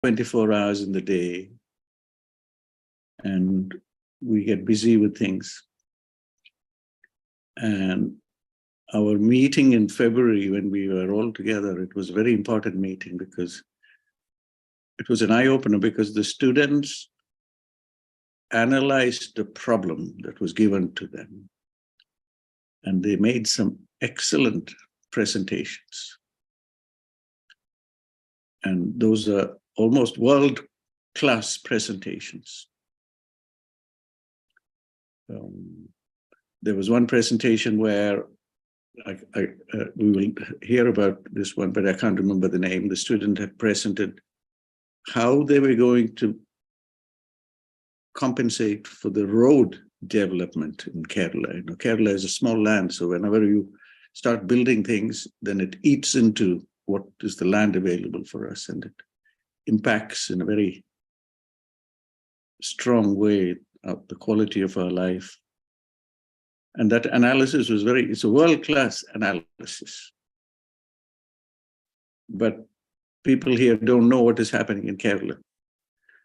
24 hours in the day, and we get busy with things. And our meeting in February, when we were all together, it was a very important meeting because it was an eye-opener, because the students analyzed the problem that was given to them. And they made some excellent presentations. And those are almost world-class presentations. There was one presentation where we will hear about this one, but I can't remember the name. The student had presented how they were going to compensate for the road development in Kerala. You know, Kerala is a small land, so whenever you start building things, then it eats into what is the land available for us, and it impacts in a very strong way the quality of our life. And that analysis was it's a world-class analysis. But people here don't know what is happening in Kerala.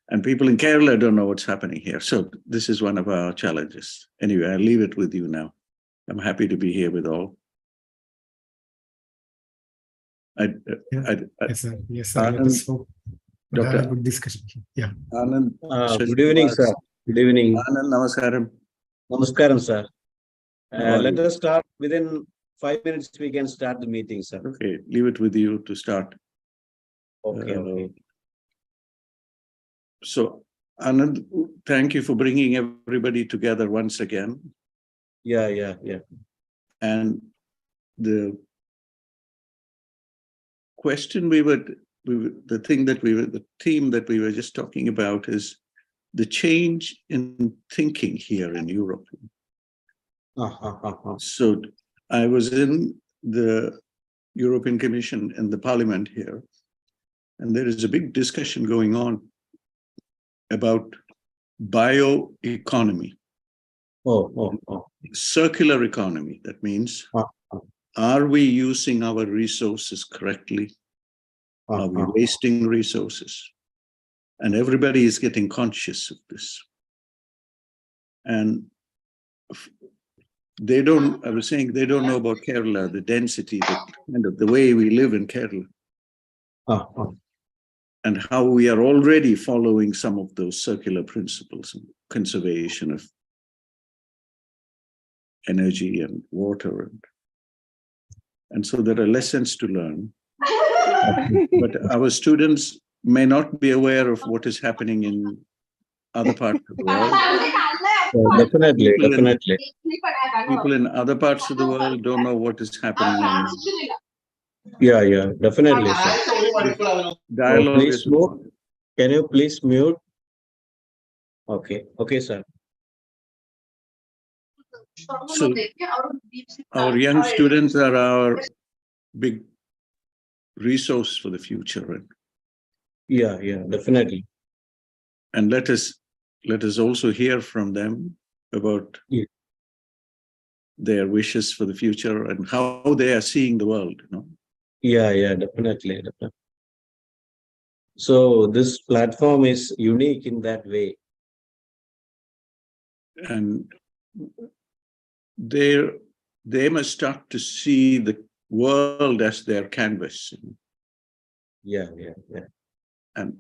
And people in Kerala don't know what's happening here. So this is one of our challenges. Anyway, I'll leave it with you now. I'm happy to be here with all. Yes, sir. Let us hope we'll have a good discussion. Yeah. Anand, good evening, sir. Good evening. Anand, namaskaram. Namaskaram, sir. Let us start. Within 5 minutes, we can start the meeting, sir. Okay, leave it with you to start. Okay. So, Anand, thank you for bringing everybody together once again. Yeah. And the question the theme that we were just talking about is the change in thinking here in Europe. So I was in the European Commission and the Parliament here, and there is a big discussion going on about bioeconomy. Circular economy. That means, are we using our resources correctly? Are we wasting resources? And everybody is getting conscious of this. And I was saying, they don't know about Kerala, the density, the way we live in Kerala. And how we are already following some of those circular principles, conservation of energy and water. And so there are lessons to learn. But our students may not be aware of what is happening in other parts of the world. Definitely. People in other parts of the world don't know what is happening in. Yeah, definitely, sir. Dialogue is important. Can you please mute? Okay, sir. So our young students are our big resource for the future. Yeah, definitely. And let us also hear from them about their wishes for the future and how they are seeing the world. Yeah, definitely. So this platform is unique in that way. And they must start to see the world as their canvas. Yeah. And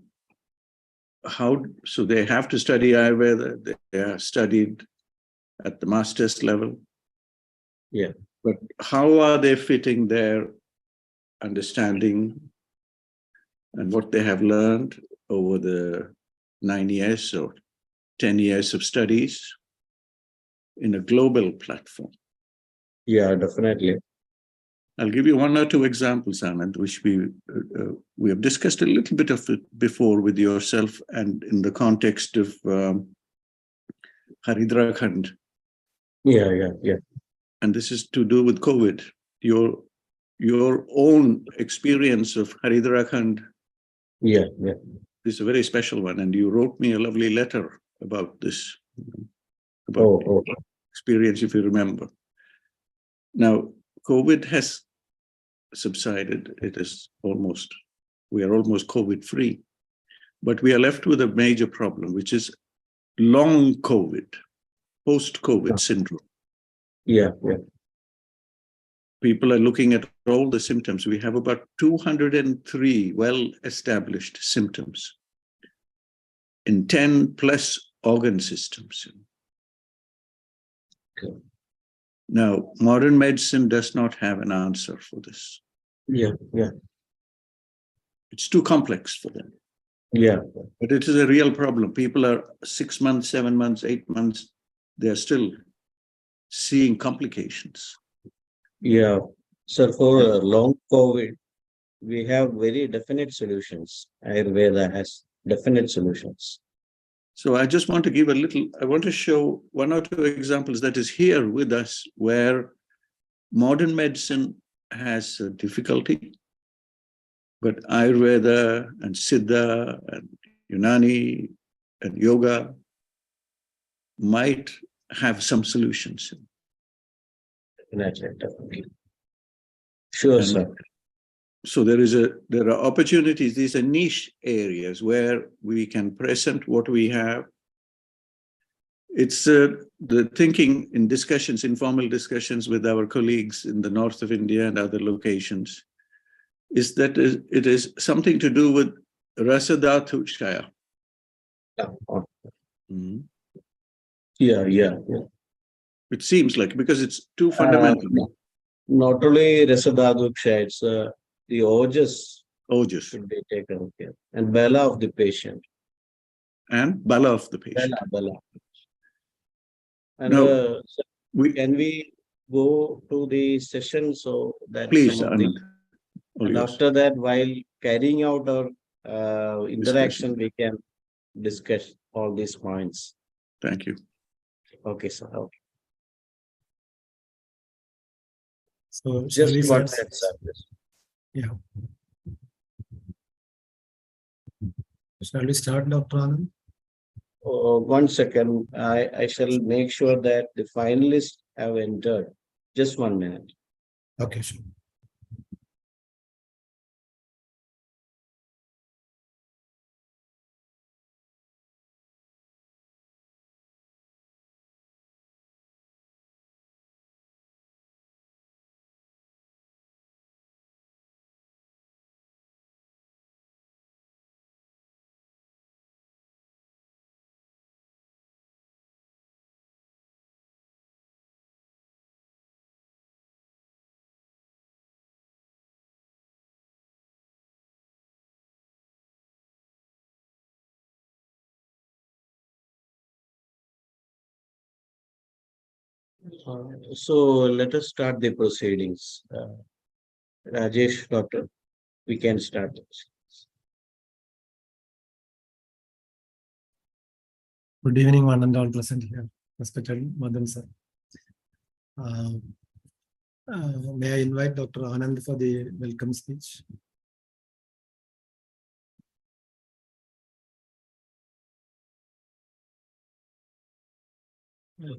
so they have to study Ayurveda. They are studied at the master's level. Yeah. But how are they fitting their understanding and what they have learned over the 9 years or 10 years of studies in a global platform? Yeah, definitely. I'll give you one or two examples, Anand, which we have discussed a little bit of it before with yourself and in the context of Haridra-Khand. Yeah. And this is to do with COVID. Your own experience of Haridra-Khand. Yeah. This is a very special one, and you wrote me a lovely letter about this, experience, if you remember. Now, COVID has subsided. We are almost COVID-free. But we are left with a major problem, which is long COVID, post-COVID syndrome. Yeah, yeah. People are looking at all the symptoms. We have about 203 well-established symptoms in 10 plus organ systems. Okay. Now, modern medicine does not have an answer for this. Yeah, yeah, It's too complex for them. yeah. But it is a real problem. People are 6 months, 7 months, 8 months, they're still seeing complications. Yeah. So for long COVID, we have very definite solutions. Ayurveda has definite solutions. So I just want to give I want to show 1 or 2 examples that is here with us where modern medicine has a difficulty, but Ayurveda and Siddha and Unani and yoga might have some solutions. Definitely. Sure, And sir. so there are opportunities. These are niche areas where we can present what we have. It's the thinking in discussions, informal discussions with our colleagues in the north of India and other locations, is that it is something to do with Rasadhatu Kshaya. Mm-hmm. Yeah, yeah. It seems like, because it's too fundamental. Not only Rasadhatu Kshaya, it's the ojas Ojas. should be taken care, and Bala of the patient. And Bala of the patient. Bala. And Now, can we go to the session so that please, some of the, and after that, while carrying out our interaction, we can discuss all these points. Thank you. Okay, sir. Okay. So just shall we one start? minute, sir. Yeah. Shall we start, Dr. Anand? 1 second. I shall make sure that the finalists have entered. Just 1 minute. Okay, sure. So let us start the proceedings. Rajesh, doctor, we can start. Good evening, one and all present here. Respected Madan sir. May I invite Dr. Anand for the welcome speech?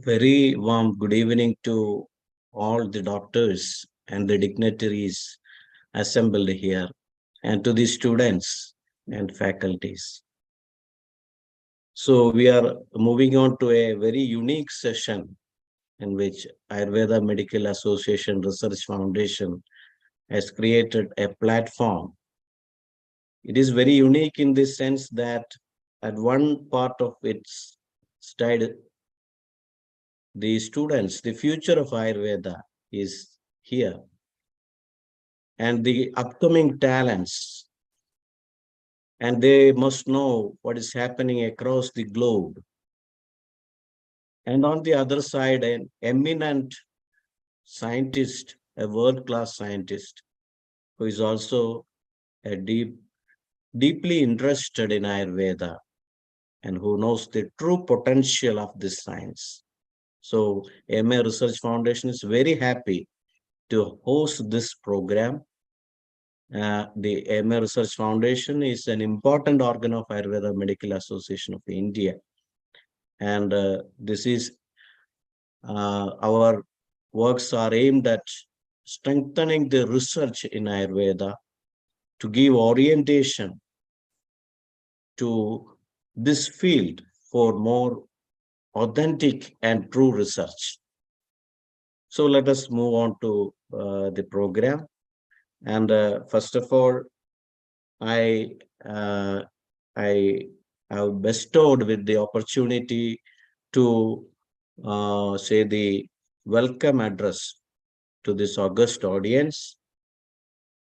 Very warm good evening to all the doctors and the dignitaries assembled here, and to the students and faculties. So we are moving on to a very unique session in which Ayurveda Medical Association Research Foundation has created a platform. It is very unique in the sense that at one part of its study, the students, the future of Ayurveda is here. And the upcoming talents, and they must know what is happening across the globe. And on the other side, an eminent scientist, a world-class scientist, who is also a deeply interested in Ayurveda and who knows the true potential of this science. So AMA Research Foundation is very happy to host this program. The AMA Research Foundation is an important organ of Ayurveda Medical Association of India. And this is our works are aimed at strengthening the research in Ayurveda to give orientation to this field for more authentic and true research. So let us move on to the program. And first of all, I have bestowed with the opportunity to say the welcome address to this august audience.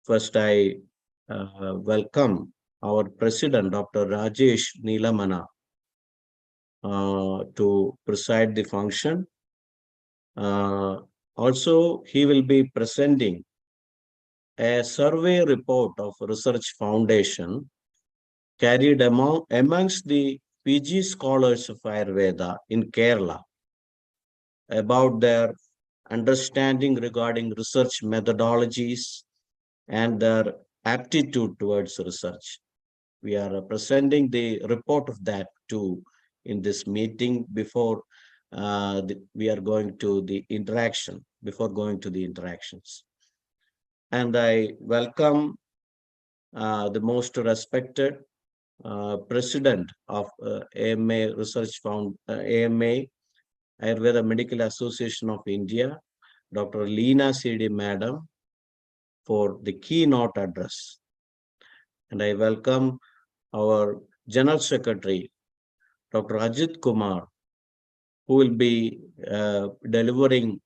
First, I welcome our president, Dr. Rajesh Neelamana, to preside the function. Also, he will be presenting a survey report of Research Foundation carried amongst the PG scholars of Ayurveda in Kerala about their understanding regarding research methodologies and their aptitude towards research. We are presenting the report of that too in this meeting before we are going to the interaction, before going to the interactions. And I welcome the most respected president of AMA Research Fund, AMA Ayurveda Medical Association of India, Dr. Leena CD Madam, for the keynote address. And I welcome our General Secretary, Dr. Ajit Kumar, who will be delivering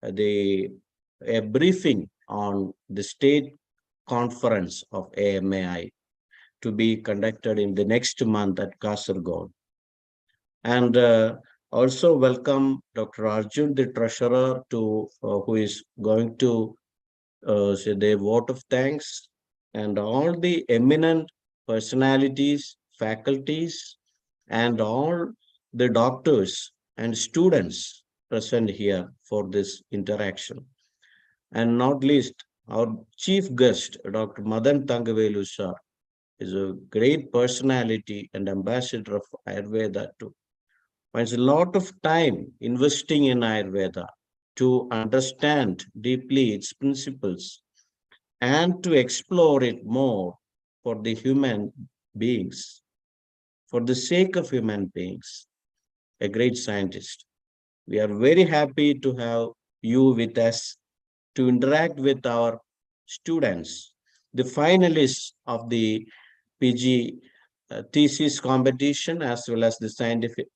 a briefing on the state conference of AMAI to be conducted in the next month at Kasaragod. And also welcome Dr. Arjun, the treasurer, to who is going to say the vote of thanks, and all the eminent personalities, faculties, and all the doctors and students present here for this interaction. And not least, our chief guest, Dr. Madan Thangavelu sir, is a great personality and ambassador of Ayurveda too. Spends a lot of time investing in Ayurveda to understand deeply its principles and to explore it more for the human beings, for the sake of human beings, a great scientist. We are very happy to have you with us to interact with our students, the finalists of the PG thesis competition, as well as the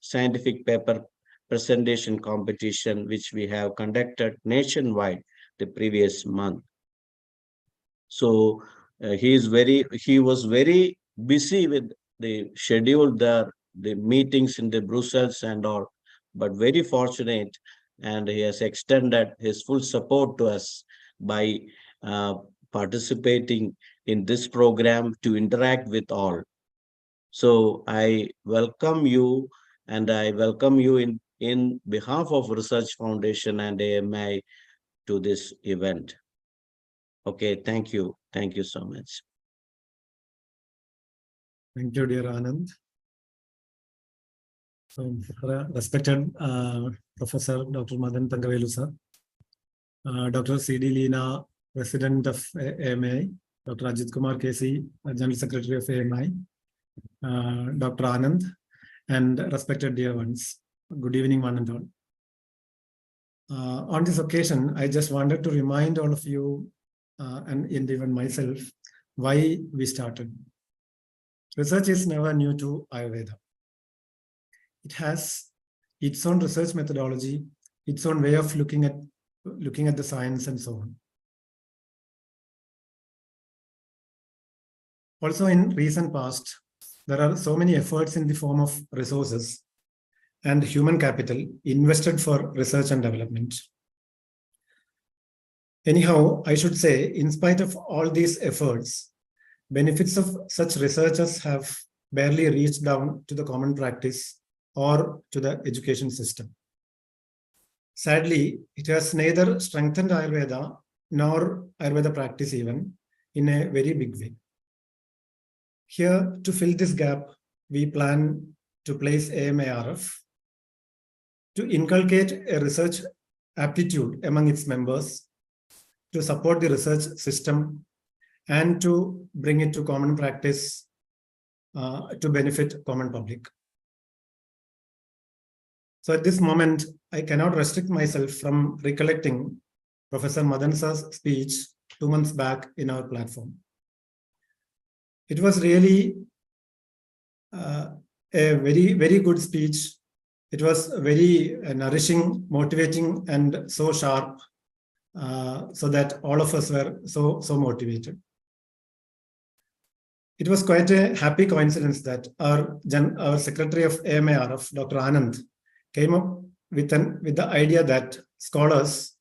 scientific paper presentation competition, which we have conducted nationwide the previous month. So he was very busy with the schedule there, the meetings in the Brussels and all, but very fortunate, and he has extended his full support to us by participating in this program to interact with all. So I welcome you, and I welcome you in behalf of Research Foundation and AMI to this event. Okay, thank you. Thank you so much. Thank you, dear Anand. So, respected Professor Dr. Madan Thangavelu sir, Dr. C.D. Leena, President of AMI, Dr. Ajit Kumar KC, General Secretary of AMI, Dr. Anand, and respected dear ones. Good evening, one and all. On this occasion, I just wanted to remind all of you and even myself why we started. Research is never new to Ayurveda. It has its own research methodology, its own way of looking at the science and so on. Also, in recent past, there are so many efforts in the form of resources and human capital invested for research and development. Anyhow, I should say, in spite of all these efforts, benefits of such researchers have barely reached down to the common practice or to the education system. Sadly, it has neither strengthened Ayurveda nor Ayurveda practice even in a very big way. Here, to fill this gap, we plan to place AMARF to inculcate a research aptitude among its members, to support the research system, and to bring it to common practice to benefit common public. So at this moment, I cannot restrict myself from recollecting Professor Madan Sir's speech 2 months back in our platform. It was really a very, very good speech. It was very nourishing, motivating, and so sharp, so that all of us were so motivated. It was quite a happy coincidence that our Secretary of AMARF, Dr. Anand, came up with the idea that scholars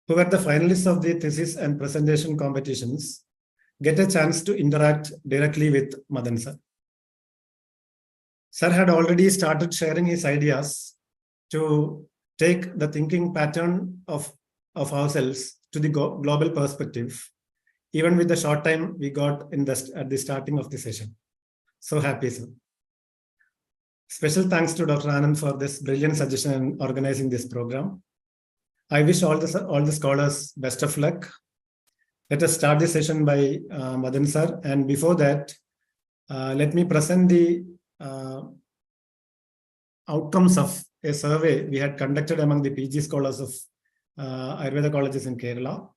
who were the finalists of the thesis and presentation competitions get a chance to interact directly with Madan Sir. Sir had already started sharing his ideas to take the thinking pattern of ourselves to the global perspective, even with the short time we got at the starting of the session. So happy, sir. Special thanks to Dr. Anand for this brilliant suggestion in organizing this program. I wish all the scholars best of luck. Let us start the session by Madan Sir. And before that, let me present the outcomes of a survey we had conducted among the PG scholars of Ayurveda colleges in Kerala.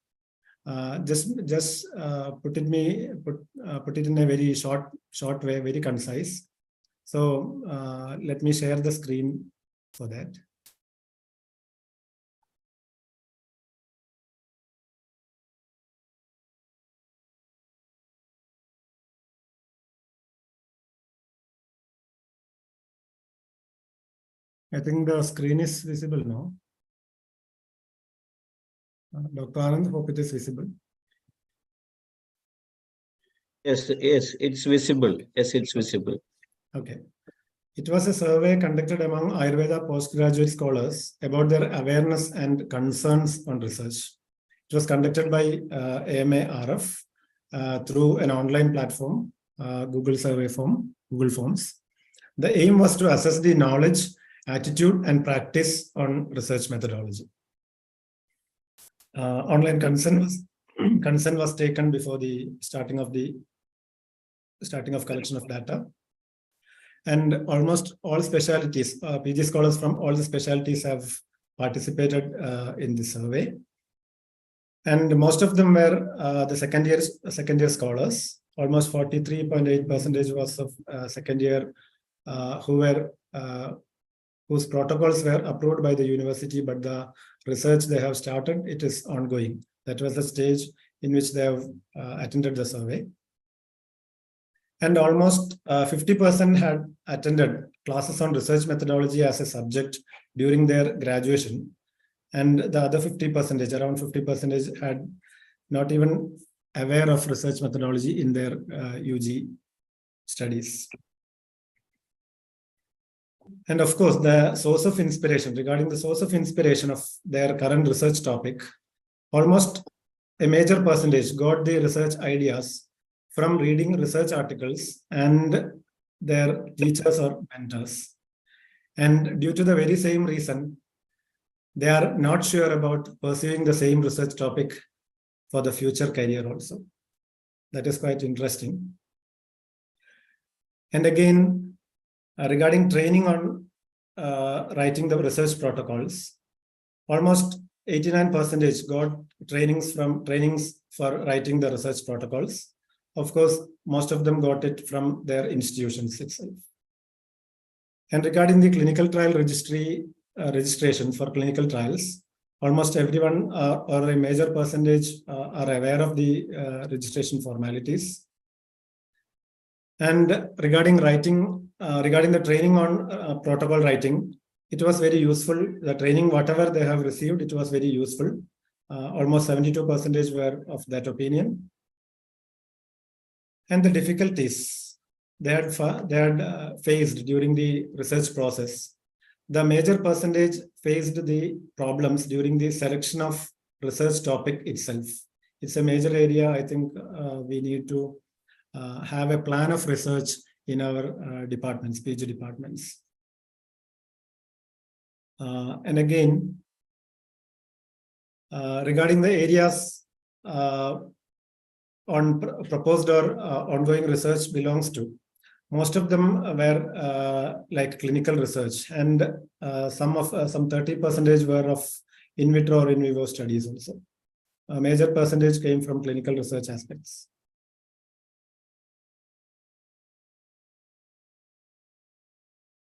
Just put it in a very short way, very concise. So let me share the screen for that. I think the screen is visible now. Dr. Anand, hope it is visible. Yes, it's visible. Yes, it's visible. Okay. It was a survey conducted among Ayurveda postgraduate scholars about their awareness and concerns on research. It was conducted by AMARF through an online platform, Google Forms. The aim was to assess the knowledge, attitude, and practice on research methodology. Online consent was taken before the starting of collection of data. And almost all specialties, PG scholars from all the specialties have participated in the survey. And most of them were the second year scholars. Almost 43.8% was of second year whose protocols were approved by the university, but the research they have started, it is ongoing. That was the stage in which they have attended the survey. And almost 50% had attended classes on research methodology as a subject during their graduation. And the other 50%, around 50%, had not even aware of research methodology in their UG studies. And of course, the source of inspiration, regarding the source of inspiration of their current research topic, almost a major percentage got the research ideas from reading research articles and their teachers or mentors. And due to the very same reason, they are not sure about pursuing the same research topic for the future career also. That is quite interesting. And again, regarding training on writing the research protocols, almost 89% got trainings for writing the research protocols. Of course, most of them got it from their institutions itself. And regarding the clinical trial registration for clinical trials, almost everyone or a major percentage are aware of the registration formalities. And regarding the training on protocol writing, it was very useful. The training, whatever they have received, it was very useful. Almost 72% were of that opinion. And the difficulties they had faced during the research process. The major percentage faced the problems during the selection of research topic itself. It's a major area. I think we need to have a plan of research in our departments, PG departments. And again, regarding the areas on proposed or ongoing research belongs to, most of them were like clinical research, and some 30% were of in vitro or in vivo studies also. A major percentage came from clinical research aspects.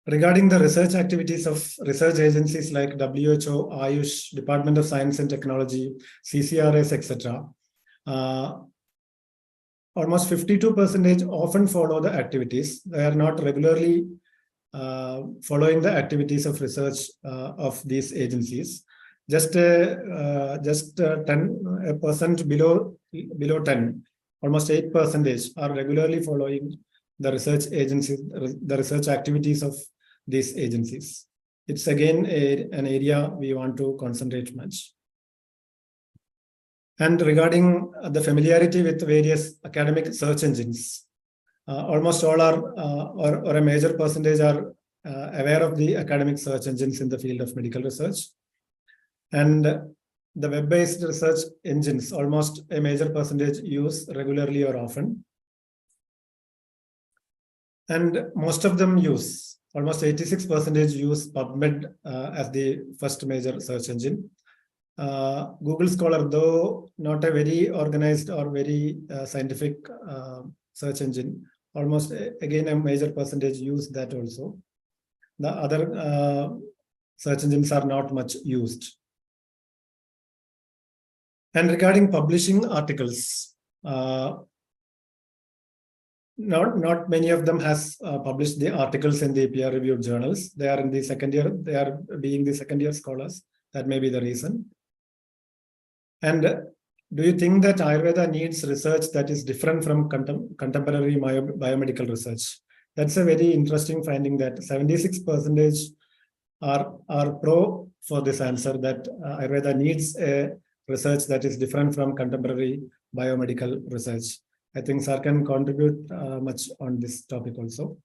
Regarding the research activities of research agencies like WHO, Ayush, Department of Science and Technology, CCRS, etc., almost 52% often follow the activities. They are not regularly following the activities of research of these agencies. Just 10% below 10, almost 8% are regularly following the research agencies, the research activities of these agencies. It's again an area we want to concentrate much. And regarding the familiarity with various academic search engines, almost all are, or a major percentage are aware of the academic search engines in the field of medical research. And the web-based research engines, almost a major percentage use regularly or often. And most of them use, almost 86% use PubMed as the first major search engine. Google Scholar, though not a very organized or very scientific search engine, almost again a major percentage use that also. The other search engines are not much used. And regarding publishing articles, not many of them has published the articles in the peer-reviewed journals. They are in the second year. They are being the second-year scholars. That may be the reason. And do you think that Ayurveda needs research that is different from contemporary biomedical research? That's a very interesting finding that 76% are pro for this answer, that Ayurveda needs a research that is different from contemporary biomedical research. I think Sir can contribute much on this topic also.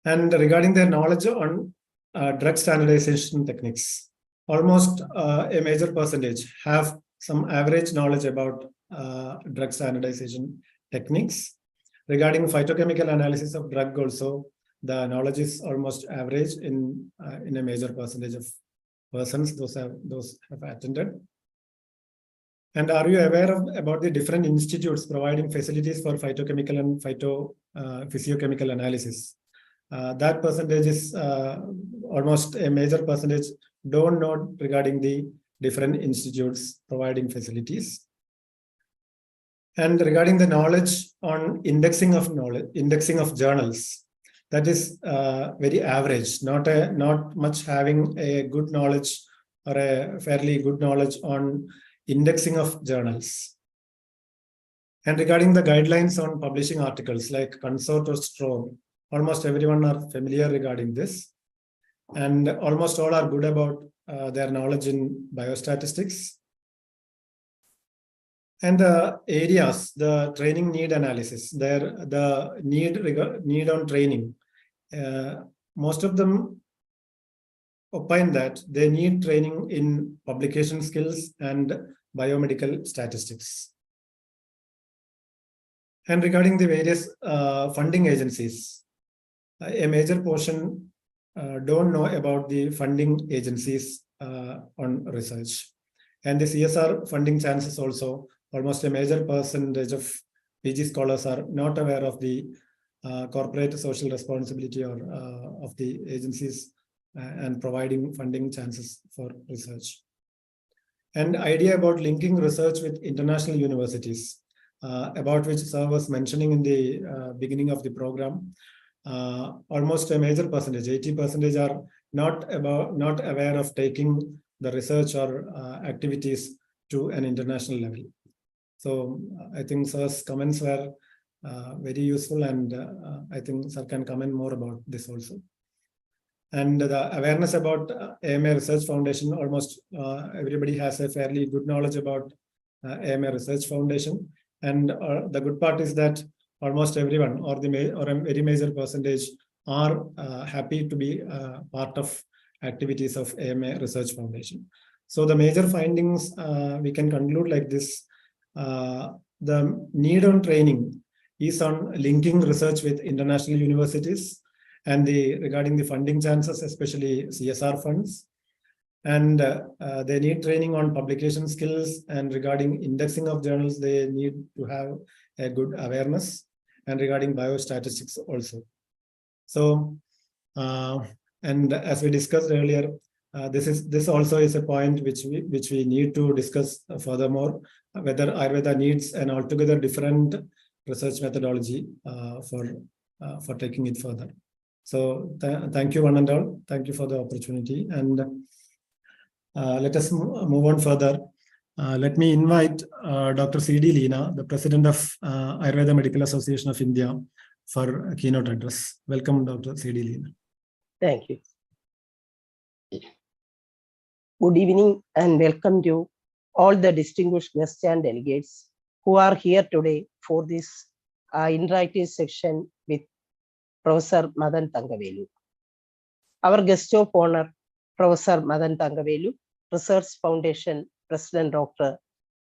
And regarding their knowledge on drug standardization techniques, almost a major percentage have some average knowledge about drug standardization techniques. Regarding phytochemical analysis of drug also, the knowledge is almost average in a major percentage of persons, those have attended. And are you aware about the different institutes providing facilities for phytochemical and physiochemical analysis? That percentage is almost a major percentage don't know regarding the different institutes providing facilities. And regarding the knowledge on indexing of journals, that is very average, not much having a good knowledge or a fairly good knowledge on indexing of journals. And regarding the guidelines on publishing articles like Consort or Strong, almost everyone are familiar regarding this. And almost all are good about their knowledge in biostatistics. And the areas, the training need analysis, the need on training, most of them opine that they need training in publication skills and biomedical statistics. And regarding the various funding agencies, a major portion don't know about the funding agencies on research. And the CSR funding chances also, almost a major percentage of PG scholars are not aware of the corporate social responsibility or of the agencies and providing funding chances for research. And idea about linking research with international universities, about which Sir was mentioning in the beginning of the program, almost a major percentage, 80% are not aware of taking the research or activities to an international level. So I think Sir's comments were very useful, and I think Sir can comment more about this also. And the awareness about AMA Research Foundation, almost everybody has a fairly good knowledge about AMA Research Foundation. And the good part is that almost everyone or a very major percentage are happy to be part of activities of AMA Research Foundation. So the major findings we can conclude like this. The need on training is on linking research with international universities and regarding the funding chances, especially CSR funds. And they need training on publication skills, and regarding indexing of journals, they need to have a good awareness, and regarding biostatistics also. So, and as we discussed earlier, this also is a point which we need to discuss furthermore, whether Ayurveda needs an altogether different research methodology for taking it further. So thank you one and all. Thank you for the opportunity, and let us move on further. Let me invite Dr. C.D. Leena, the President of Ayurveda Medical Association of India, for a keynote address. Welcome, Dr. C.D. Leena. Thank you. Good evening and welcome to all the distinguished guests and delegates who are here today for this interactive section with Professor Madan Thangavelu. Our guest of honor, Professor Madan Thangavelu, Research Foundation President Dr.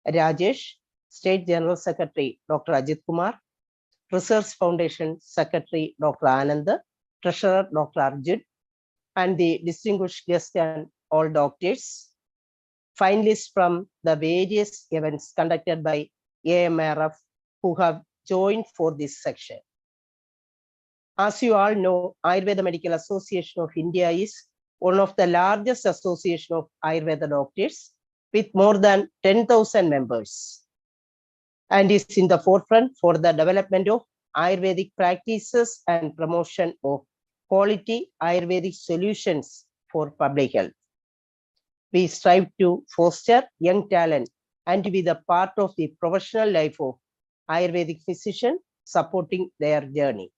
Rajesh, State General Secretary Dr. Ajit Kumar, Research Foundation Secretary Dr. Anand, Treasurer Dr. Arjun, and the distinguished guests and all doctors, finalists from the various events conducted by AMRF who have joined for this section. As you all know, Ayurveda Medical Association of India is one of the largest associations of Ayurveda doctors with more than 10,000 members, and is in the forefront for the development of Ayurvedic practices and promotion of quality Ayurvedic solutions for public health. We strive to foster young talent and to be the part of the professional life of Ayurvedic physicians, supporting their journey.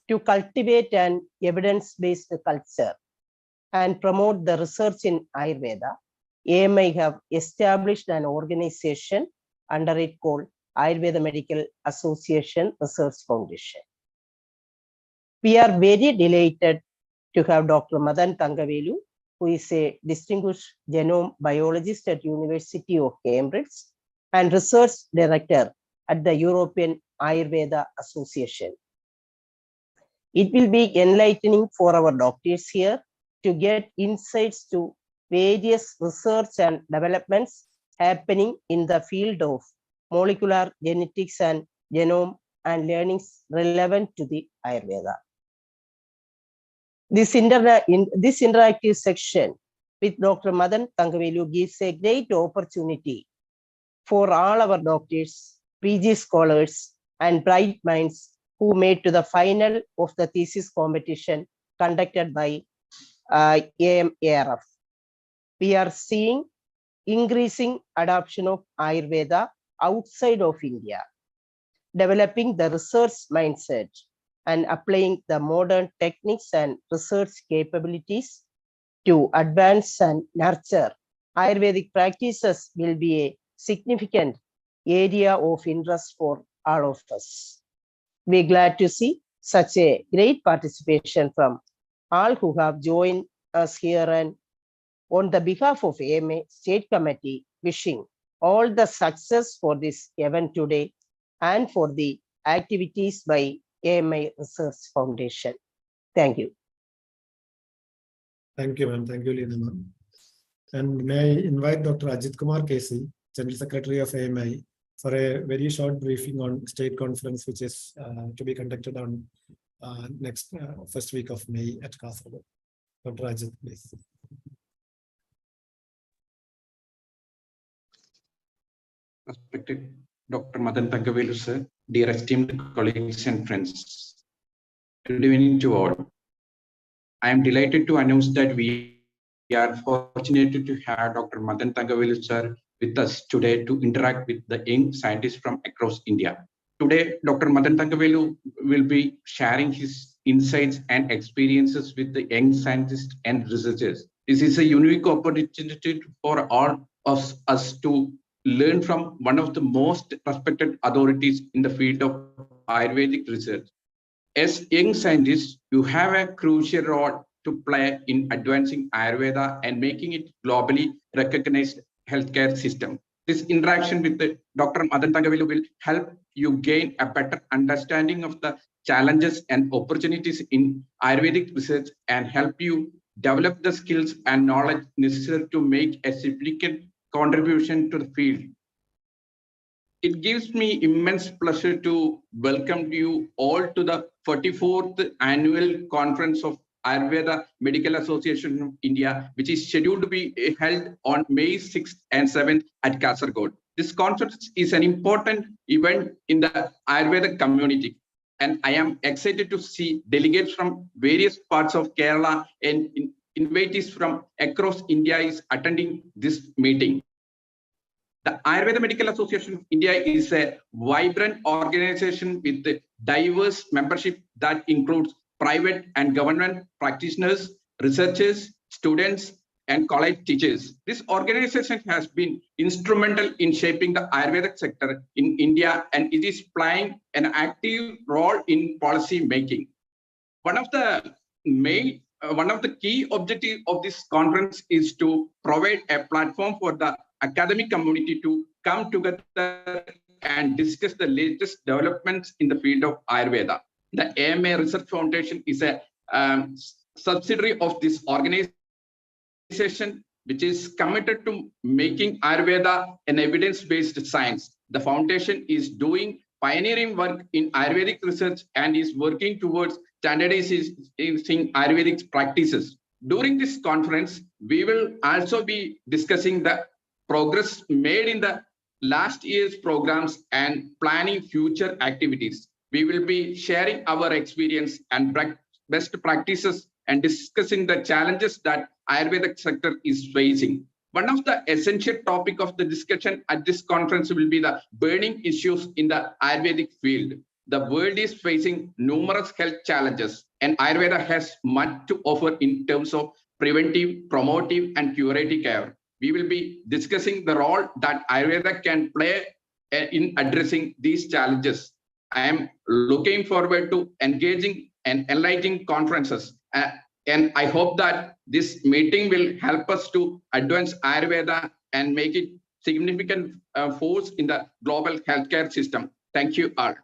To cultivate an evidence-based culture and promote the research in Ayurveda, AMI have established an organization under it called Ayurveda Medical Association Research Foundation. We are very delighted to have Dr. Madan Thangavelu, who is a distinguished genome biologist at University of Cambridge and research director at the European Ayurveda Association. It will be enlightening for our doctors here to get insights to various research and developments happening in the field of molecular genetics and genome and learnings relevant to the Ayurveda. This interactive section with Dr. Madan Thangavelu gives a great opportunity for all our doctors, PG scholars, and bright minds who made to the final of the thesis competition conducted by AMRF. We are seeing increasing adoption of Ayurveda outside of India, developing the research mindset and applying the modern techniques and research capabilities to advance and nurture Ayurvedic practices will be a significant area of interest for all of us. We're glad to see such a great participation from all who have joined us here, and on the behalf of AMA State Committee, wishing all the success for this event today and for the activities by AMI Research Foundation. Thank you. Thank you, ma'am. Thank you, Leena, ma'am. And may I invite Dr. Ajit Kumar KC, General Secretary of AMI, for a very short briefing on state conference, which is to be conducted on next first week of May at Kasaragod. Dr. Ajit, please. Respected Dr. Madan Thangavelu, sir, dear esteemed colleagues and friends, good evening to all. I am delighted to announce that we are fortunate to have Dr. Madan Thangavelu, sir, with us today to interact with the young scientists from across India. Today, Dr. Madan Thangavelu will be sharing his insights and experiences with the young scientists and researchers. This is a unique opportunity for all of us to learn from one of the most respected authorities in the field of Ayurvedic research. As young scientists, you have a crucial role to play in advancing Ayurveda and making it globally recognized healthcare system. This interaction with Dr. Madan Thangavelu will help you gain a better understanding of the challenges and opportunities in Ayurvedic research and help you develop the skills and knowledge necessary to make a significant contribution to the field. It gives me immense pleasure to welcome you all to the 44th annual conference of Ayurveda Medical Association of India, which is scheduled to be held on May 6th and 7th at Kasaragod. This conference is an important event in the Ayurveda community, and I am excited to see delegates from various parts of Kerala and invitees from across India is attending this meeting. The Ayurveda Medical Association of India is a vibrant organization with a diverse membership that includes private and government practitioners, researchers, students, and college teachers. This organization has been instrumental in shaping the Ayurvedic sector in India, and it is playing an active role in policy making. One of the key objectives of this conference is to provide a platform for the academic community to come together and discuss the latest developments in the field of Ayurveda. The AMA Research Foundation is a subsidiary of this organization, which is committed to making Ayurveda an evidence-based science. The foundation is doing pioneering work in Ayurvedic research and is working towards standardizing Ayurvedic practices. During this conference, we will also be discussing the progress made in the last year's programs and planning future activities. We will be sharing our experience and best practices and discussing the challenges that Ayurvedic sector is facing. One of the essential topic of the discussion at this conference will be the burning issues in the Ayurvedic field. The world is facing numerous health challenges, and Ayurveda has much to offer in terms of preventive, promotive, and curative care. We will be discussing the role that Ayurveda can play in addressing these challenges. I am looking forward to engaging and enlightening conferences. And I hope that this meeting will help us to advance Ayurveda and make it significant force in the global healthcare system. Thank you all.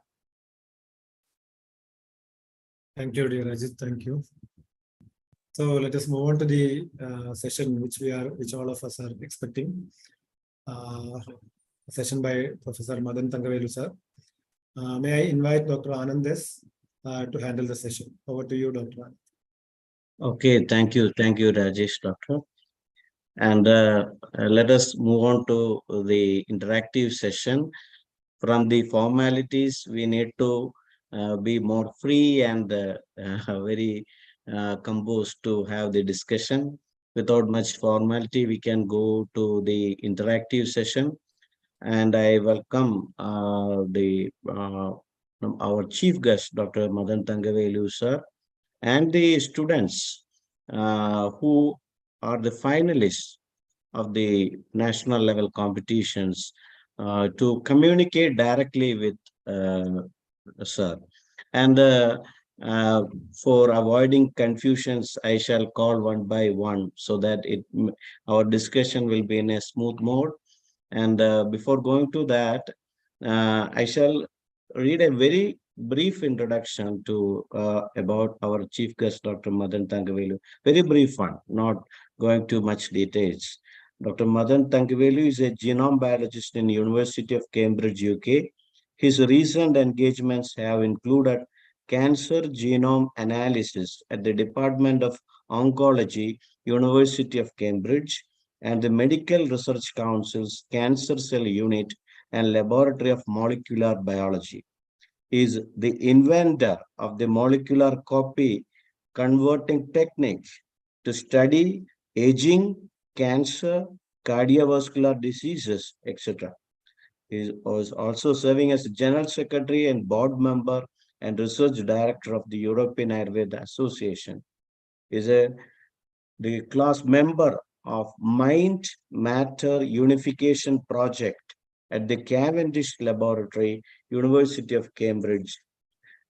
Thank you, dear Ajit. Thank you. So let us move on to the session which all of us are expecting. A session by Professor Madan Thangavelu sir. May I invite Dr. Anandes to handle the session. Over to you, Dr. Anand. Okay, thank you, Rajesh, doctor. And let us move on to the interactive session. From the formalities, we need to be more free and very composed to have the discussion. Without much formality, we can go to the interactive session. And I welcome our chief guest, Dr. Madan Thangavelu sir, and the students who are the finalists of the national level competitions to communicate directly with sir. And for avoiding confusions, I shall call one by one so that our discussion will be in a smooth mode. And before going to that, I shall read a very brief introduction to about our chief guest, Dr. Madan Thangavelu. Very brief one, not going to much details. Dr. Madan Thangavelu is a genome biologist in University of Cambridge, UK. His recent engagements have included cancer genome analysis at the Department of Oncology, University of Cambridge, and the Medical Research Council's Cancer Cell Unit and Laboratory of Molecular Biology. He is the inventor of the molecular copy converting technique to study aging, cancer, cardiovascular diseases, etc. He was also serving as General Secretary and Board Member and Research Director of the European Ayurveda Association. He is the class member of Mind Matter Unification Project at the Cavendish Laboratory, University of Cambridge,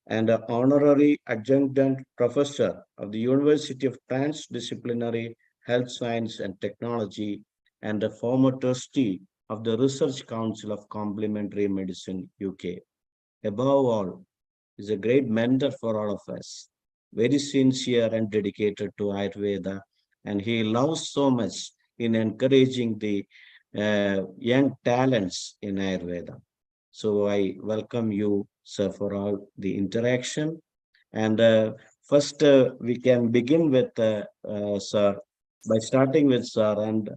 and an honorary adjunct professor of the University of Transdisciplinary Health Science and Technology, and a former trustee of the Research Council of Complementary Medicine, UK. above all, is a great mentor for all of us. Very sincere and dedicated to Ayurveda, and he loves so much in encouraging the young talents in Ayurveda. So I welcome you, sir, for all the interaction. And first, we can begin with sir, by starting with sir, and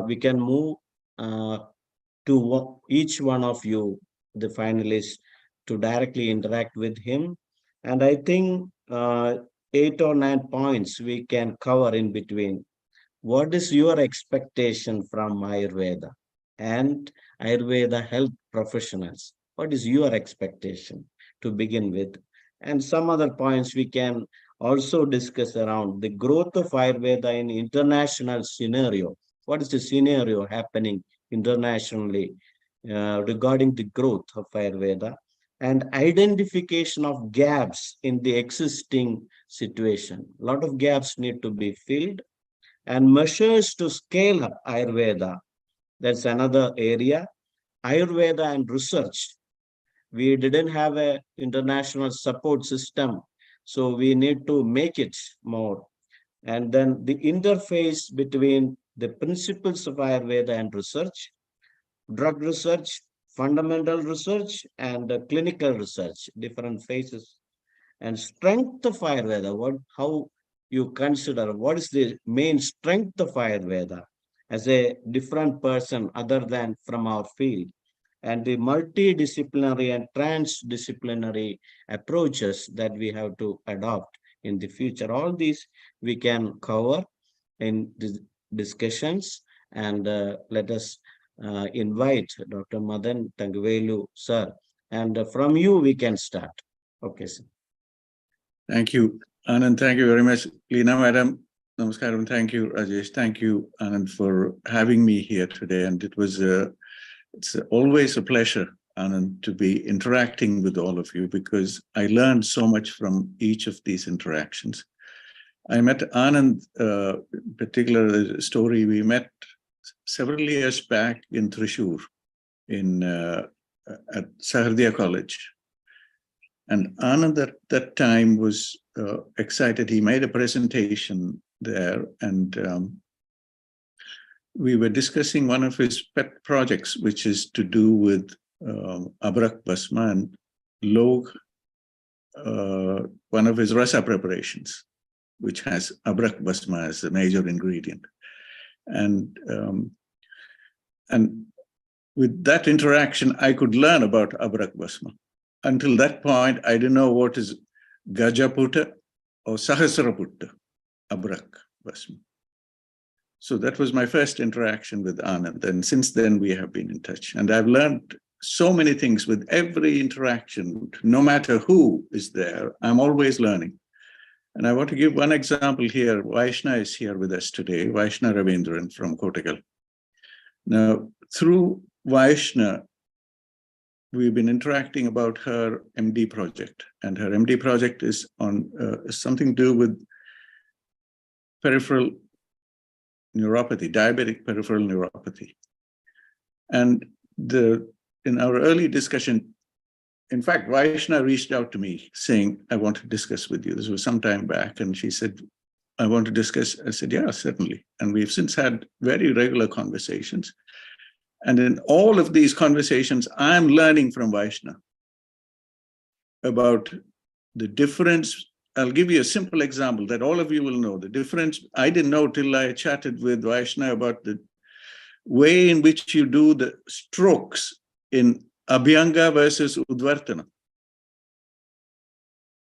we can move to each one of you, the finalists, to directly interact with him. And I think 8 or 9 points we can cover in between. What is your expectation from Ayurveda and Ayurveda health professionals? What is your expectation to begin with? And some other points we can also discuss around the growth of Ayurveda in international scenario. What is the scenario happening internationally regarding the growth of Ayurveda and identification of gaps in the existing situation? A lot of gaps need to be filled, and measures to scale up Ayurveda. That's another area. Ayurveda and research. We didn't have an international support system, so we need to make it more. And then the interface between the principles of Ayurveda and research, drug research, fundamental research, and clinical research, different phases. And strength of Ayurveda, how you consider what is the main strength of Ayurveda as a different person other than from our field, and the multidisciplinary and transdisciplinary approaches that we have to adopt in the future. All these we can cover in the discussions, and let us invite Dr. Madan Thangavelu, sir. And from you, we can start. Okay, sir. Thank you, Anand. Thank you very much. Leena, madam. Namaskaram. Thank you, Rajesh. Thank you, Anand, for having me here today. And it's always a pleasure, Anand, to be interacting with all of you, because I learned so much from each of these interactions. I met Anand, in particular story, we met several years back in Thrissur, at Sahardaya College. And Anand at that time was excited. He made a presentation there, and we were discussing one of his pet projects, which is to do with Abrak Basma and Log, one of his rasa preparations, which has Abrak Basma as the major ingredient. And with that interaction, I could learn about Abrak Basma. Until that point, I didn't know what is Gajaputta or Sahasraputta, Abrak Basma. So that was my first interaction with Anand. And since then, we have been in touch. And I've learned so many things with every interaction. No matter who is there, I'm always learning. And I want to give one example here. Vaishna is here with us today, Vaishna Ravindran from Kottagal. Now, through Vaishna, we've been interacting about her MD project, and her MD project is on something to do with peripheral neuropathy, diabetic peripheral neuropathy. And in our early discussion, in fact, Vaishna reached out to me saying, I want to discuss with you. This was some time back. And she said, I want to discuss. I said, yeah, certainly. And we've since had very regular conversations. And in all of these conversations, I'm learning from Vaishna about the difference. I'll give you a simple example that all of you will know. The difference, I didn't know till I chatted with Vaishna about the way in which you do the strokes in Abhyanga versus Udvartana.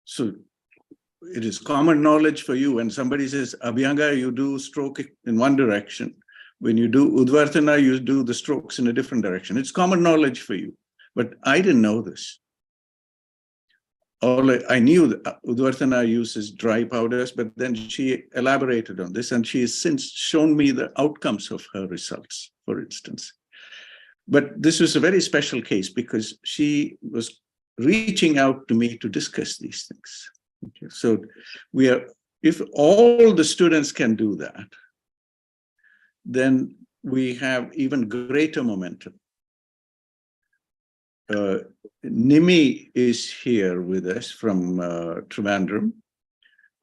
So it is common knowledge for you. When somebody says Abhyanga, you do stroke in one direction. When you do Udvartana, you do the strokes in a different direction. It's common knowledge for you. But I didn't know this. I knew that Udvartana uses dry powders, but then she elaborated on this, and she has since shown me the outcomes of her results, for instance. But this was a very special case because she was reaching out to me to discuss these things. Okay. So if all the students can do that, then we have even greater momentum. Nimi is here with us from Trivandrum.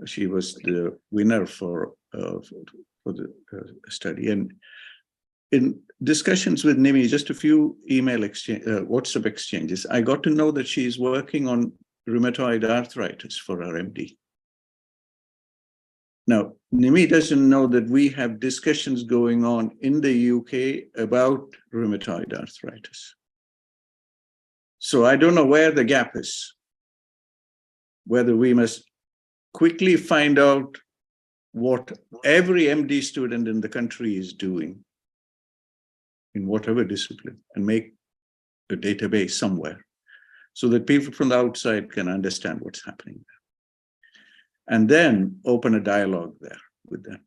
She was the winner for the study. And in discussions with Nimi, just a few email exchange, WhatsApp exchanges, I got to know that she is working on rheumatoid arthritis for her MD. Now, Nimi doesn't know that we have discussions going on in the UK about rheumatoid arthritis. So I don't know where the gap is, whether we must quickly find out what every MD student in the country is doing in whatever discipline and make a database somewhere so that people from the outside can understand what's happening there. And then open a dialogue there with them.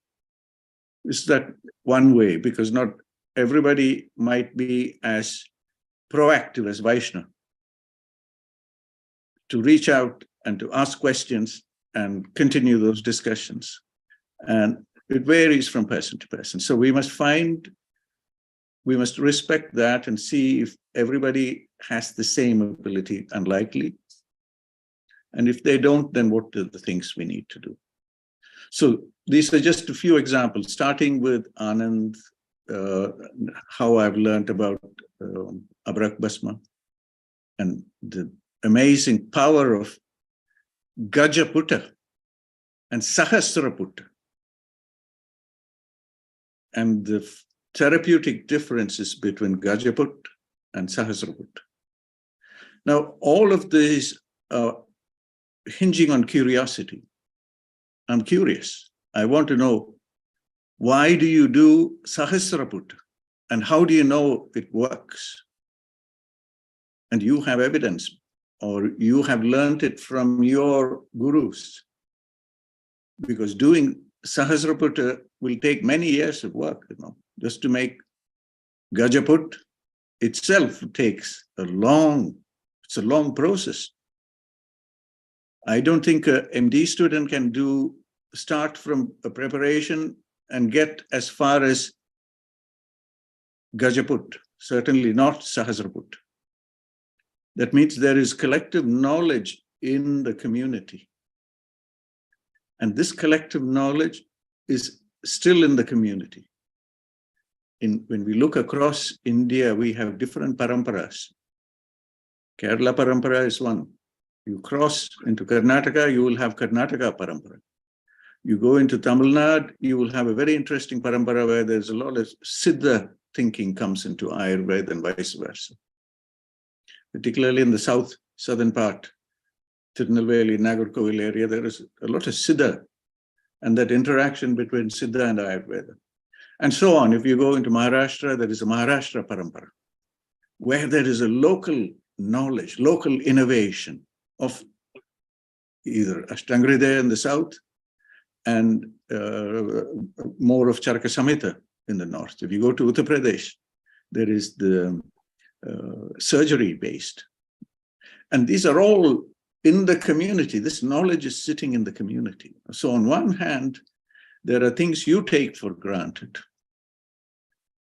Is that one way? Because not everybody might be as proactive as Vaishnav to reach out and to ask questions and continue those discussions. And it varies from person to person. So we must respect that and see if everybody has the same ability, unlikely. And if they don't, then what are the things we need to do? So these are just a few examples, starting with Anand, how I've learned about Abrak Basma and the amazing power of Gajaputta and Sahasraputta and the therapeutic differences between Gajaput and Sahasraputta. Now, all of these are hinging on curiosity. I'm curious. I want to know, why do you do Sahasraputta? And how do you know it works? And you have evidence, or you have learned it from your gurus. Because doing Sahasraputta will take many years of work, just to make Gajaput itself takes it's a long process. I don't think an MD student can start from a preparation and get as far as Gajaput, certainly not Sahasraputta. That means there is collective knowledge in the community. And this collective knowledge is still in the community. When we look across India, we have different paramparas. Kerala parampara is one. You cross into Karnataka, you will have Karnataka parampara. You go into Tamil Nadu, you will have a very interesting parampara where there's a lot of Siddha thinking comes into Ayurveda and vice versa. Particularly in the southern part, Tirunelveli, Nagarkovil area, there is a lot of Siddha and that interaction between Siddha and Ayurveda. And so on. If you go into Maharashtra, there is a Maharashtra parampara, where there is a local knowledge, local innovation of either Ashtanga Hridaya in the south and more of Charaka Samhita in the north. If you go to Uttar Pradesh, there is the surgery-based. And these are all in the community. This knowledge is sitting in the community. So on one hand, there are things you take for granted.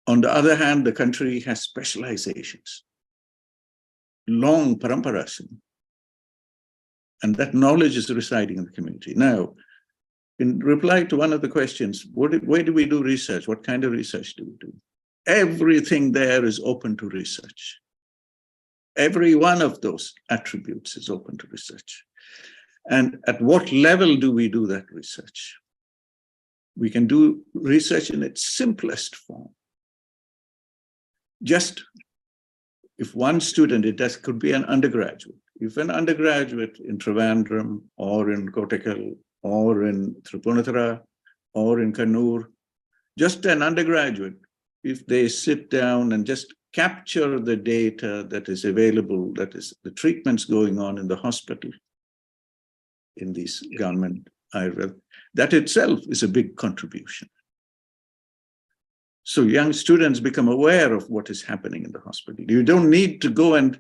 On the other hand, the country has specializations, long paramparas. And that knowledge is residing in the community. Now, in reply to one of the questions, where do we do research? What kind of research do we do? Everything there is open to research. Every one of those attributes is open to research. And at what level do we do that research? We can do research in its simplest form. Just if one student, could be an undergraduate. If an undergraduate in Trivandrum or in Kottakkal or in Tripunithura or in Kannur, just an undergraduate, if they sit down and just capture the data that is available, that is the treatments going on in the hospital, in these government Ayurveda, that itself is a big contribution. So young students become aware of what is happening in the hospital. You don't need to go and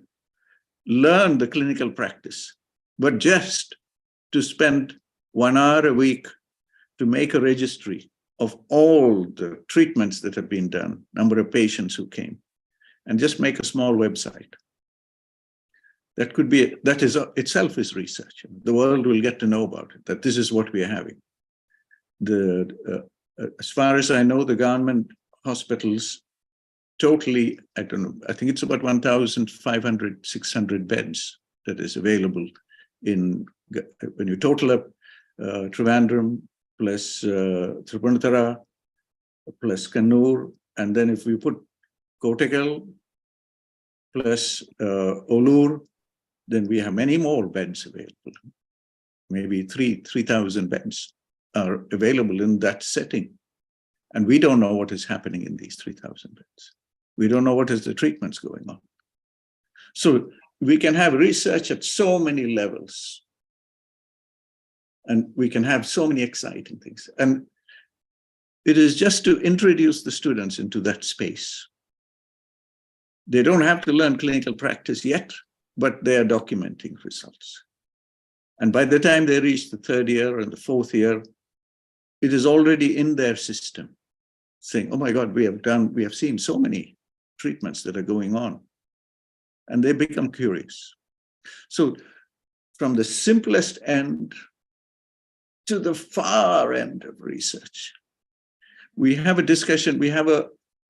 learn the clinical practice, but just to spend 1 hour a week to make a registry of all the treatments that have been done, number of patients who came, and just make a small website. That could be, that is itself is research. The world will get to know about it, that this is what we are having. As far as I know, the government hospitals totally, I don't know, I think it's about 1,500, 600 beds that is available in, when you total up Trivandrum plus Tribunithara plus Kannur, and then if we put Kottakkal plus Olur, then we have many more beds available. Maybe 3,000 beds are available in that setting. And we don't know what is happening in these 3,000 beds. We don't know what is the treatments going on. So we can have research at so many levels. And we can have so many exciting things. And it is just to introduce the students into that space. They don't have to learn clinical practice yet, but they are documenting results. And by the time they reach the third year and the fourth year, it is already in their system, saying, oh my God, we have seen so many treatments that are going on. And they become curious. So from the simplest end to the far end of research, we have a discussion,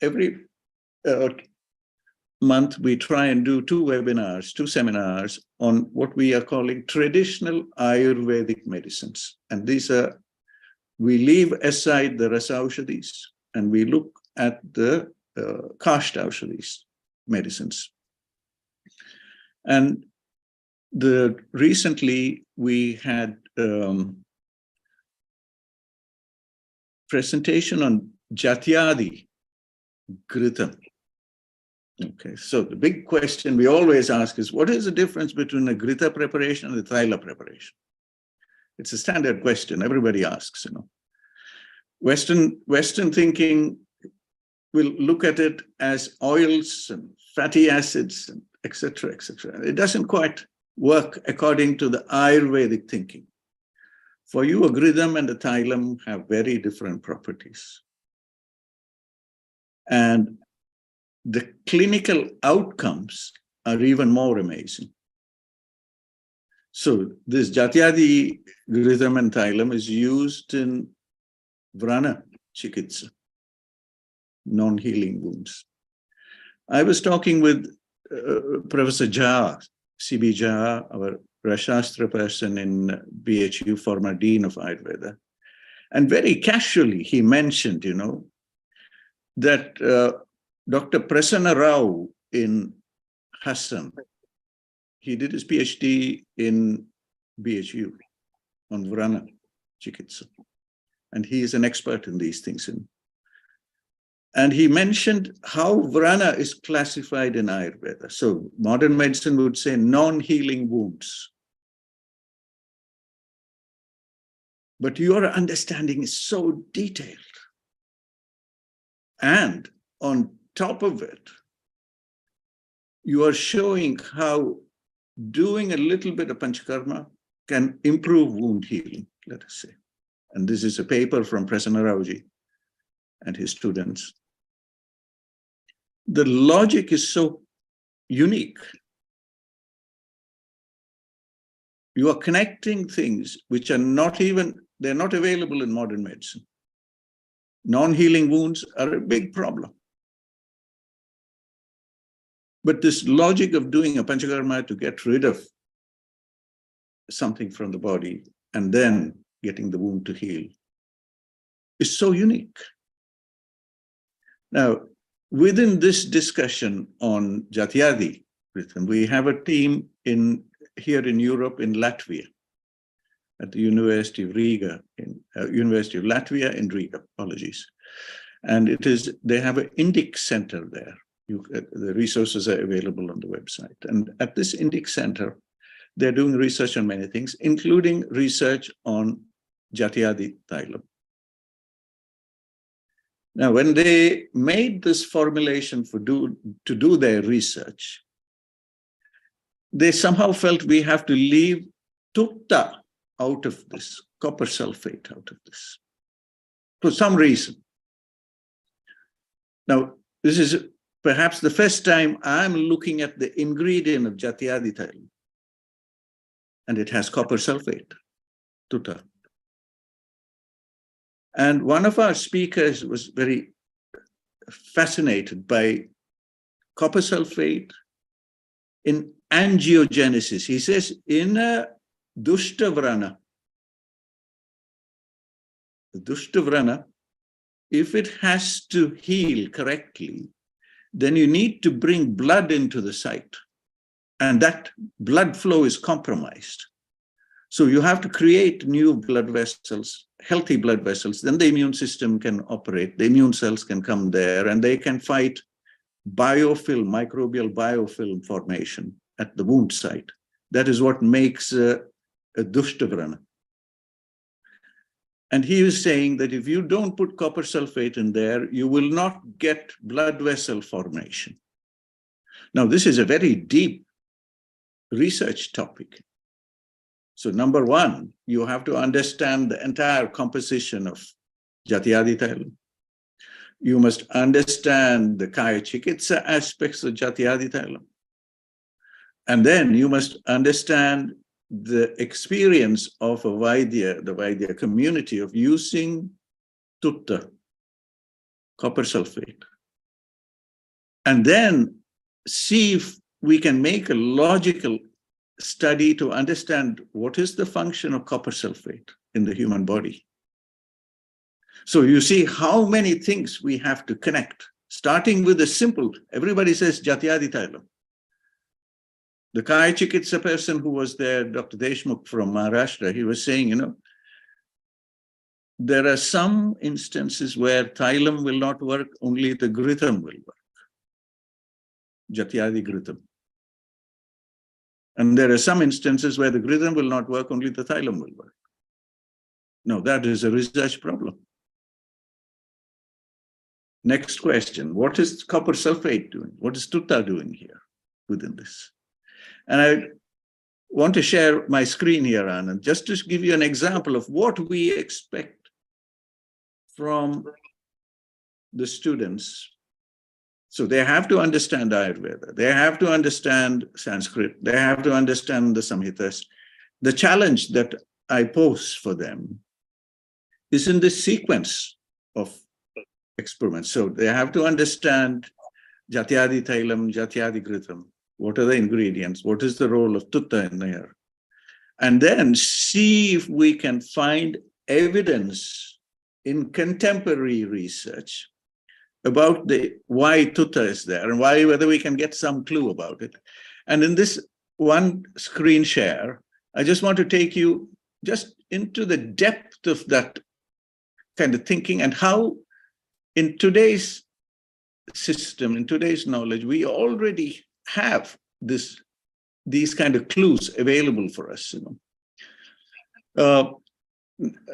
every month we try and do two seminars on what we are calling traditional Ayurvedic medicines. And these are, we leave aside the Rasaushadhis and we look at the Kashta Aushadhis medicines. And recently we had presentation on Jatyadi Ghritam. Okay, so the big question we always ask is, what is the difference between a Ghrita preparation and a Thaila preparation? It's a standard question everybody asks, you know. Western thinking will look at it as oils and fatty acids, and et cetera, et cetera. It doesn't quite work according to the Ayurvedic thinking. For you, a Ghridam and a Thailam have very different properties. And the clinical outcomes are even more amazing. So this Jatyadi Ghridam and Thailam is used in Vrana Chikitsa, non-healing wounds. I was talking with Professor Jha, C.B. Jha, our Rashastra person in BHU, former Dean of Ayurveda. And very casually, he mentioned, you know, that Dr. Prasanna Rao in Hassan, he did his PhD in BHU on Vrana Chikitsa. And he is an expert in these things. And he mentioned how Vrana is classified in Ayurveda. So modern medicine would say non-healing wounds. But your understanding is so detailed. And on top of it, you are showing how doing a little bit of Panchakarma can improve wound healing, let us say. And this is a paper from Prasanna Raoji and his students. The logic is so unique. You are connecting things which are not even, they're not available in modern medicine. Non-healing wounds are a big problem. But this logic of doing a Panchakarma to get rid of something from the body and then getting the wound to heal is so unique. Now, within this discussion on Jatyadi, we have a team here in Europe, in Latvia, at the University of Riga, University of Latvia in Riga, apologies. And they have an Indic center there. The resources are available on the website. And at this Indic center, they're doing research on many things, including research on Jatyadi Thailam. Now, when they made this formulation to do their research, they somehow felt we have to leave Tutta out of this, copper sulfate out of this, for some reason. Now, this is perhaps the first time I'm looking at the ingredient of Jatyadi Thailam. and it has copper sulfate, Tutta. And one of our speakers was very fascinated by copper sulfate in angiogenesis. He says in a Dushtavrana, if it has to heal correctly, then you need to bring blood into the site, and that blood flow is compromised. So you have to create new blood vessels, healthy blood vessels, then the immune system can operate, the immune cells can come there, and they can fight biofilm, microbial biofilm formation at the wound site. That is what makes a Dushtavrana. And he is saying that if you don't put copper sulfate in there, you will not get blood vessel formation. Now, this is a very deep research topic. So number one, you have to understand the entire composition of Jatyadi Thailam. You must understand the Kaya Chikitsa aspects of Jatyadi Thailam. And then you must understand the experience of a Vaidya, the Vaidya community, of using Tutta, copper sulfate. And then see if we can make a logical study to understand what is the function of copper sulfate in the human body. So you see how many things we have to connect, starting with the simple. Everybody says Jatyadi Thailam. The Kaya Chikitsa person who was there, Dr. Deshmukh from Maharashtra, he was saying, there are some instances where Thailam will not work, only the Ghritam will work. Jatyadi Ghritam. And there are some instances where the Ghritam will not work, only the Thailam will work. No, that is a research problem. Next question, what is copper sulfate doing? What is Tutta doing here within this? And I want to share my screen here, Anand, just to give you an example of what we expect from the students. So they have to understand Ayurveda, they have to understand Sanskrit, they have to understand the Samhitas. The challenge that I pose for them is in this sequence of experiments. So they have to understand Jatyadi Thailam, Jatyadi Ghritam. What are the ingredients? What is the role of Tutta in there? And then see if we can find evidence in contemporary research about why Tutta is there and whether we can get some clue about it. And in this one screen share, I just want to take you just into the depth of that kind of thinking and how in today's system, in today's knowledge, we already have these kind of clues available for us. The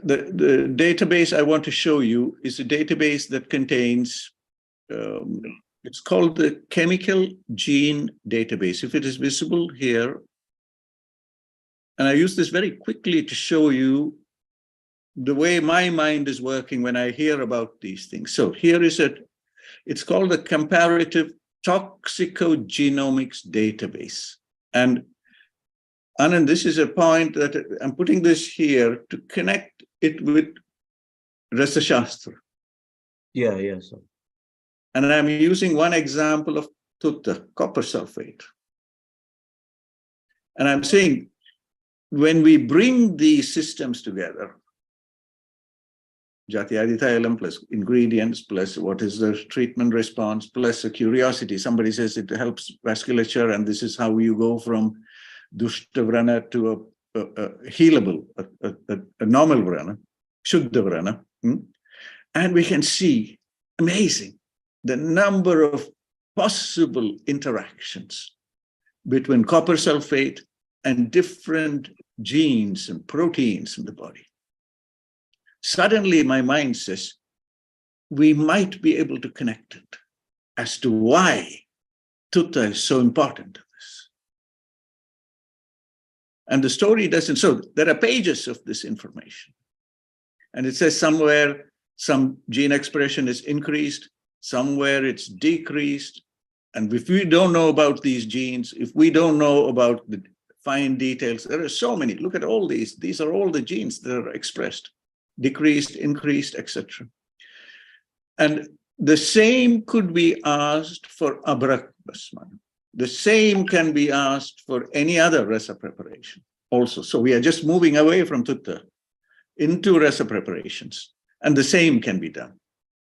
database I want to show you is a database that contains, it's called the Chemical Gene Database. If it is visible here, and I use this very quickly to show you the way my mind is working when I hear about these things. So here is it's called the Comparative Toxicogenomics Database. And Anand, this is a point that I'm putting this here to connect it with Rasa Shastra. Yeah, yes. Sir. And I'm using one example of Tutta, copper sulfate. And I'm saying, when we bring these systems together, Jatyadi Thailam plus ingredients, plus what is the treatment response, plus a curiosity. Somebody says it helps vasculature, and this is how you go from Dushtavrana to a healable, a normal Vrana, Shuddha Vrana. And we can see, amazing, the number of possible interactions between copper sulfate and different genes and proteins in the body. Suddenly my mind says, we might be able to connect it as to why Tutta is so important to this. And the story doesn't, so there are pages of this information. And it says somewhere some gene expression is increased, somewhere it's decreased. And if we don't know about these genes, if we don't know about the fine details. There are so many. Look at all these. These are all the genes that are expressed, decreased, increased, etc. And the same could be asked for Abrak Basman. The same can be asked for any other rasa preparation also. So we are just moving away from Tutta into rasa preparations, and the same can be done.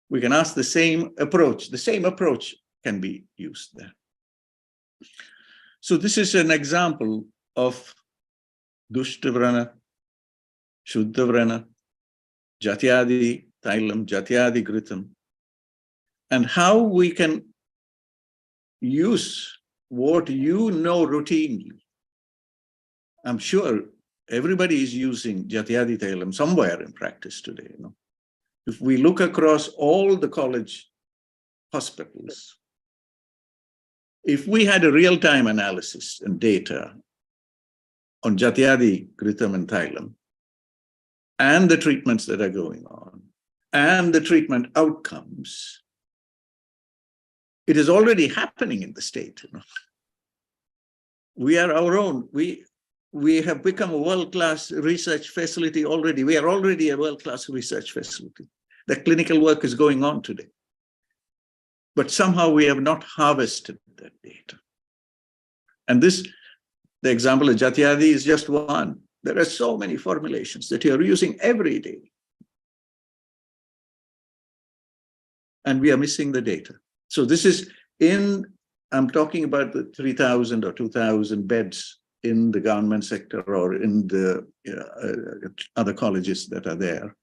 We can ask the same approach. The same approach can be used there. So this is an example of Dushtavrana, Shuddhavrana, Jatyadi Tailam, Jatyadi Gritam, and how we can use what you know routinely. I'm sure everybody is using Jatyadi Tailam somewhere in practice today. You know? If we look across all the college hospitals, if we had a real-time analysis and data on Jatyadi, Gritam, and Tailam, and the treatments that are going on, and the treatment outcomes, it is already happening in the state. You know? We are our own. We have become a world-class research facility already. We are already a world-class research facility. The clinical work is going on today. But somehow we have not harvested that data. And this, the example of Jatyadi is just one. There are so many formulations that you are using every day. And we are missing the data. So this is I'm talking about the 3,000 or 2,000 beds in the government sector or in the other colleges that are there.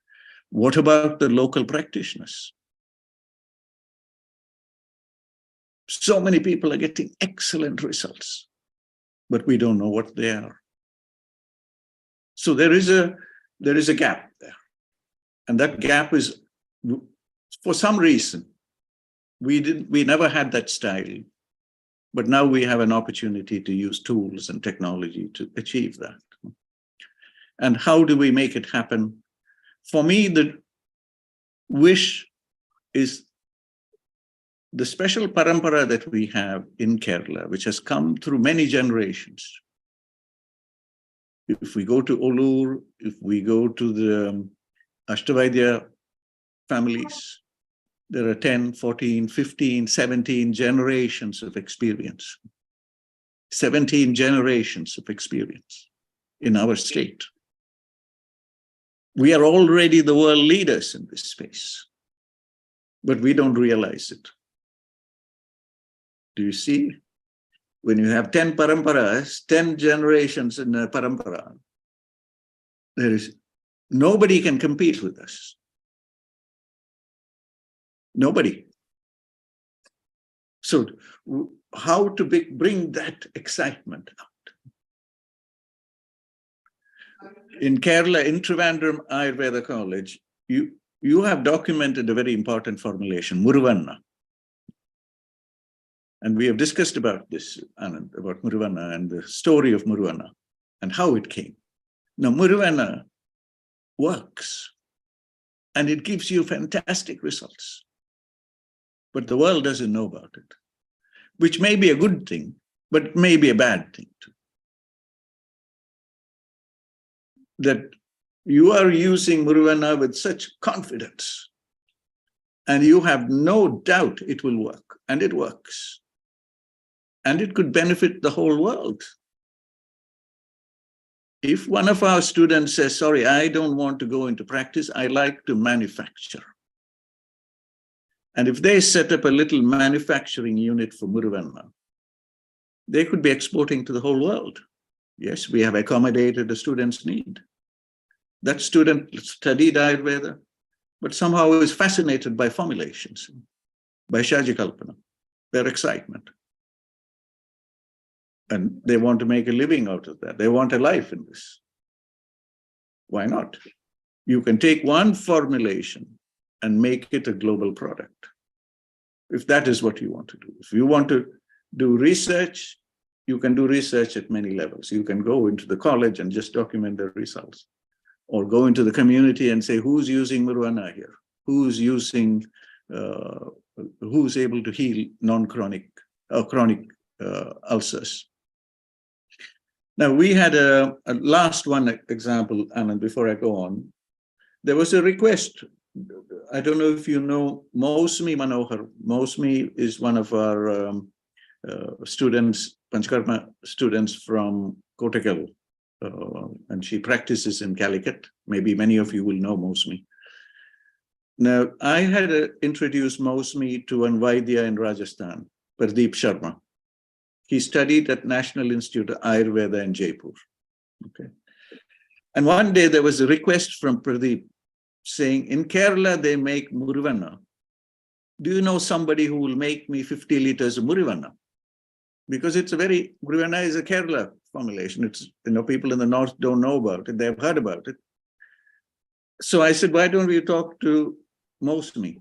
What about the local practitioners? So many people are getting excellent results, but we don't know what they are. So there is a gap there. And that gap is, for some reason, we never had that style, but now we have an opportunity to use tools and technology to achieve that. And how do we make it happen? For me, the wish is the special parampara that we have in Kerala, which has come through many generations. If we go to Olur, if we go to the Ashtavaidya families, there are 10, 14, 15, 17 generations of experience. 17 generations of experience in our state. We are already the world leaders in this space, but we don't realize it. Do you see? When you have 10 paramparas, 10 generations in a parampara, nobody can compete with us. Nobody. So how to bring that excitement out? In Kerala, in Trivandrum Ayurveda College, you have documented a very important formulation, Muruvanna. And we have discussed about this, Anand, about Muruvanna and the story of Muruvanna and how it came. Now, Muruvanna works and it gives you fantastic results. But the world doesn't know about it, which may be a good thing, but it may be a bad thing too. That you are using Muruvanna with such confidence and you have no doubt it will work, and it works. And it could benefit the whole world. If one of our students says, sorry, I don't want to go into practice, I like to manufacture. And if they set up a little manufacturing unit for Muruvanna, they could be exporting to the whole world. Yes, we have accommodated the student's need. That student studied Ayurveda, but somehow is fascinated by formulations, by Shajikalpana, their excitement. And they want to make a living out of that. They want a life in this. Why not? You can take one formulation and make it a global product, if that is what you want to do. If you want to do research, you can do research at many levels. You can go into the college and just document the results, or go into the community and say, who's using Muruvanna here? Who's using, who's able to heal non-chronic, chronic ulcers? Now, we had a last one example, Anand, before I go on. There was a request. I don't know if you know Mousmi Manohar. Mousmi is one of our students, Panchkarma students from Kottakkal, and she practices in Calicut. Maybe many of you will know Mousmi. Now, I had introduced Mousmi to an Vaidya in Rajasthan, Pradeep Sharma. He studied at National Institute of Ayurveda in Jaipur. Okay. And one day there was a request from Pradeep saying, in Kerala, they make Murivanna. Do you know somebody who will make me 50 liters of Murivanna? Because it's Murivanna is a Kerala formulation. It's, people in the north don't know about it. They've heard about it. So I said, why don't we talk to Mousmi?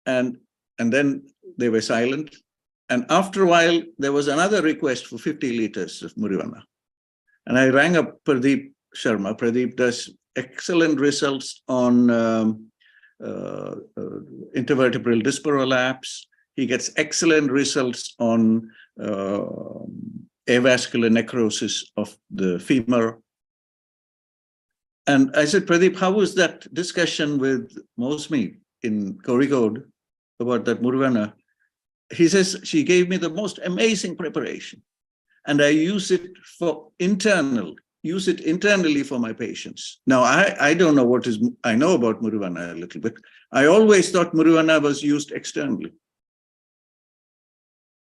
And then they were silent. And after a while, there was another request for 50 liters of Murivanna. And I rang up Pradeep Sharma. Pradeep does excellent results on intervertebral disc prolapse. He gets excellent results on avascular necrosis of the femur. And I said, Pradeep, how was that discussion with Mousmi in Kozhikode about that Murivanna? He says, she gave me the most amazing preparation. And I use it internally for my patients. Now, I don't know I know about Murivanna a little bit. I always thought Murivanna was used externally.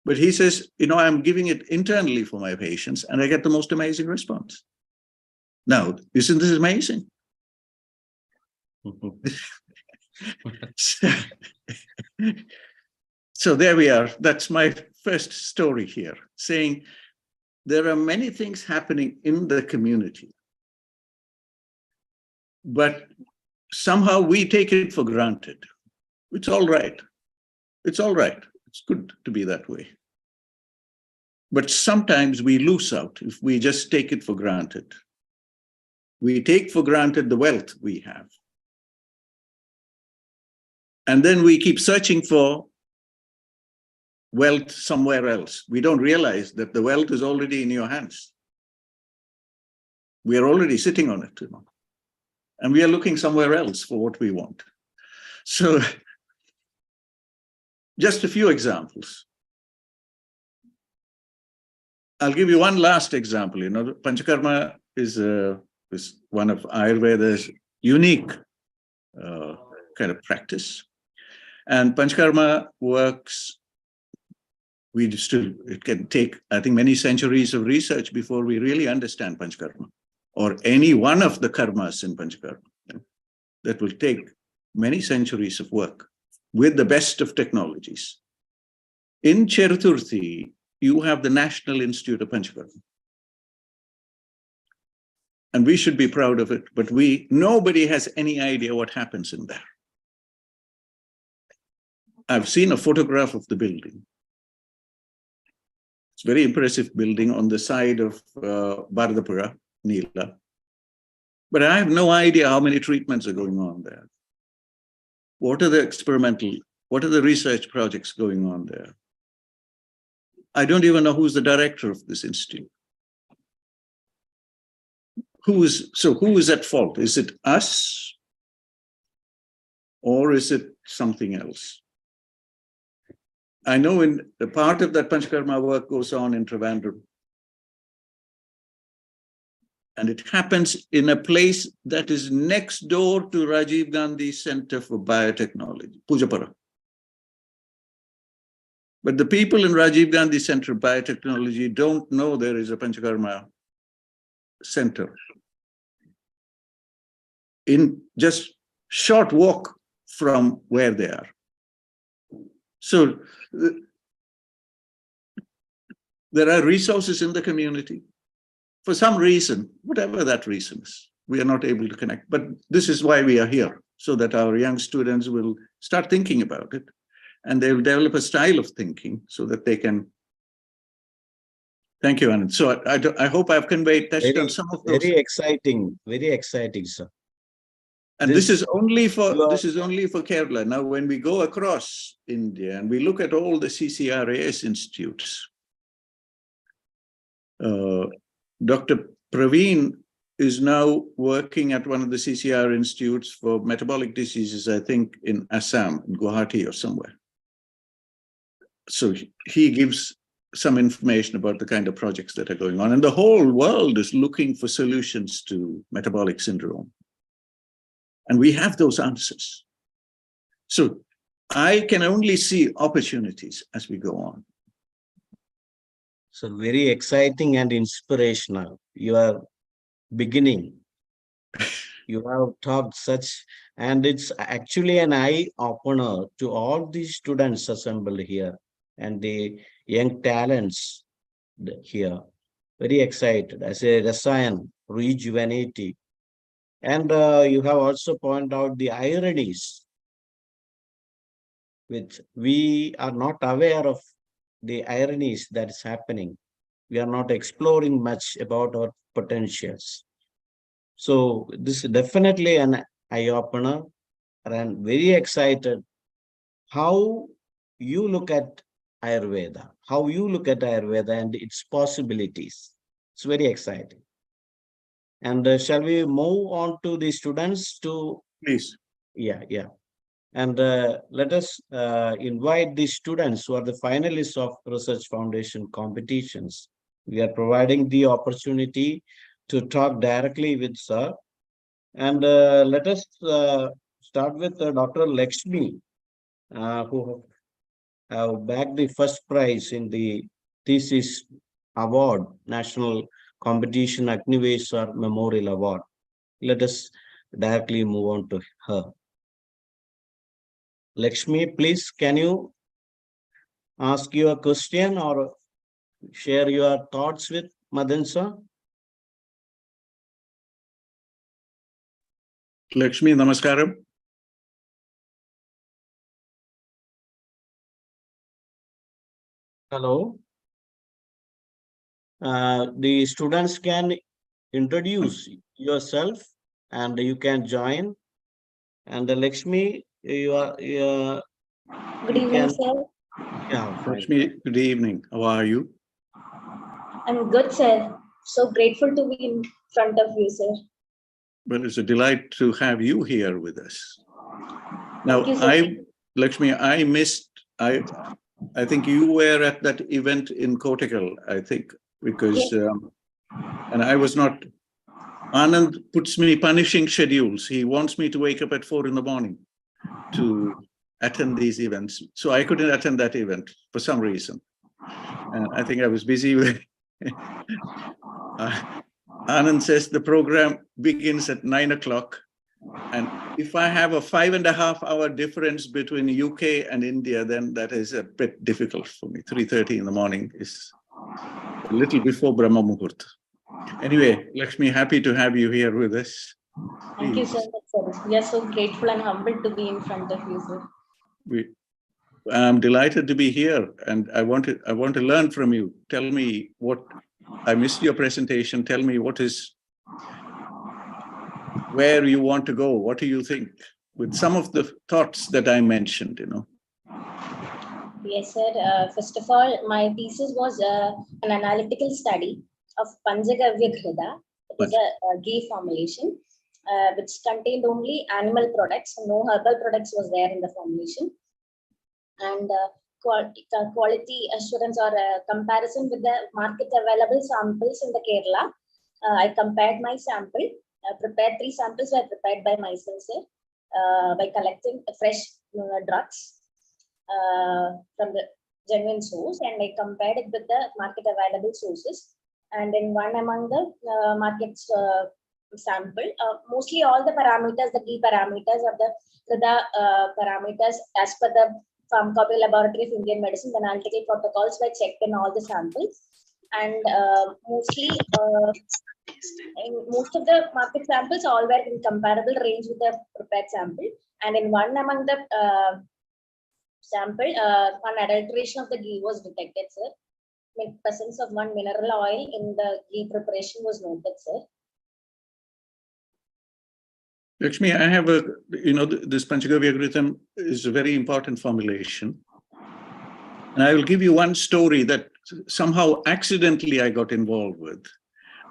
But he says, I'm giving it internally for my patients and I get the most amazing response. Now, isn't this amazing? So there we are. That's my first story here, saying there are many things happening in the community, but somehow we take it for granted. It's all right. It's all right. It's good to be that way. But sometimes we lose out if we just take it for granted. We take for granted the wealth we have. And then we keep searching for wealth somewhere else. We don't realize that the wealth is already in your hands. We are already sitting on it, and we are looking somewhere else for what we want. So just a few examples. I'll give you one last example. Panchakarma is one of Ayurveda's unique kind of practice. And Panchakarma works, it can take, I think, many centuries of research before we really understand Panchakarma, or any one of the karmas in Panchakarma. That will take many centuries of work with the best of technologies. In Cheruthurthi, you have the National Institute of Panchakarma. And we should be proud of it, but nobody has any idea what happens in there. I've seen a photograph of the building. It's a very impressive building on the side of Bharatapura, Neela. But I have no idea how many treatments are going on there. What are the research projects going on there? I don't even know who's the director of this institute. Who is at fault? Is it us? Or is it something else? I know in the part of that Panchakarma work goes on in Trivandrum. And it happens in a place that is next door to Rajiv Gandhi Center for Biotechnology, Pujapara. But the people in Rajiv Gandhi Center of Biotechnology don't know there is a Panchakarma center. In just short walk from where they are. So there are resources in the community. For some reason, whatever that reason is, we are not able to connect. But this is why we are here, so that our young students will start thinking about it, and they will develop a style of thinking so that they can. Thank you, Anand. So I hope I've touched on some of those. Very exciting, sir. And this is only for Kerala. Now, when we go across India and we look at all the CCRAS institutes, Dr. Praveen is now working at one of the CCR institutes for metabolic diseases, I think in Assam, in Guwahati or somewhere. So he gives some information about the kind of projects that are going on. And the whole world is looking for solutions to metabolic syndrome. And we have those answers. So I can only see opportunities as we go on. So very exciting and inspirational. You are beginning. You have talked such, and it's actually an eye opener to all these students assembled here and the young talents here. Very excited as a Rasayan, rejuvenative. And you have also pointed out the ironies, which we are not aware of the ironies that is happening. We are not exploring much about our potentials. So this is definitely an eye-opener, and I'm very excited how you look at Ayurveda, and its possibilities. It's very exciting. And shall we move on to the students to? Please. Yeah. And let us invite the students who are the finalists of Research Foundation competitions. We are providing the opportunity to talk directly with sir. And let us start with Dr. Lakshmi, who have bagged the first prize in the thesis award, National Competition Agnivesar Memorial Award. Let us directly move on to her. Lakshmi, please, can you ask your question or share your thoughts with Madan sir? Lakshmi, namaskaram. Hello. The students can introduce yourself and you can join. And Lakshmi, you are. Good evening, sir. Yeah, Lakshmi, good evening. How are you? I'm good, sir. So grateful to be in front of you, sir. Well, it's a delight to have you here with us. Now, Thank you, sir. Lakshmi, I missed, I think you were at that event in Kottakkal, I think, because, Yes. and I was not, Anand puts me punishing schedules. He wants me to wake up at 4 a.m. to attend these events. So I couldn't attend that event for some reason. And I think I was busy with, Anand says the program begins at 9 o'clock. And if I have a 5.5 hour difference between UK and India, then that is a bit difficult for me. 3:30 in the morning is a little before Brahma Muhurta. Anyway, Lakshmi, happy to have you here with us. Thank you so much, sir. We are so grateful and humbled to be in front of you, sir. I'm delighted to be here, and I want to learn from you. Tell me what I missed your presentation. Tell me where you want to go. What do you think with some of the thoughts that I mentioned? Yes, sir. First of all, my thesis was an analytical study of Panchagavya Ghrida. It is a ghee formulation which contained only animal products. No herbal products was there in the formulation. And quality assurance or comparison with the market available samples in the Kerala. I compared my sample, prepared 3 samples were prepared by myself, sir, by collecting fresh drugs from the genuine source, and I compared it with the market available sources. And in one among the market sample, mostly all the parameters, the key parameters of the parameters as per the Pharmacopea Laboratory of Indian Medicine, the analytical protocols were checked in all the samples, and mostly in most of the market samples, all were in comparable range with the prepared sample. And in one among the sample, unadulteration of the ghee was detected, sir. Presence of one mineral oil in the ghee preparation was noted, sir. Lakshmi, I have this Panchagavya Ghritam is a very important formulation. And I will give you one story that somehow accidentally I got involved with.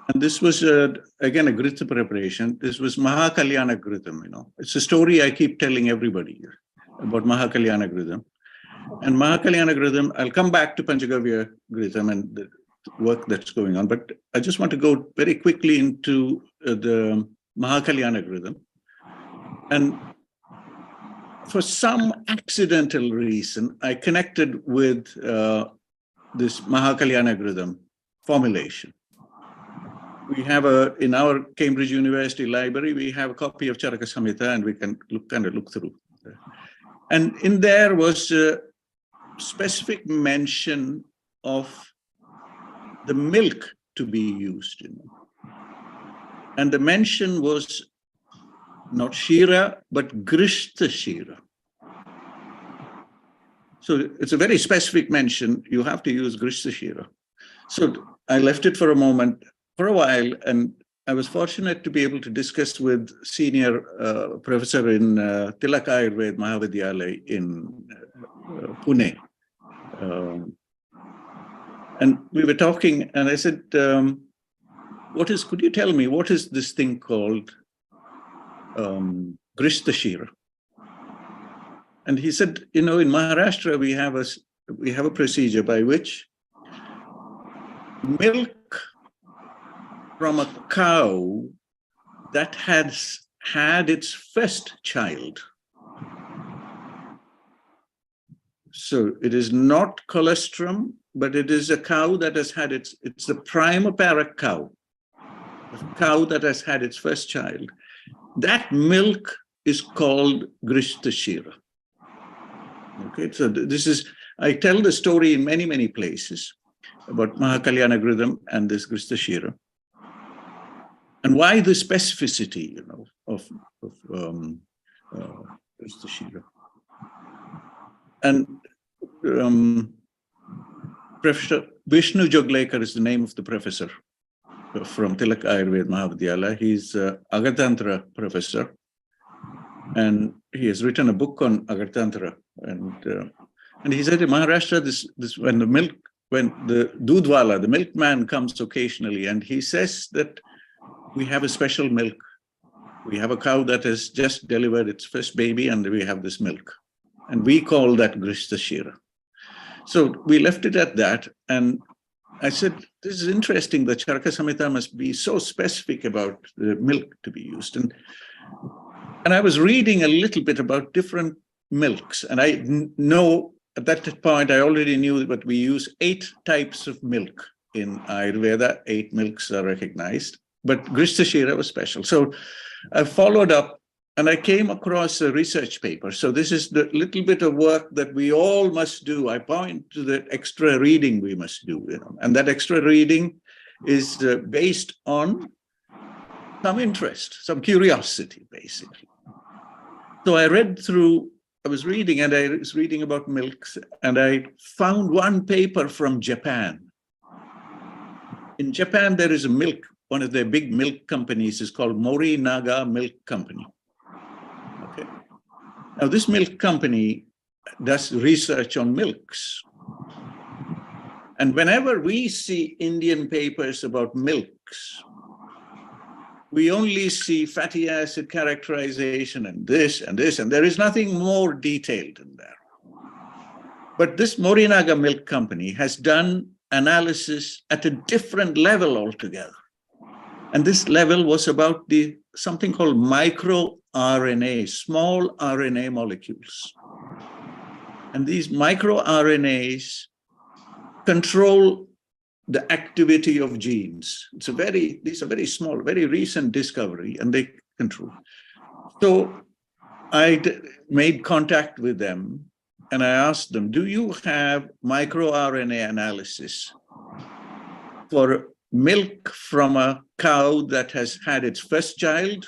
And this was, again, a Ghrita preparation. This was Mahakalyana Ghritam, you know. It's a story I keep telling everybody about Mahakalyana Ghritam. And Mahakalyana Ghritam, I'll come back to Panchagavya Ghritam and the work that's going on, but I just want to go very quickly into the Mahakalyana Ghritam. And for some accidental reason, I connected with this Mahakalyana Ghritam formulation. We have in our Cambridge University library, we have a copy of Charaka Samhita, and we can look through. And in there was a specific mention of the milk to be used, you know. And the mention was not Shira, but Grishta Shira. So it's a very specific mention. You have to use Grishta Shira. So I left it for a while, and I was fortunate to be able to discuss with senior professor in Tilak Ayurved Mahavidyalaya in Pune. And we were talking, and I said, could you tell me, what is this thing called Grishta Shira? And he said, you know, in Maharashtra, we have a procedure by which milk from a cow that has had its first child. So it is not colostrum, but it is a cow that has had it's the primopara cow, a cow that has had its first child. That milk is called Grishta Shira. Okay, so I tell the story in many, many places about Mahakalyana Ghritam and this Grishta Shira. And why the specificity, you know, of Grishta Shira. And Professor Vishnu Joglekar is the name of the professor from Tilak Ayurved Mahavidyalaya. He's an Agartantra professor, and he has written a book on Agartantra. And he said in Maharashtra, when the Dudwala, the milkman, comes occasionally, and he says that we have a special milk. We have a cow that has just delivered its first baby, and we have this milk. And we call that Grishta Shira. So we left it at that. And I said, this is interesting. The Charaka Samhita must be so specific about the milk to be used. And I was reading a little bit about different milks. And I know at that point, I already knew that we use 8 types of milk in Ayurveda. 8 milks are recognized. But Grishta Shira was special. So I followed up, and I came across a research paper. So this is the little bit of work that we all must do. I point to the extra reading we must do, you know, and that extra reading is based on some interest, some curiosity, basically. So I was reading about milks, and I found one paper from Japan. In Japan, there is a milk, one of their big milk companies is called Morinaga Milk Company. Okay. Now, this milk company does research on milks. And whenever we see Indian papers about milks, we only see fatty acid characterization and this and this, and there is nothing more detailed in there. But this Morinaga Milk Company has done analysis at a different level altogether. And this level was about something called microRNA, small RNA molecules. And these microRNAs control the activity of genes. These are very small, very recent discovery, and they control. So I made contact with them, and I asked them, do you have microRNA analysis for milk from a cow that has had its first child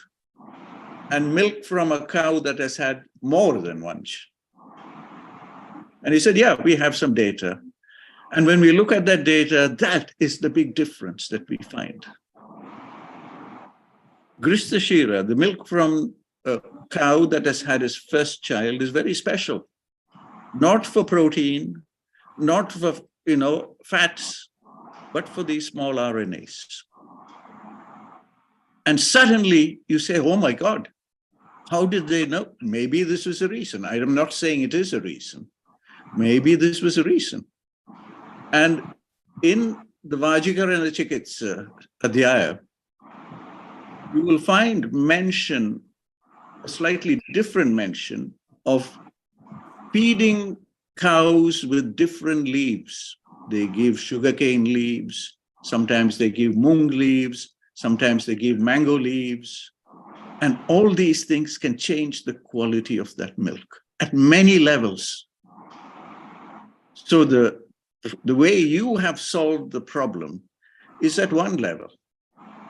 and milk from a cow that has had more than one child? And he said, yeah, we have some data. And when we look at that data, that is the big difference that we find. Grishta Shira, the milk from a cow that has had its first child, is very special. Not for protein, not for, fats, but for these small RNAs. And suddenly you say, oh my God, how did they know? Maybe this was a reason. I am not saying it is a reason. Maybe this was a reason. And in the Vajikarana Chikitsa Adhyaya, you will find mention, a slightly different mention of feeding cows with different leaves. They give sugarcane leaves, sometimes they give mung leaves, sometimes they give mango leaves. And all these things can change the quality of that milk at many levels. So the way you have solved the problem is at one level.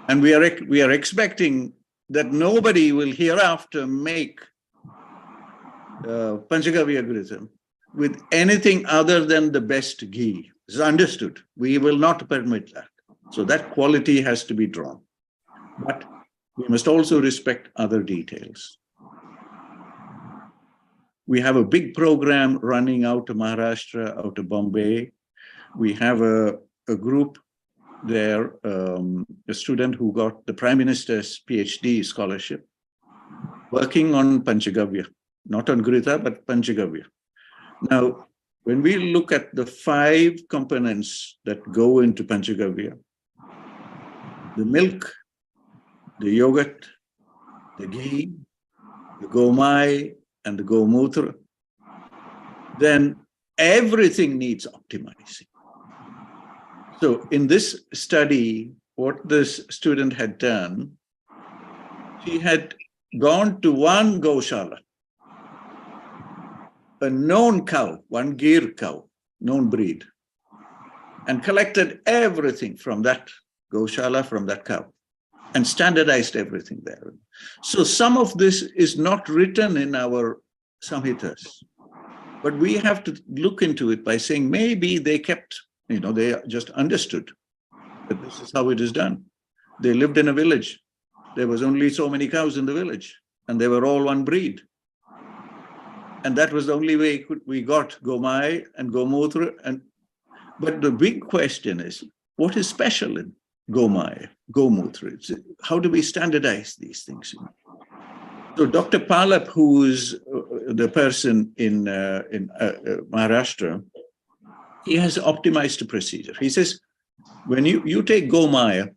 And we are expecting that nobody will hereafter make Panchagavya Ghritam with anything other than the best ghee. It's understood. We will not permit that. So that quality has to be drawn. But we must also respect other details. We have a big program running out of Maharashtra, out of Bombay. We have a group there, a student who got the Prime Minister's PhD scholarship, working on Panchagavya, not on Ghrita, but Panchagavya. Now, when we look at the 5 components that go into Panchagavya, the milk, the yogurt, the ghee, the gomai, and the gomutra, then everything needs optimizing. So in this study, what this student had done, she had gone to one Goshala, a known cow, one Gir cow, known breed, and collected everything from that Goshala, from that cow, and standardized everything there. So some of this is not written in our Samhitas, but we have to look into it by saying maybe they kept, they just understood that this is how it is done. They lived in a village. There was only so many cows in the village, and they were all one breed. And that was the only way we got Gomai and Gomutra. But the big question is, what is special in Gomai, Gomutra? How do we standardize these things? So Dr. Palap, who is the person in Maharashtra, he has optimized a procedure. He says, when you take Gomaya,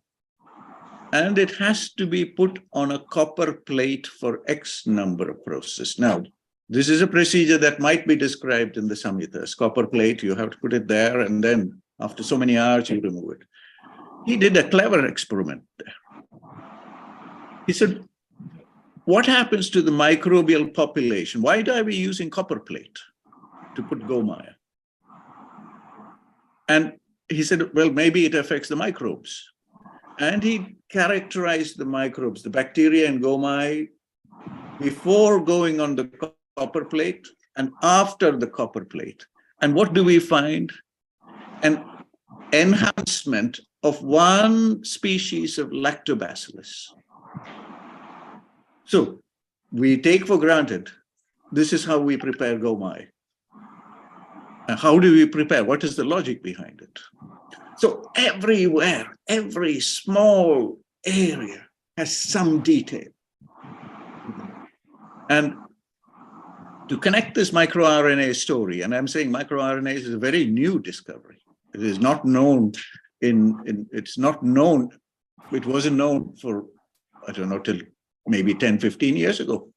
and it has to be put on a copper plate for X number of processes. Now, this is a procedure that might be described in the Samhitas. Copper plate, you have to put it there, and then after so many hours, you remove it. He did a clever experiment there. He said, what happens to the microbial population? Why are we using copper plate to put Gomaya? And he said, well, maybe it affects the microbes. And he characterized the microbes, the bacteria in Gomai, before going on the copper plate and after the copper plate. And what do we find? An enhancement of one species of lactobacillus. So we take for granted, this is how we prepare Gomai. And how do we prepare? What is the logic behind it? So everywhere, every small area has some detail. And to connect this microRNA story, and I'm saying microRNA is a very new discovery. It is not known it's not known, it wasn't known for, I don't know, till maybe 10, 15 years ago.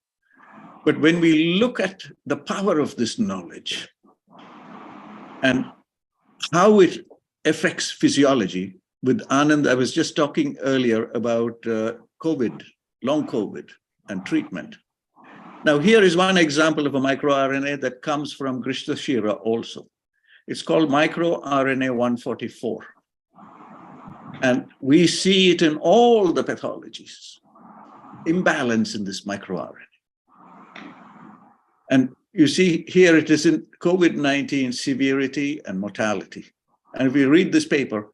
But when we look at the power of this knowledge and how it affects physiology, with Anand, I was just talking earlier about COVID, long COVID and treatment. Now, here is one example of a microRNA that comes from Grishthashira also. It's called microRNA 144. And we see it in all the pathologies, imbalance in this microRNA. And you see here it is in COVID-19 severity and mortality. And if we read this paper,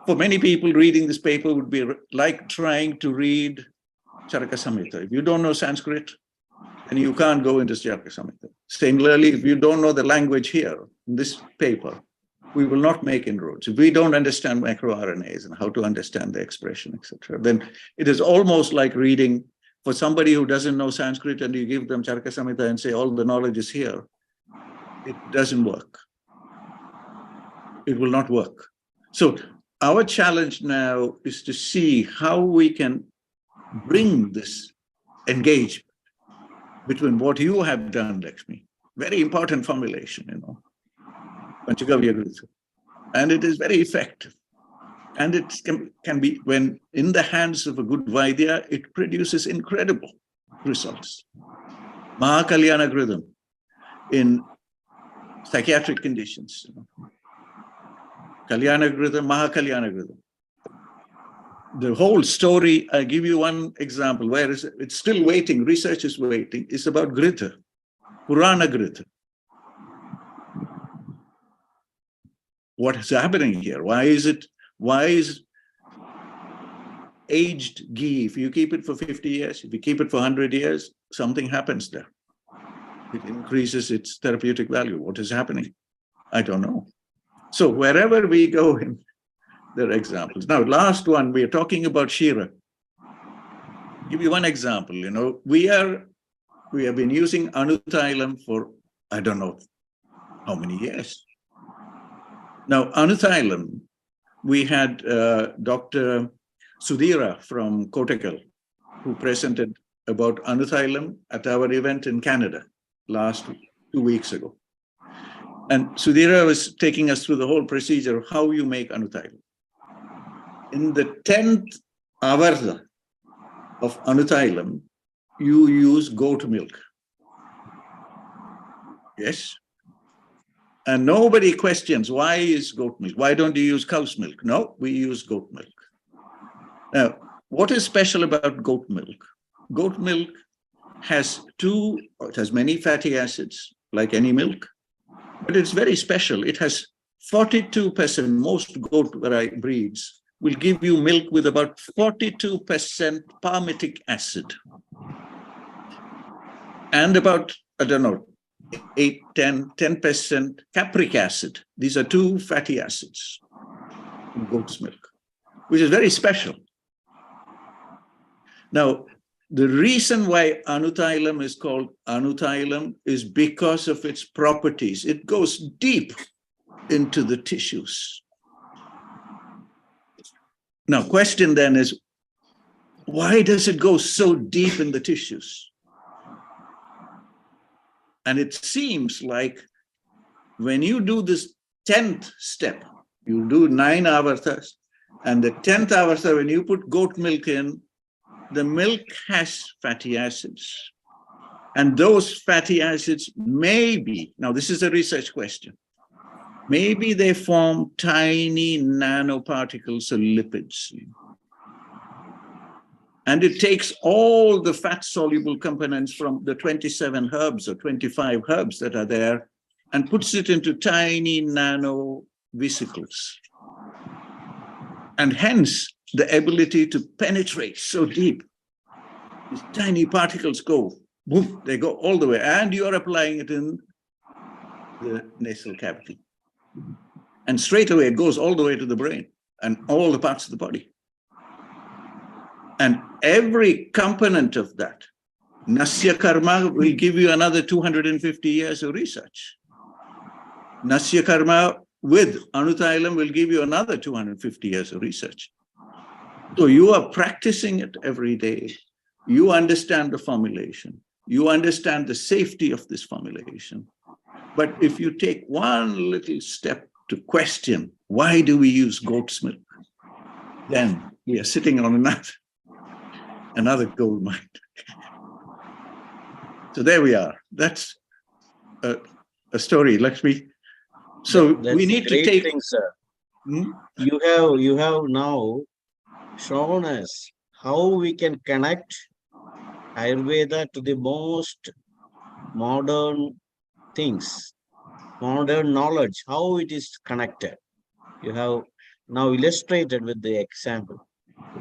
for many people reading this paper would be like trying to read Charaka Samhita. If you don't know Sanskrit, then you can't go into Charaka Samhita. Similarly, if you don't know the language here in this paper, we will not make inroads. If we don't understand microRNAs and how to understand the expression, etc., then it is almost like reading for somebody who doesn't know Sanskrit and you give them Charaka Samhita and say all the knowledge is here. It doesn't work. It will not work. So our challenge now is to see how we can bring this engagement between what you have done, Lakshmi, very important formulation, Panchagavya Grutha, and it is very effective. And it can be, when in the hands of a good Vaidya, it produces incredible results. Mahakalyana Gritham in psychiatric conditions. Kalyana Gritham, Mahakalyana Gritham. The whole story, I give you one example, where it's still waiting, research is waiting, is about Grita, Purana Grita. What is happening here? Why is aged ghee, if you keep it for 50 years, if you keep it for 100 years, something happens there. It increases its therapeutic value. What is happening? I don't know. So wherever we go in, there are examples. Now, last one, we are talking about Shira. Give you one example, we have been using Anuthylam for, I don't know how many years. Now, Anuthylam, we had Dr. Sudhira from Kottakkal, who presented about Anuthylam at our event in Canada last 2 weeks ago. And Sudhira was taking us through the whole procedure of how you make Anuthylam. In the 10th avarta of Anuthylam, you use goat milk. Yes? And nobody questions, why is goat milk? Why don't you use cow's milk? No, we use goat milk. Now, what is special about goat milk? Goat milk has many fatty acids, like any milk, but it's very special. It has 42%, most goat breeds will give you milk with about 42% palmitic acid. And about, 10% capric acid. These are 2 fatty acids in goat's milk, which is very special. Now, the reason why Anuthylam is called Anuthylam is because of its properties. It goes deep into the tissues. Now, question then is, why does it go so deep in the tissues? And it seems like when you do this 10th step, you do 9 avartas, and the 10th avarta, when you put goat milk in, the milk has fatty acids. And those fatty acids maybe, now this is a research question, maybe they form tiny nanoparticles of lipids. And it takes all the fat-soluble components from the 27 herbs or 25 herbs that are there and puts it into tiny nano vesicles. And hence, the ability to penetrate so deep. These tiny particles go, boom, they go all the way. And you're applying it in the nasal cavity. And straight away, it goes all the way to the brain and all the parts of the body. And every component of that, Nasya Karma will give you another 250 years of research. Nasya Karma with Anuthylam will give you another 250 years of research. So you are practicing it every day. You understand the formulation. You understand the safety of this formulation. But if you take one little step to question, why do we use goat's milk? Then we are sitting on another gold mine. So there we are. That's a story, Lakshmi. So That's we need a great to take thing, sir. Hmm? You have now shown us how we can connect Ayurveda to the most modern things, modern knowledge, how it is connected. You have now illustrated with the example.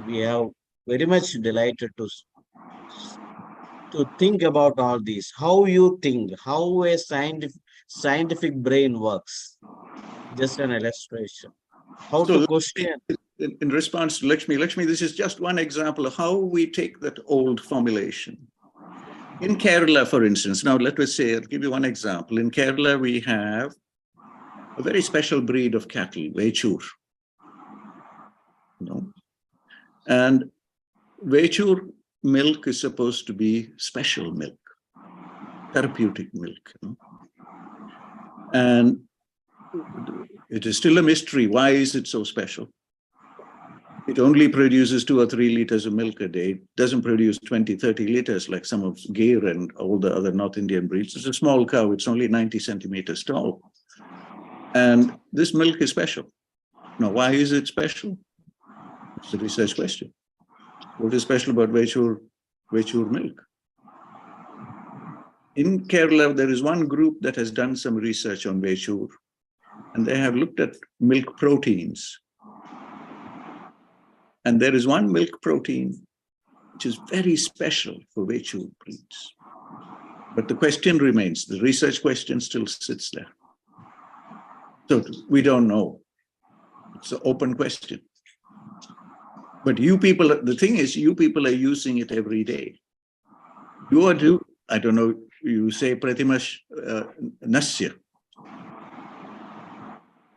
We have very much delighted to think about all these, how you think, how a scientific brain works. Just an illustration. How So to question? in response to Lakshmi, this is just one example of how we take that old formulation. In Kerala, for instance, now let us say, I'll give you one example. In Kerala, we have a very special breed of cattle, Vechur. And Vechur milk is supposed to be special milk, therapeutic milk. And it is still a mystery. Why is it so special? It only produces 2 or 3 liters of milk a day. It doesn't produce 20, 30 liters like some of Gir and all the other North Indian breeds. It's a small cow. It's only 90 centimeters tall. And this milk is special. Now, why is it special? It's a research question. What is special about Vechur milk? In Kerala, there is one group that has done some research on Vechur, and they have looked at milk proteins. And there is one milk protein which is very special for Vechur breeds. But the question remains, the research question still sits there. So we don't know. It's an open question. But you people, the thing is, you people are using it every day. You are to, I don't know, you say Pratimash Nasya.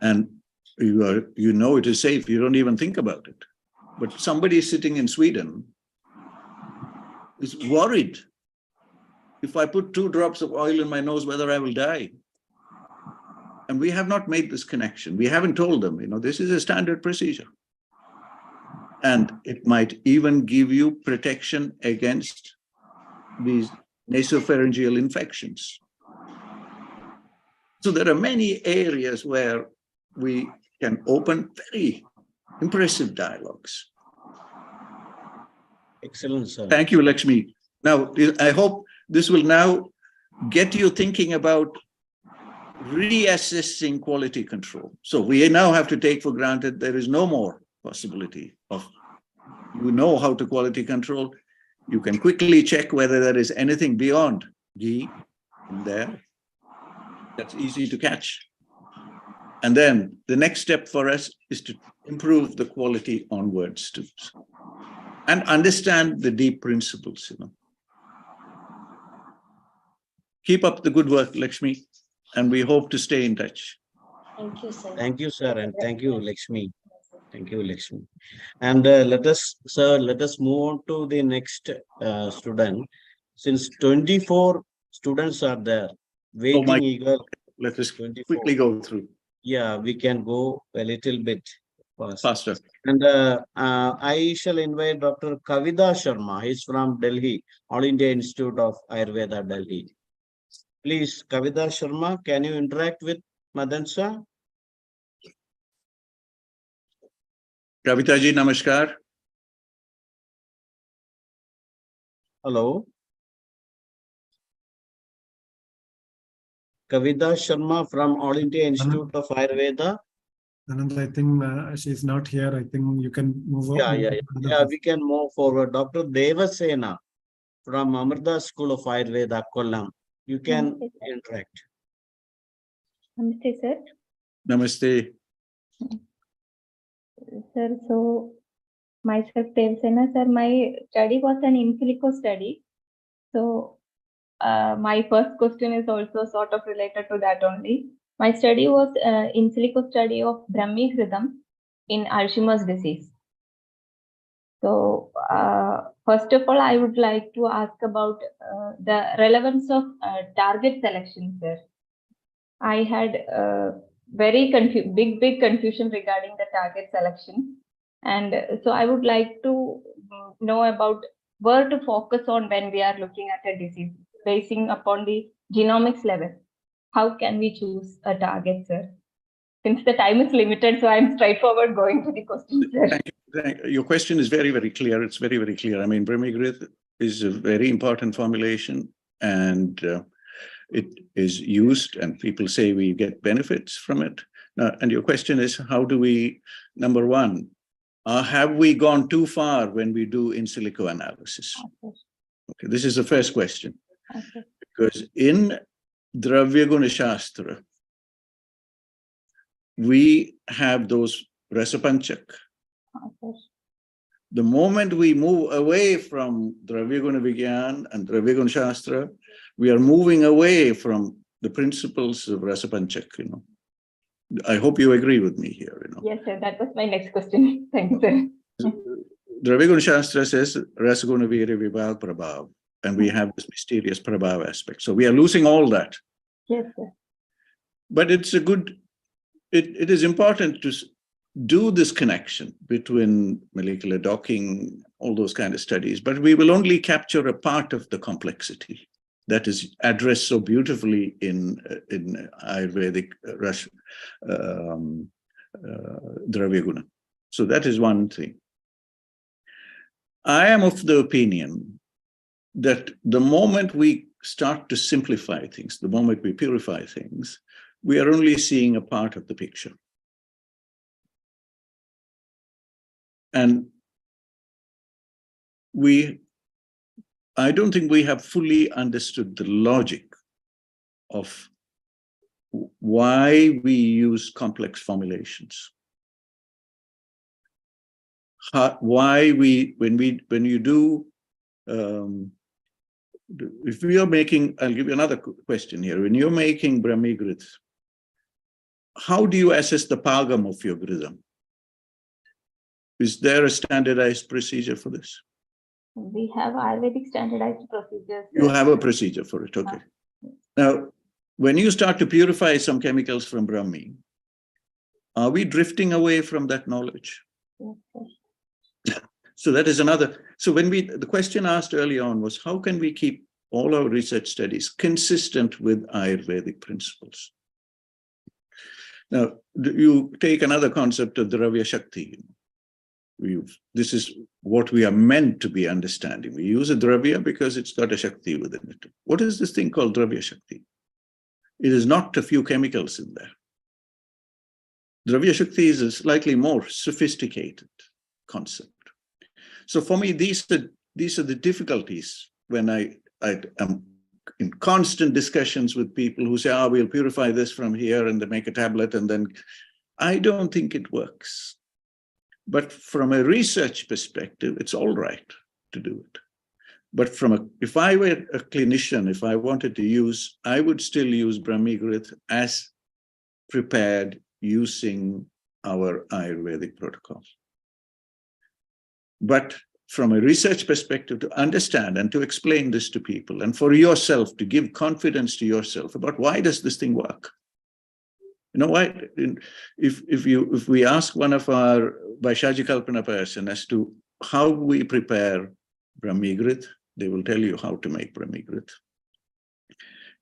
And you know it is safe, you don't even think about it. But somebody sitting in Sweden is worried. If I put 2 drops of oil in my nose, whether I will die. And we have not made this connection. We haven't told them, this is a standard procedure. And it might even give you protection against these nasopharyngeal infections. So there are many areas where we can open very impressive dialogues. Excellent, sir. Thank you, Lakshmi. Now, I hope this will now get you thinking about reassessing quality control. So we now have to take for granted there is no more possibility of, you know how to quality control. You can quickly check whether there is anything beyond ghee in there. That's easy to catch. And then the next step for us is to improve the quality onwards too. And understand the deep principles, Keep up the good work, Lakshmi, and we hope to stay in touch. Thank you, sir. Thank you, sir, and thank you, Lakshmi. Thank you, Lakshmi. And let us move on to the next student. Since 24 students are there, waiting eager. Let us 24. quickly go through. Yeah, we can go a little bit faster. And I shall invite Dr. Kavita Sharma. He's from Delhi, All India Institute of Ayurveda, Delhi. Please, Kavita Sharma, can you interact with Madan sir? Kavita ji, namaskar. Hello. Kavita Sharma from All India Institute of Ayurveda. Anand, I think she's not here. I think you can move on. Yeah, we can move forward. Dr. Devasena from Amrita School of Ayurveda, Kollam. You can interact. Namaste, sir. Namaste. Sir, so myself Devasena, sir, my study was an in silico study. So my first question is also sort of related to that only. My study was in silico study of Brahmi Hridam in Alzheimer's disease. So first of all, I would like to ask about the relevance of target selection, sir. I had very big confusion regarding the target selection. And so I would like to know about where to focus on when we are looking at a disease, basing upon the genomics level. How can we choose a target, sir? Since the time is limited, so I'm straightforward going to the question, sir. Thank you. Your question is very, very clear. It's very, very clear. I mean, Brahmigrit is a very important formulation, and it is used, and people say we get benefits from it. And your question is, how do we, number one, have we gone too far when we do in silico analysis? Okay, this is the first question. Okay. Because in Dravya Guna Shastra, we have those Rasapanchak. Sir. The moment we move away from Dravyaguna Vigyan and Dravyaguna Shastra, we are moving away from the principles of Rasapanchak, you know. I hope you agree with me here, you know. Yes, sir. That was my next question. Thank you, sir. Dravyaguna Shastra says Rasaguna Virya Vibhav Prabhav, and we have this mysterious Prabhav aspect. So we are losing all that. Yes, sir. But it's a good, it is important to do this connection between molecular docking, all those kind of studies, but we will only capture a part of the complexity that is addressed so beautifully in Ayurvedic Dravyaguna. So that is one thing. I am of the opinion that the moment we start to simplify things, the moment we purify things, we are only seeing a part of the picture. And I don't think we have fully understood the logic of why we use complex formulations. Why when you do, if we are making, I'll give you another question here. When you're making Brahmi Grit, how do you assess the pagam of your gridam? Is there a standardized procedure for this? We have Ayurvedic standardized procedures. You have a procedure for it, okay. Now, when you start to purify some chemicals from Brahmi, are we drifting away from that knowledge? Yes, sir. So that is another, so when the question asked early on was, how can we keep all our research studies consistent with Ayurvedic principles? Now, you take another concept of Dravya Shakti. This is what we are meant to be understanding. We use a Dravya because it's got a Shakti within it. What is this thing called Dravya Shakti? It is not a few chemicals in there. Dravya Shakti is a slightly more sophisticated concept. So for me, these are the difficulties when I am in constant discussions with people who say, we'll purify this from here and then make a tablet, and then I don't think it works. But from a research perspective, it's all right to do it. But if I were a clinician, if I wanted to use, I would still use Brahmi Grit as prepared using our Ayurvedic protocol. But from a research perspective, to understand and to explain this to people, and for yourself to give confidence to yourself about why does this thing work? You know why? If we ask one of our Vaishaji Kalpana person as to how we prepare Brahmi Grit, they will tell you how to make Brahmi Grit.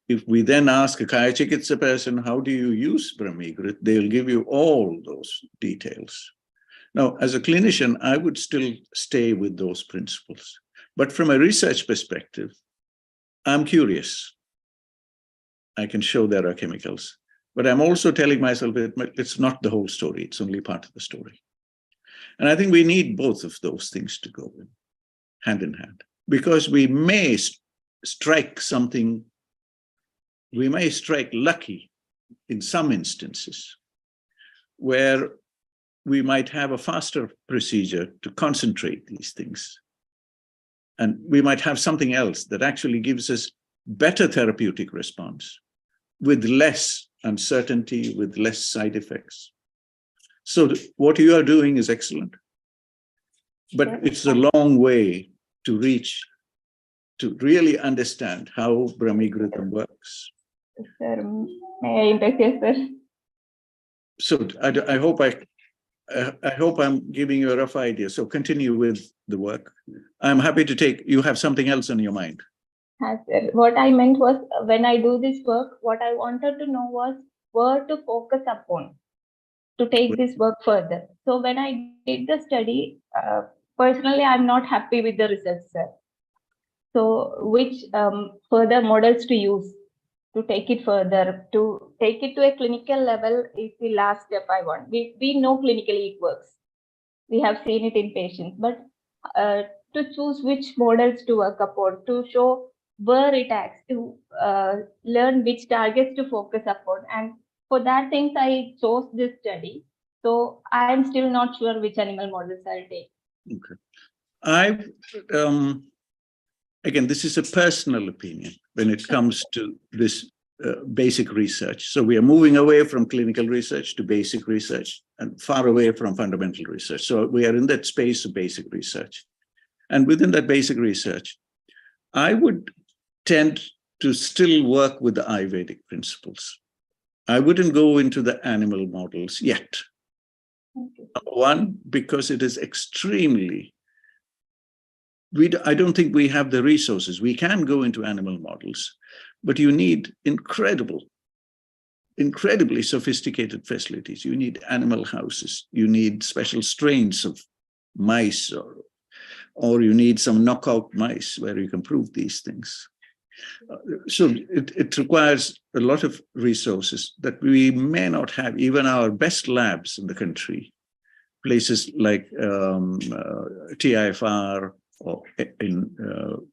If we then ask a Kaya Chikitsa person, how do you use Brahmi Grit, they'll give you all those details. Now, as a clinician, I would still stay with those principles. But from a research perspective, I'm curious. I can show there are chemicals. But I'm also telling myself it's not the whole story. It's only part of the story. And I think we need both of those things to go hand in hand. Because we may strike something, we may strike lucky in some instances, where we might have a faster procedure to concentrate these things. And we might have something else that actually gives us better therapeutic response with less uncertainty, with less side effects. So what you are doing is excellent. But it's a long way to reach, to really understand how Brahmi Gritam works. Sir, may I interfere, sir? So I hope I'm giving you a rough idea. So continue with the work. I'm happy to take, you have something else on your mind. Sir. What I meant was, when I do this work, what I wanted to know was where to focus upon to take this work further. So when I did the study, personally, I'm not happy with the results, sir. So which further models to use to take it further, to take it to a clinical level is the last step I want. We know clinically it works. We have seen it in patients, but to choose which models to work upon, to show where it acts, to learn which targets to focus upon, and for that things I chose this study. So I'm still not sure which animal models I'll take. Again, this is a personal opinion when it comes to this basic research. So we are moving away from clinical research to basic research and far away from fundamental research. So we are in that space of basic research. And within that basic research, I would tend to still work with the Ayurvedic principles. I wouldn't go into the animal models yet. Okay. One, because it is extremely, I don't think we have the resources. We can go into animal models, but you need incredibly sophisticated facilities. You need animal houses. You need special strains of mice, or you need some knockout mice where you can prove these things. So it requires a lot of resources that we may not have. Even our best labs in the country, places like TIFR or in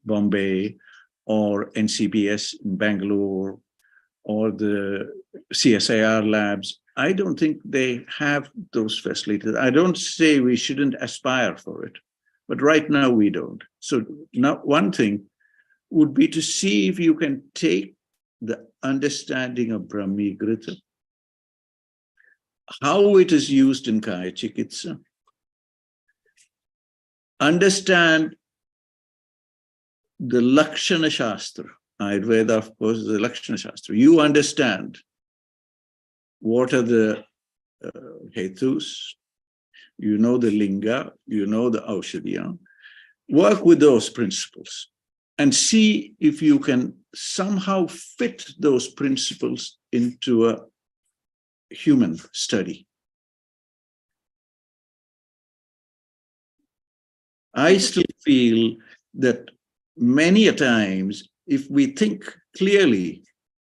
Bombay, or NCBS in Bangalore, or the CSIR labs, I don't think they have those facilities. I don't say we shouldn't aspire for it, but right now we don't. So now one thing would be to see if you can take the understanding of Brahmigrita, how it is used in Kaya Chikitsa, understand the Lakshana Shastra. Ayurveda, of course, is the Lakshana Shastra. You understand what are the hetus, you know the linga, you know the aushadhya. Work with those principles and see if you can somehow fit those principles into a human study. I still feel that many a times, if we think clearly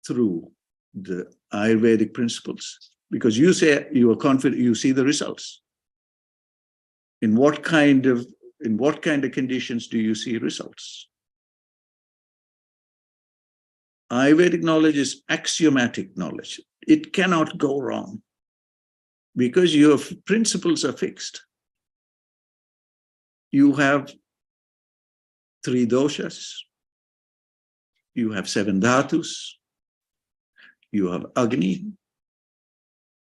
through the Ayurvedic principles, because you say you are confident, you see the results. In what kind of conditions do you see results? Ayurvedic knowledge is axiomatic knowledge. It cannot go wrong because your principles are fixed. You have 3 doshas, you have 7 dhatus, you have Agni,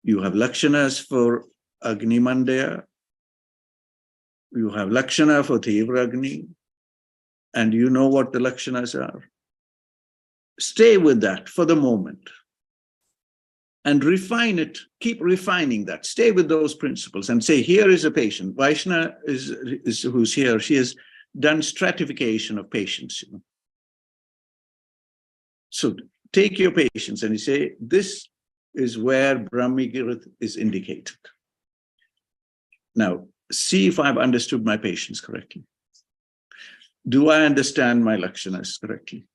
you have lakshanas for Agni Mandaya, you have lakshana for Tivra Agni, and you know what the lakshanas are. Stay with that for the moment and refine it, keep refining that. Stay with those principles and say, here is a patient. Vaishna is who's here, she has done stratification of patients. You know? So take your patients and you say, this is where Brahmigrit is indicated. Now, see if I've understood my patients correctly. Do I understand my lakshanas correctly?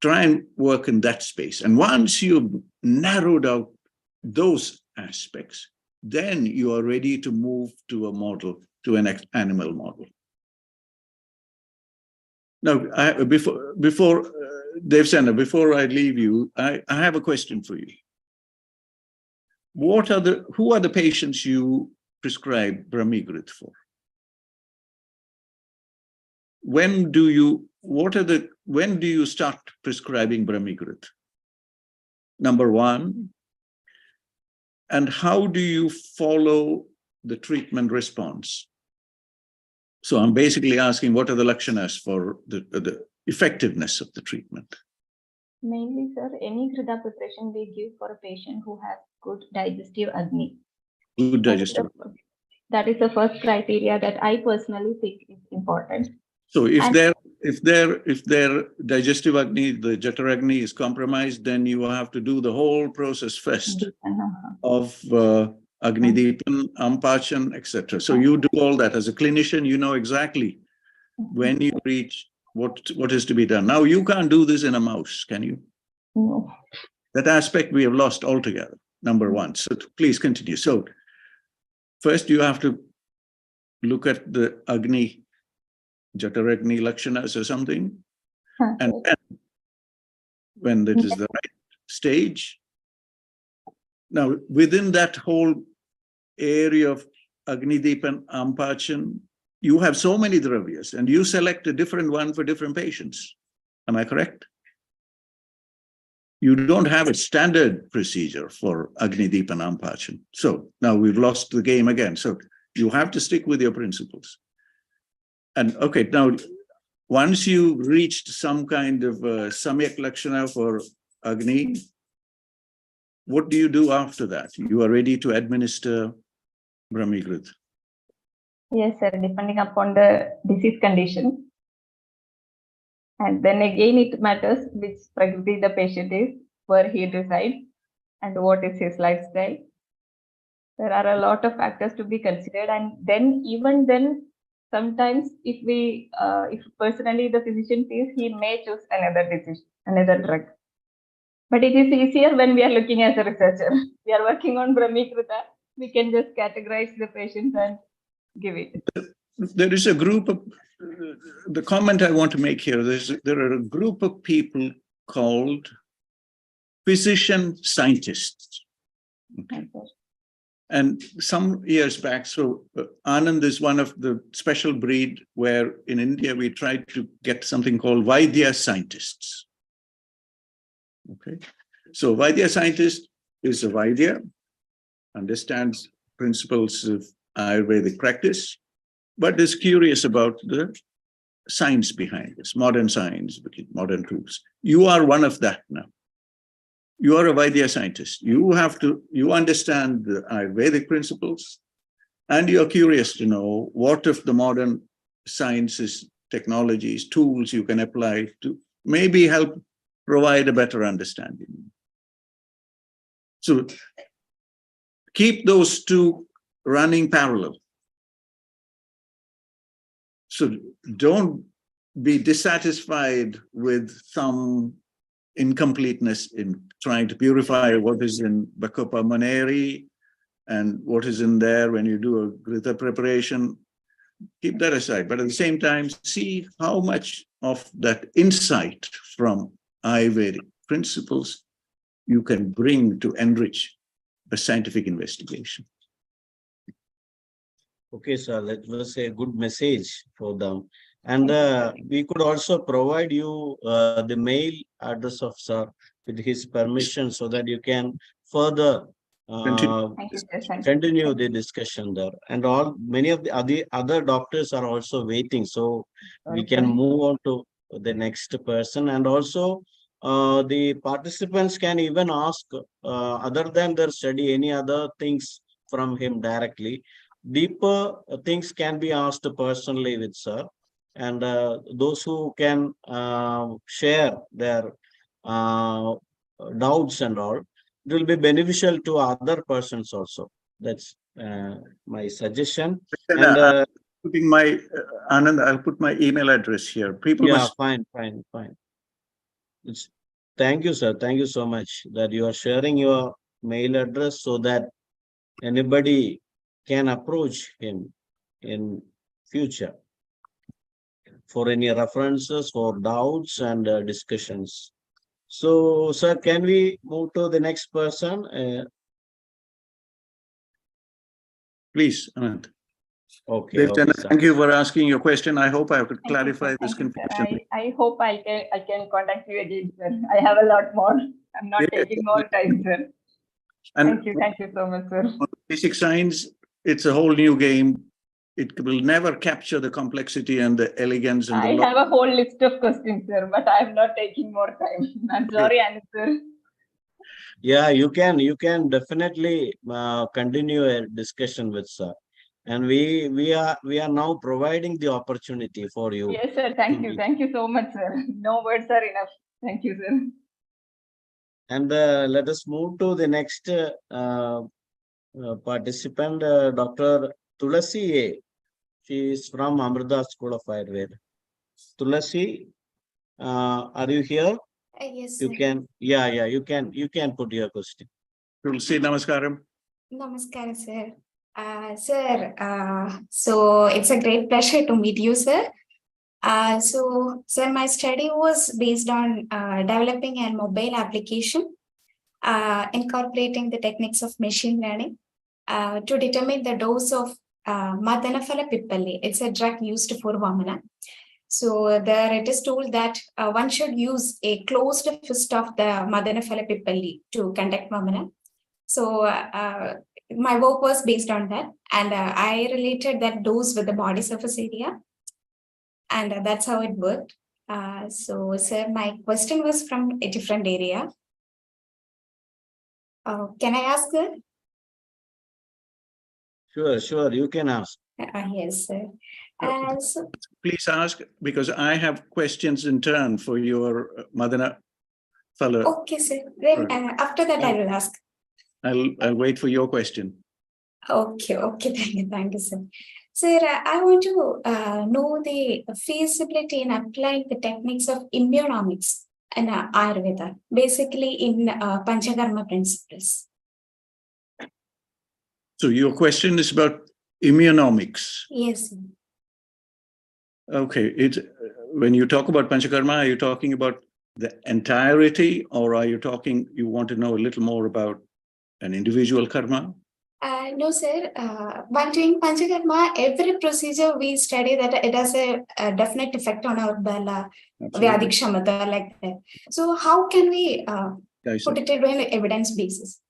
Try and work in that space. And once you've narrowed out those aspects, then you are ready to move to a model, to an animal model. Now, before Devsena, before I leave you, I have a question for you. Who are the patients you prescribe Brahmigrit for? When do you start prescribing Brahmigrit? Number one, and how do you follow the treatment response? So I'm basically asking, what are the lakshanas for the effectiveness of the treatment? Mainly, sir, any Grida preparation we give for a patient who has good digestive Agni. Good digestive. That is the first criteria that I personally think is important. So if their digestive Agni, the Jatar Agni is compromised, then you have to do the whole process first of Agni Deepan, Ampachan, etc. So you do all that as a clinician. You know exactly when you reach what is to be done. Now you can't do this in a mouse, can you? No. That aspect we have lost altogether. Number one. So please continue. So first you have to look at the Agni, Jatar Agni lakshanas or something, and then when it is the right stage, Now, within that whole area of Agnideep and Ampachan, you have so many dravyas and you select a different one for different patients. Am I correct? You don't have a standard procedure for Agnideep and Ampachan. So now we've lost the game again. So you have to stick with your principles. And okay, now, once you reached some kind of Samyak Lakshana for Agni, what do you do after that? You are ready to administer Brahmigrit. Yes, sir, depending upon the disease condition. And then again, it matters which Prakriti the patient is, where he resides, and what is his lifestyle. There are a lot of factors to be considered. And then, even then, sometimes if personally the physician feels, he may choose another drug. But it is easier when we are looking as a researcher. We are working on Brahmikrita. We can just categorize the patients and give it. There is a group of, the comment I want to make here, there are a group of people called physician scientists. Okay. And some years back, so Anand is one of the special breed where in India we tried to get something called Vaidya scientists. Okay, so Vaidya scientist is a Vaidya, understands principles of Ayurvedic practice, but is curious about the science behind this, modern science, modern truths. You are one of that now. You are a Vaidya scientist. You understand the Ayurvedic principles, and you're curious to know what of the modern sciences, technologies, tools you can apply to maybe help provide a better understanding. So keep those two running parallel. So don't be dissatisfied with some incompleteness in trying to purify what is in Bacopa Moneri and what is in there when you do a Grita preparation. Keep that aside, but at the same time, see how much of that insight from Ayurvedic principles you can bring to enrich a scientific investigation. Okay, sir, that was a good message for them. And we could also provide you the mail address of sir with his permission so that you can further continue the discussion there. And many of the other doctors are also waiting, so we can move on to the next person. And also the participants can even ask other than their study any other things from him directly. Deeper things can be asked personally with sir. And those who can share their doubts and all, it will be beneficial to other persons also. That's my suggestion. And putting my Anand, I'll put my email address here. People must... fine. Thank you, sir. Thank you so much that you are sharing your mail address so that anybody can approach him in future for any references, for doubts and discussions. So, sir, can we move to the next person? Please, Anand. Okay, thank you for asking your question. I hope I could clarify this confusion. I hope I can contact you again, sir. I have a lot more. I'm not taking more time, sir. And thank you so much, sir. Basic science, it's a whole new game. It will never capture the complexity and the elegance. And I have a whole list of questions, sir, but I'm not taking more time. I'm sorry, Anand. Yeah, you can definitely continue a discussion with sir. And we are now providing the opportunity for you. Yes, sir. Thank you so much, sir. No words are enough. Thank you, sir. And let us move to the next participant, Dr. Tulasi A. She is from Amrita School of Ayurveda. Tulasi, are you here? Yes. You can. Yeah. You can put your question. Tulasi, namaskaram. Namaskaram, sir. So it's a great pleasure to meet you, sir. So, sir, my study was based on developing a mobile application incorporating the techniques of machine learning to determine the dose of Madanaphala Pippalli. It's a drug used for Vamana. So there it is told that one should use a closed fist of the Madanaphala Pippalli to conduct Vamana. So my work was based on that, and I related that dose with the body surface area, and that's how it worked. So, sir, my question was from a different area. Can I ask, sir? Sure, you can ask. Yes, sir. So, Please ask, because I have questions in turn for your Madanaphala. okay, sir. Then after that, I will ask. I'll wait for your question. Okay, thank you, sir. Sir, I want to know the feasibility in applying the techniques of immunomics in Ayurveda, basically in Panchakarma principles. So your question is about immunomics. Yes, sir. Okay, when you talk about Panchakarma, are you talking about the entirety, or are you want to know a little more about an individual karma? No, sir. When doing Panchakarma, every procedure we study that it has a definite effect on our Bala, Vyadik Kshamata, like that. So how can we put it in an evidence basis?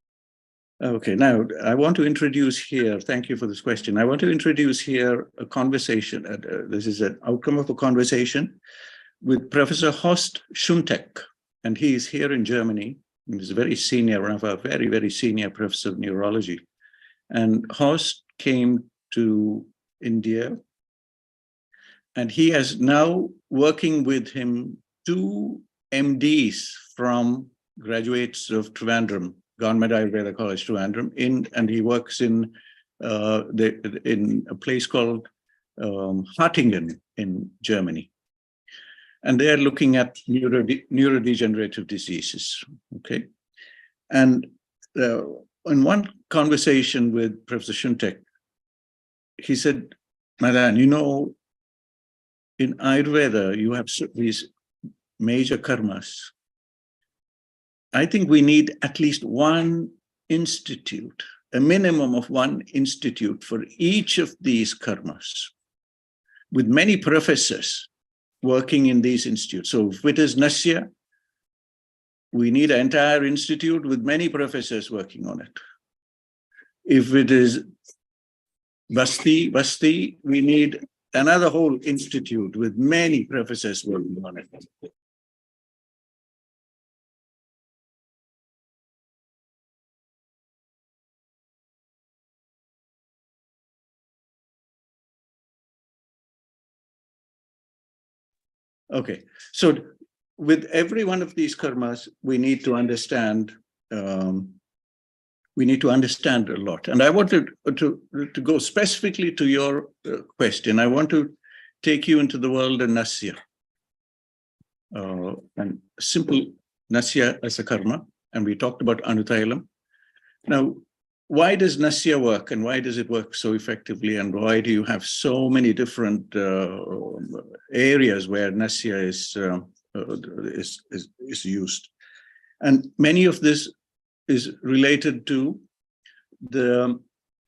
Okay, now I want to introduce here, thank you for this question. I want to introduce here a conversation. This is an outcome of a conversation with Professor Horst Schuntek, and he is here in Germany. He's a very senior, one of our very, very senior professor of neurology. And Horst came to India, and he has now working with him 2 MDs from graduates of Trivandrum, Government Ayurveda College Trivandrum, and he works in a place called Hattingen in Germany. And they're looking at neurodegenerative diseases, okay? And in one conversation with Professor Schuntek, he said, Madan, you know, in Ayurveda, you have these major karmas. I think we need at least one institute, a minimum of one institute for each of these karmas, with many professors working in these institutes. So if it is Nasya, we need an entire institute with many professors working on it. If it is Basti, we need another whole institute with many professors working on it. Okay, so with every one of these karmas, we need to understand. We need to understand a lot. And I wanted to go specifically to your question. I want to take you into the world of Nasya. And simple Nasya as a karma. And we talked about Anutailam. Now, why does Nasya work, and why does it work so effectively, and why do you have so many different areas where Nasya is used? And many of this is related to the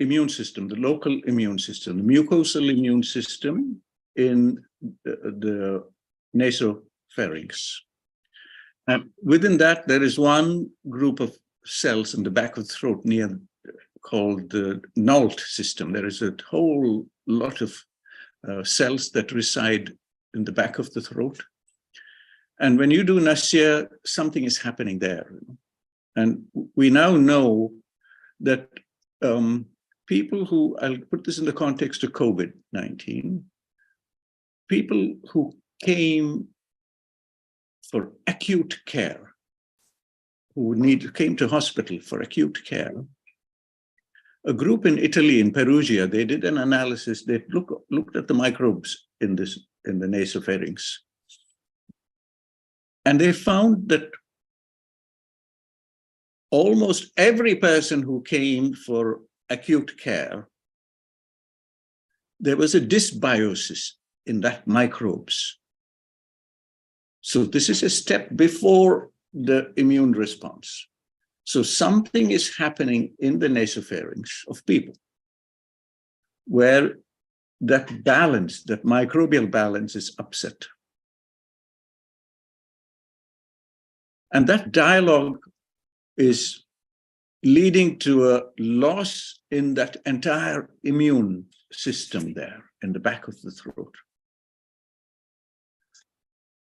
immune system, the local immune system, the mucosal immune system in the nasopharynx. And within that, there is one group of cells in the back of the throat called the Nault system. There is a whole lot of cells that reside in the back of the throat. And when you do Nasya, something is happening there. And we now know that people who, I'll put this in the context of COVID-19, people who came for acute care, who came to hospital for acute care, a group in Italy, in Perugia, they did an analysis. They looked at the microbes in the nasopharynx. And they found that almost every person who came for acute care, there was a dysbiosis in that microbes. So this is a step before the immune response. So something is happening in the nasopharynx of people where that balance, that microbial balance is upset. And that dialogue is leading to a loss in that entire immune system there in the back of the throat.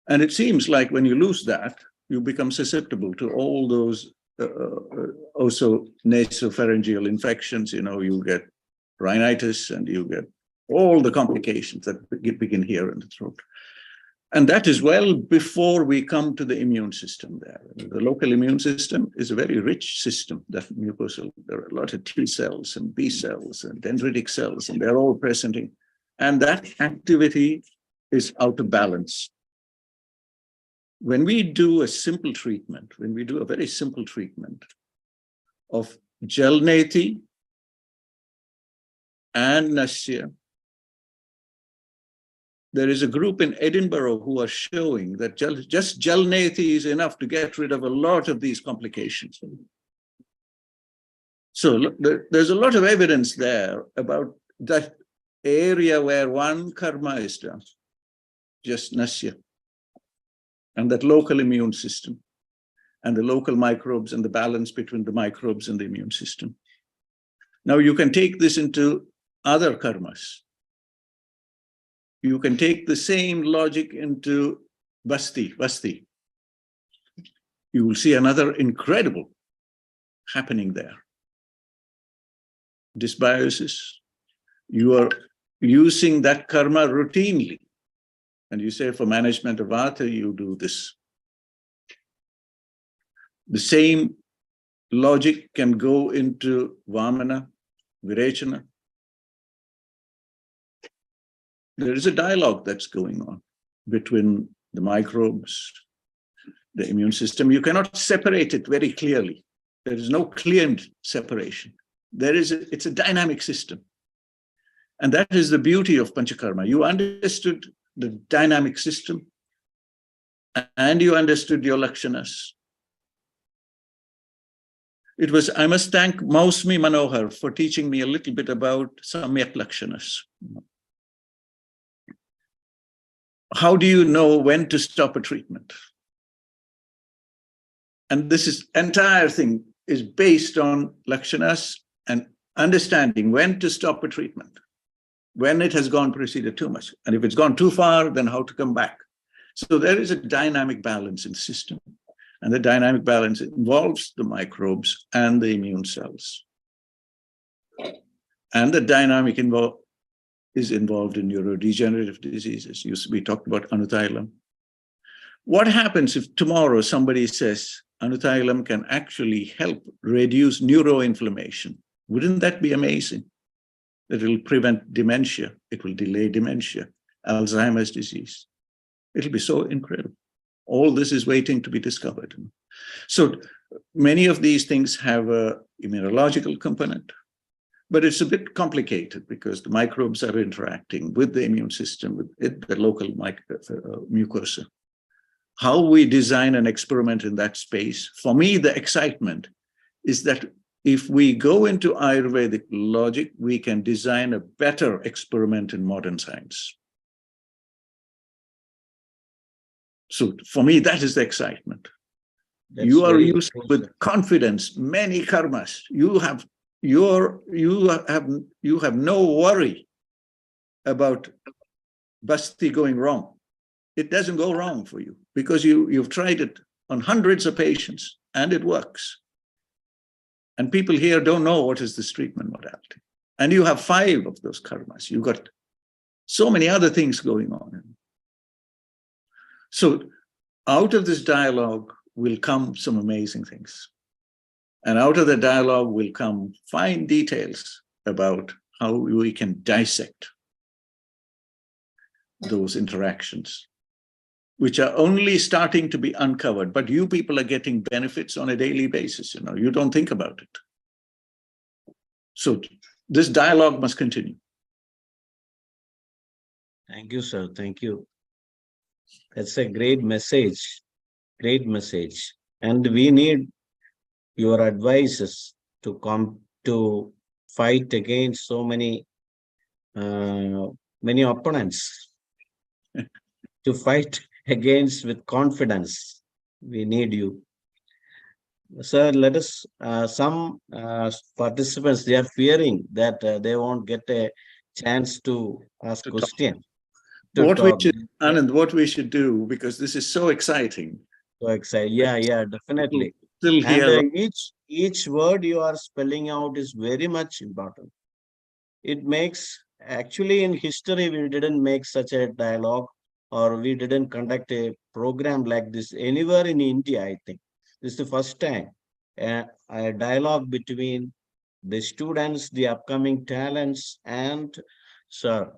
And it seems like when you lose that, you become susceptible to all those also nasopharyngeal infections. You get rhinitis and you get all the complications that begin here in the throat. And that is well before we come to the immune system there. The local immune system is a very rich system, that mucosal. There are a lot of T cells and B cells and dendritic cells, and they're all presenting. And that activity is out of balance. When we do a simple treatment, when we do a very simple treatment of Jalneti and Nasya, there is a group in Edinburgh who are showing that just Jalneti is enough to get rid of a lot of these complications. So there's a lot of evidence there about that area where one karma is done, just Nasya, and that local immune system, and the local microbes and the balance between the microbes and the immune system. Now you can take this into other karmas. You can take the same logic into Basti. You will see another incredible happening there. Dysbiosis. You are using that karma routinely. And you say for management of Vata, you do this. The same logic can go into Vamana, Virechana. There is a dialogue that's going on between the microbes, the immune system. You cannot separate it very clearly. There is no clear separation. It's a dynamic system. And that is the beauty of Panchakarma. You understood the dynamic system and you understood your Lakshanas. I must thank Mausmi Manohar for teaching me a little bit about Samyak Lakshanas. How do you know when to stop a treatment? And this entire thing is based on Lakshanas and understanding when to stop a treatment, when it has gone proceeded too much. And if it's gone too far, then how to come back. So there is a dynamic balance in the system. And the dynamic balance involves the microbes and the immune cells. And the dynamic is involved in neurodegenerative diseases. We talked about Anutailam. What happens if tomorrow somebody says Anutailam can actually help reduce neuroinflammation? Wouldn't that be amazing? That it will prevent dementia. It will delay dementia, Alzheimer's disease. It'll be so incredible. All this is waiting to be discovered. So many of these things have a immunological component. But it's a bit complicated because the microbes are interacting with the immune system, with the local mucosa. How we design an experiment in that space, for me, the excitement is that if we go into Ayurvedic logic, we can design a better experiment in modern science. So for me, that is the excitement. You are used with confidence, many karmas. You have no worry about Basti going wrong. It doesn't go wrong for you because you've tried it on hundreds of patients and it works. And people here don't know what is this treatment modality. And you have 5 of those karmas. You've got so many other things going on. So out of this dialogue will come some amazing things. And out of the dialogue will come fine details about how we can dissect those interactions, which are only starting to be uncovered. But you people are getting benefits on a daily basis. You don't think about it. So this dialogue must continue. Thank you, sir. Thank you. That's a great message. Great message. And we need your advices to come to fight against so many many opponents, to fight against with confidence. We need you. Sir, let us, some participants, they are fearing that they won't get a chance to ask To talk. question. What we talk. should, Anand, what we should do, because this is so exciting. So excited. Yeah, definitely. Still And here. each word you are spelling out is very much important. It makes, actually in history, we didn't make such a dialogue, or we didn't conduct a program like this anywhere in India, I think. This is the first time a dialogue between the students, the upcoming talents, and sir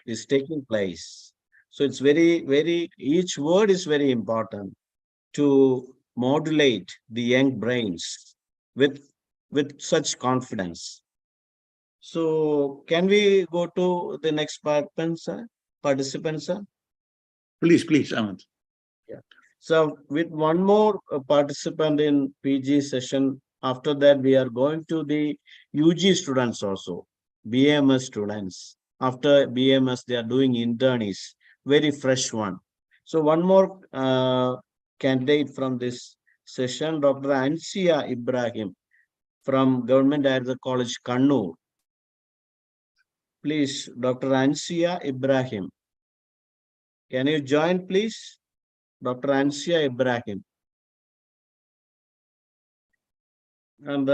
is taking place. So it's each word is very important to modulate the young brains with such confidence. So can we go to the next participant, sir? Please, Anand. Yeah. So with one more participant in PG session, after that we are going to the UG students also, BMS students. After BMS, they are doing internies, very fresh one. So one more candidate from this session, Dr. Ansia Ibrahim from Government Agricultural College, Kannur. Please, Dr. Ansia Ibrahim. Can you join, please? Dr. Ansia Ibrahim. And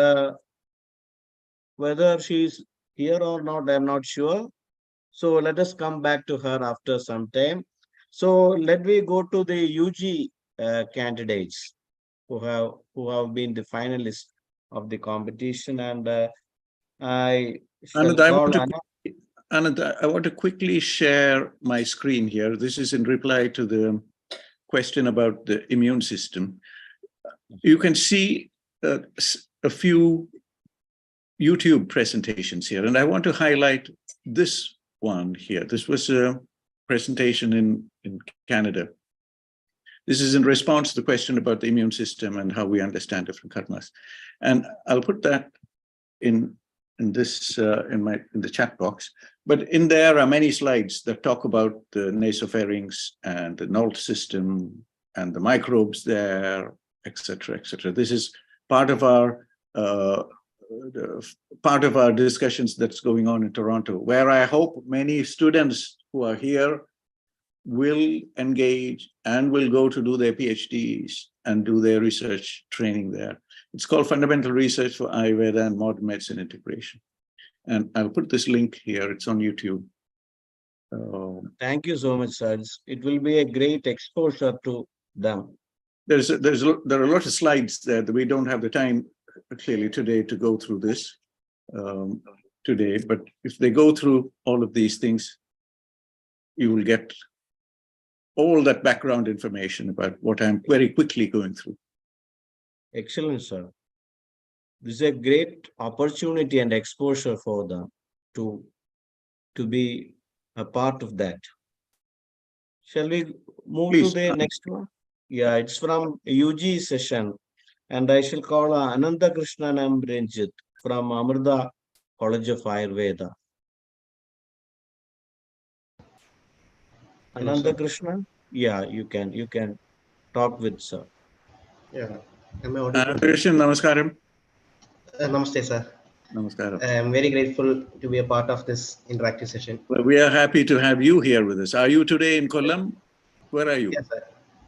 whether she's here or not, I'm not sure. So let us come back to her after some time. So let me go to the UG candidates who have been the finalists of the competition, and I shall Anand, call Anand, I want to quickly share my screen here. This is in reply to the question about the immune system. You can see a few YouTube presentations here, and I want to highlight this one here. This was a presentation in Canada. This is in response to the question about the immune system and how we understand different karmas. And I'll put that in this in the chat box. But in there are many slides that talk about the nasopharynx and the NOLT system and the microbes there, etc., etc. This is part of our discussions that's going on in Toronto, where I hope many students who are here will engage and will go to do their PhDs and do their research training there. It's called Fundamental Research for Ayurveda and Modern Medicine Integration. And I'll put this link here. It's on YouTube. Thank you so much, sir. It will be a great exposure to them. There are a lot of slides there that we don't have the time clearly today to go through this today. But if they go through all of these things, you will get all that background information about what I'm very quickly going through. Excellent, sir. This is a great opportunity and exposure for them to be a part of that. Shall we move Please, to the next one? Yeah, it's from UG session, and I shall call Ananda Krishnan M. Ranjit from Amrita College of Ayurveda. Ananda Krishnan? Yeah, you can talk with sir. Yeah. Am I audible? Krishnan, namaskaram. Namaste, sir. Namaskaram. I'm very grateful to be a part of this interactive session. Well, we are happy to have you here with us. Are you today in Kollam? Where are you? Yes, sir.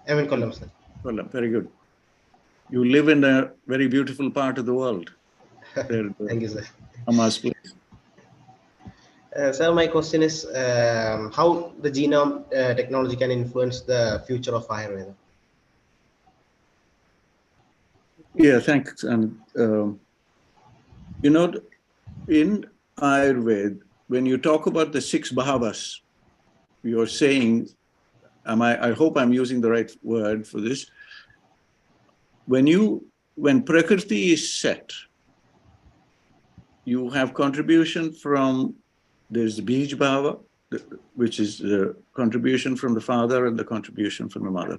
I'm in Kollam, sir. Kollam, very good. You live in a very beautiful part of the world. Thank you, sir. Amma's place. Sir, my question is how the genome technology can influence the future of Ayurveda? Yeah, thanks. And you know, in Ayurveda, when you talk about the 6 bhavas, you're saying, I hope I'm using the right word for this. When Prakriti is set, you have contribution from, there's the Bij Bhava, which is the contribution from the father and the contribution from the mother.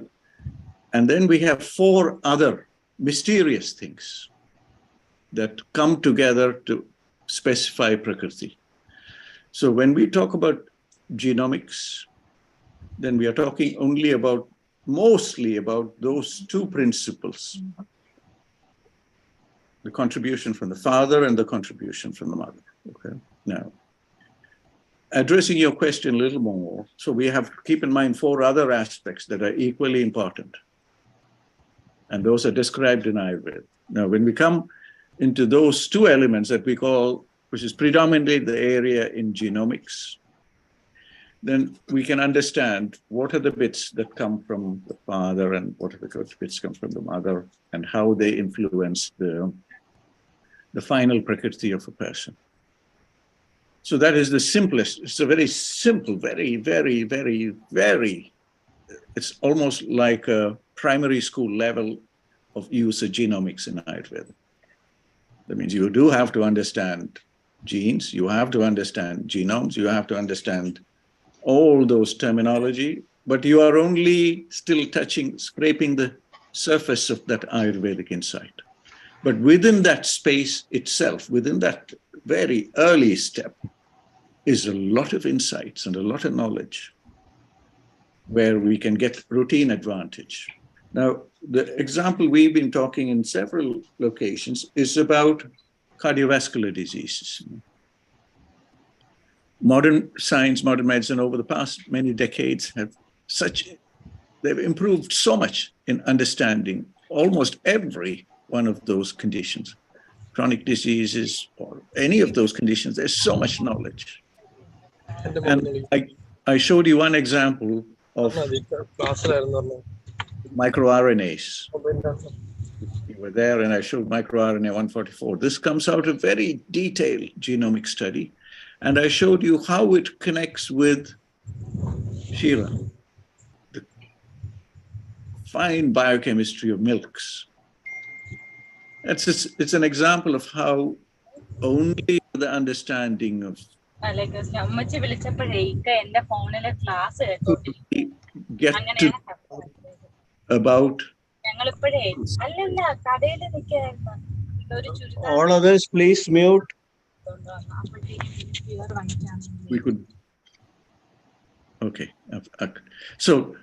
And then we have 4 other mysterious things that come together to specify Prakriti. So when we talk about genomics, then we are talking only about, mostly about those two principles, the contribution from the father and the contribution from the mother. Okay. Now, addressing your question a little more, so we have to keep in mind 4 other aspects that are equally important. And those are described in Ayurveda. Now, when we come into those 2 elements that we call, which is predominantly the area in genomics, then we can understand what are the bits that come from the father and what are the bits come from the mother and how they influence the final Prakriti of a person. So that is the simplest. It's a very simple, very, very, very, very, it's almost like a primary school level of use of genomics in Ayurveda. That means you do have to understand genes, you have to understand genomes, you have to understand all those terminology, but you are only still scraping the surface of that Ayurvedic insight. But within that space itself, within that very early step, is a lot of insights and a lot of knowledge where we can get routine advantage. Now, the example we've been talking in several locations is about cardiovascular diseases. Modern science, modern medicine over the past many decades they've improved so much in understanding almost every one of those conditions, chronic diseases or any of those conditions. There's so much knowledge. And I showed you one example of microRNAs. You were there and I showed microRNA 144. This comes out of very detailed genomic study. And I showed you how it connects with Shira, the fine biochemistry of milks. It's an example of how only the understanding of get to about All others, please mute. we could. Okay. So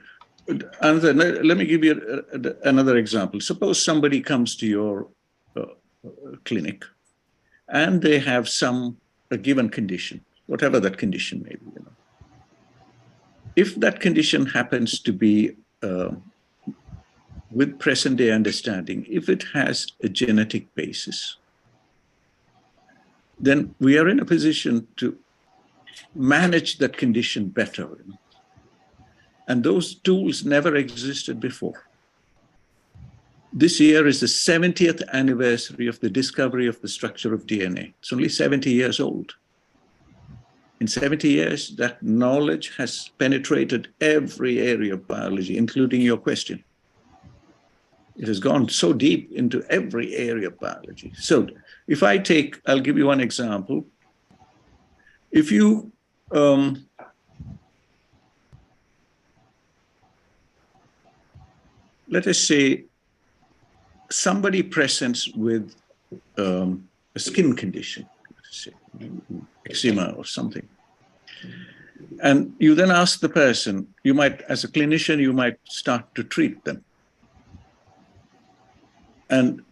let me give you another example. Suppose somebody comes to your clinic and they have a given condition, whatever that condition may be. If that condition happens to be with present day understanding, if it has a genetic basis, then we are in a position to manage that condition better. And those tools never existed before. This year is the 70th anniversary of the discovery of the structure of DNA. It's only 70 years old. In 70 years, that knowledge has penetrated every area of biology, including your question. It has gone so deep into every area of biology. So if I'll give you one example. If you, let us say, somebody presents with a skin condition, say, eczema or something. And you then ask the person, you might, as a clinician, you might start to treat them. And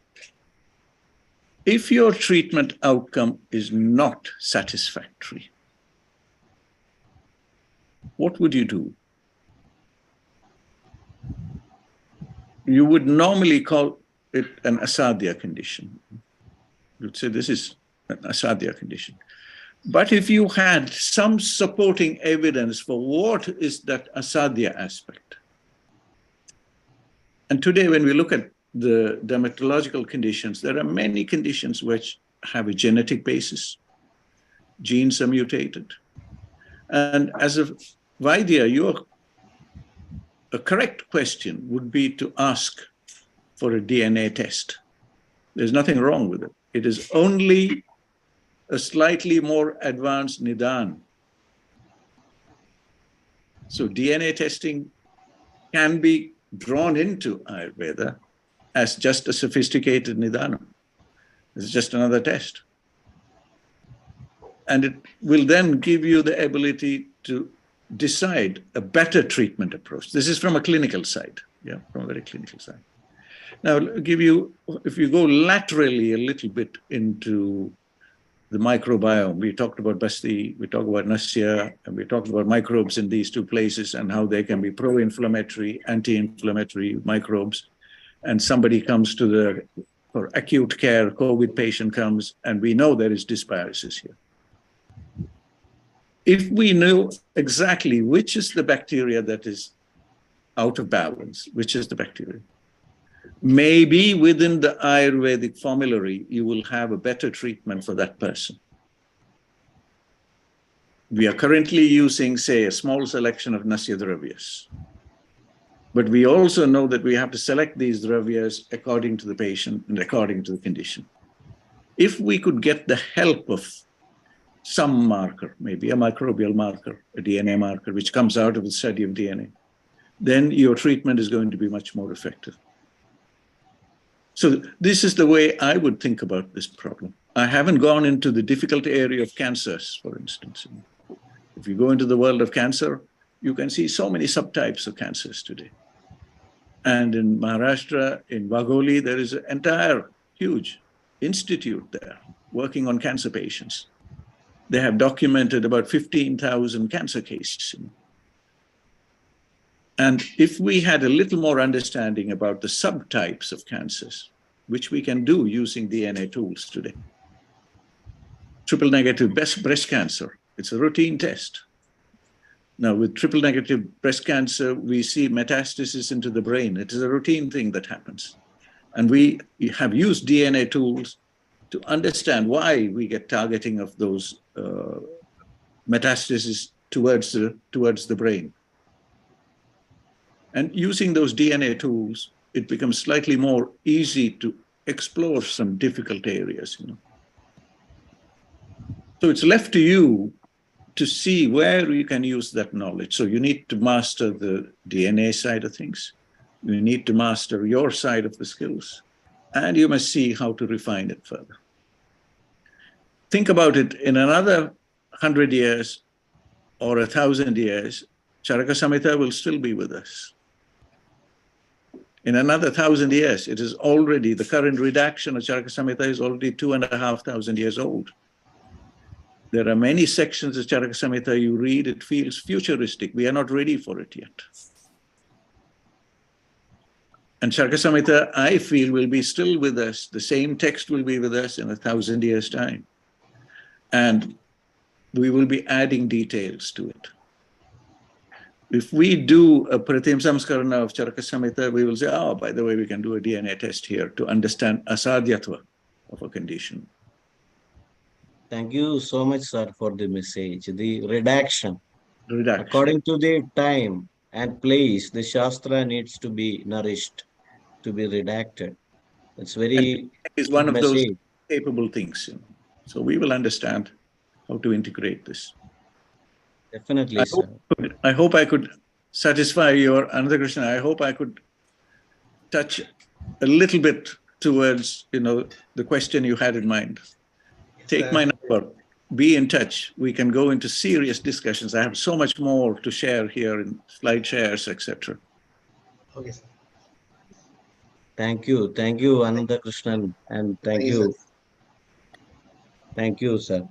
if your treatment outcome is not satisfactory, what would you do? You would normally call it an asadhya condition. You'd say this is an asadhya condition. But if you had some supporting evidence for what is that asadhya aspect, and today when we look at the dermatological conditions, there are many conditions which have a genetic basis. Genes are mutated. And as a Vaidya, a correct question would be to ask for a DNA test. There's nothing wrong with it. It is only a slightly more advanced Nidan. So DNA testing can be drawn into Ayurveda as just a sophisticated Nidanam. It's just another test. And it will then give you the ability to decide a better treatment approach. This is from a clinical side, yeah, from a very clinical side. Now, I'll give you, if you go laterally a little bit into the microbiome, we talked about Basti, we talked about Nasya, and we talked about microbes in these two places and how they can be pro-inflammatory, anti-inflammatory microbes. And somebody comes to the, for acute care, COVID patient comes, and we know there is dysbiosis here. If we know exactly which is the bacteria that is out of balance, which is the bacteria, maybe within the Ayurvedic formulary, you will have a better treatment for that person. We are currently using, say, a small selection of Nasya Dravyas. But we also know that we have to select these Dravyas according to the patient and according to the condition. If we could get the help of some marker, maybe a microbial marker, a DNA marker, which comes out of the study of DNA, then your treatment is going to be much more effective. So this is the way I would think about this problem. I haven't gone into the difficult area of cancers, for instance. If you go into the world of cancer, you can see so many subtypes of cancers today. And in Maharashtra, in Wagholi, there is an entire huge institute there working on cancer patients. They have documented about 15,000 cancer cases. And if we had a little more understanding about the subtypes of cancers, which we can do using DNA tools today. Triple negative breast cancer, it's a routine test. Now with triple negative breast cancer, we see metastasis into the brain. It is a routine thing that happens. And we have used DNA tools to understand why we get targeting of those metastases towards the brain. And using those DNA tools, it becomes slightly more easy to explore some difficult areas. So it's left to you to see where you can use that knowledge. So you need to master the DNA side of things. You need to master your side of the skills. And you must see how to refine it further. Think about it, in another 100 years or 1,000 years, Charaka Samhita will still be with us. In another 1,000 years, it is already, the current redaction of Charaka Samhita is already 2,500 years old. There are many sections of Charaka Samhita you read, it feels futuristic. We are not ready for it yet. And Charaka Samhita, I feel, will be still with us. The same text will be with us in 1,000 years' time. And we will be adding details to it. If we do a Pratim Samskarana of Charaka Samhita, we will say, oh, by the way, we can do a DNA test here to understand asadhyatva of a condition. Thank you so much, sir, for the message. The redaction. According to the time and place, the Shastra needs to be nourished, to be redacted. It's very is one of those capable things. So we will understand how to integrate this. Definitely, sir. I hope I could satisfy your Ananda Krishna. I hope I could touch a little bit towards, the question you had in mind. Take my number, be in touch. We can go into serious discussions. I have so much more to share here in slide shares, etc. Okay, sir. Thank you, Ananda Krishnan, and thank you. Thank you, sir.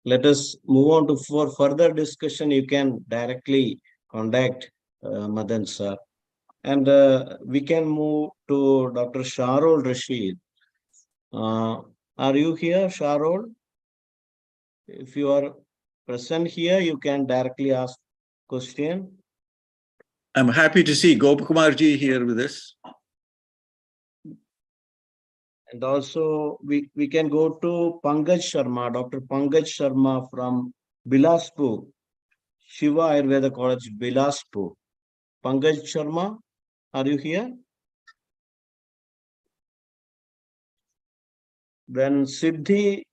Let us move on to for further discussion. You can directly contact Madan sir, and we can move to Dr. Sharol Rashid. Are you here, Sharol? If you are present here, you can directly ask question. I'm happy to see Gopakumarji here with us. And also we can go to Pankaj Sharma, Dr. Pankaj Sharma from Bilaspur, Shiva Ayurveda College, Bilaspur. Pankaj Sharma, are you here? Then Siddhi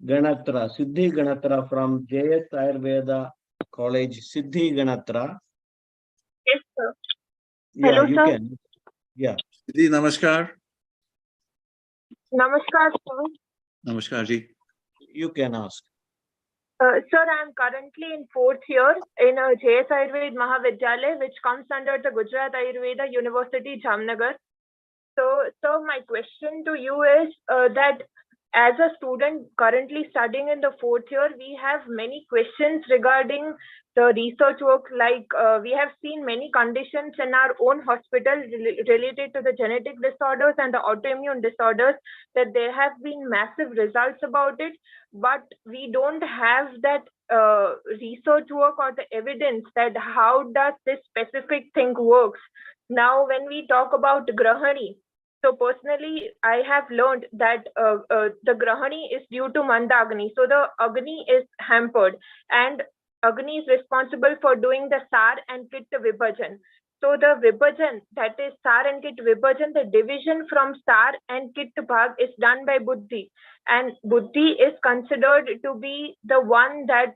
Ganatra from JS Ayurveda College, Siddhi Ganatra. Yes, sir. Yeah, Hello, you sir. can. Yeah. Siddhi, namaskar. Namaskar, sir. Namaskar ji. You can ask. Sir, I'm currently in 4th year in JS Ayurved Mahavidyalaya, which comes under the Gujarat Ayurveda University, Jamnagar. So my question to you is that as a student currently studying in the 4th year, we have many questions regarding the research work. Like we have seen many conditions in our own hospital related to the genetic disorders and the autoimmune disorders, that there have been massive results about it, but we don't have that research work or the evidence that how does this specific thing works. Now, when we talk about Grahani, so personally, I have learned that the Grahani is due to Mandagni. So the Agni is hampered, and Agni is responsible for doing the Sar and Pitta Vibhajan. So the Vibhajan, that is Sar and Kit Vibhajan, the division from Sar and Kit Bhag is done by Buddhi. And Buddhi is considered to be the one that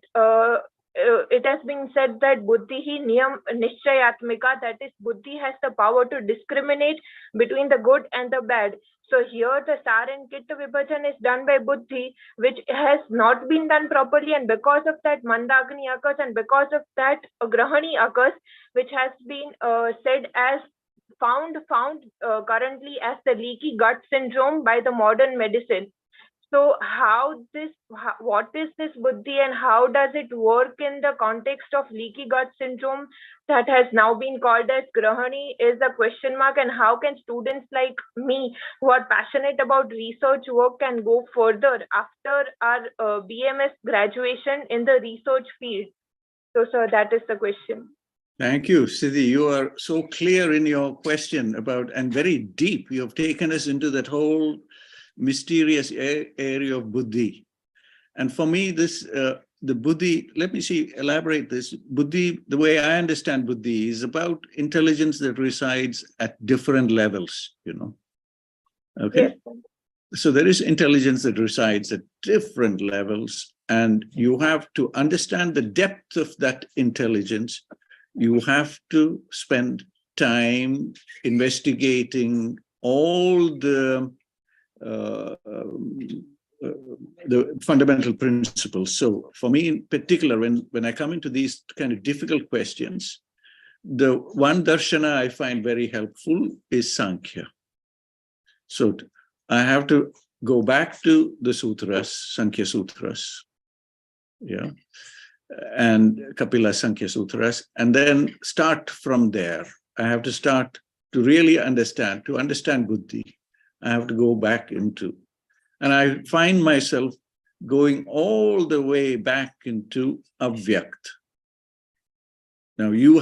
it has been said that Buddhi hi niyam nishchayatmika, that is Buddhi has the power to discriminate between the good and the bad. So here the Sar and Kitta Vibhajan is done by Buddhi, which has not been done properly, and because of that Mandagni occurs, and because of that Grahani occurs, which has been said as found currently as the leaky gut syndrome by the modern medicine. So what is this Buddhi and how does it work in the context of leaky gut syndrome that has now been called as Grahani is a question mark, and how can students like me who are passionate about research work can go further after our BMS graduation in the research field? So sir, that is the question. Thank you, Siddhi. You are so clear in your question about, and very deep. You have taken us into that whole mysterious area of Buddhi. And for me, this, the Buddhi, let me elaborate this. Buddhi, the way I understand Buddhi, is about intelligence that resides at different levels, you know. Okay. Yes. So there is intelligence that resides at different levels, and you have to understand the depth of that intelligence. You have to spend time investigating all the fundamental principles. So for me in particular, when I come into these kind of difficult questions, the one darshana I find very helpful is Sankhya. So I have to go back to the sutras, Sankhya Sutras, yeah, and Kapila Sankhya Sutras, and then start from there. I have to start to really understand, Buddhi. I have to go back into, and I find myself going all the way back into Avyakt. Now you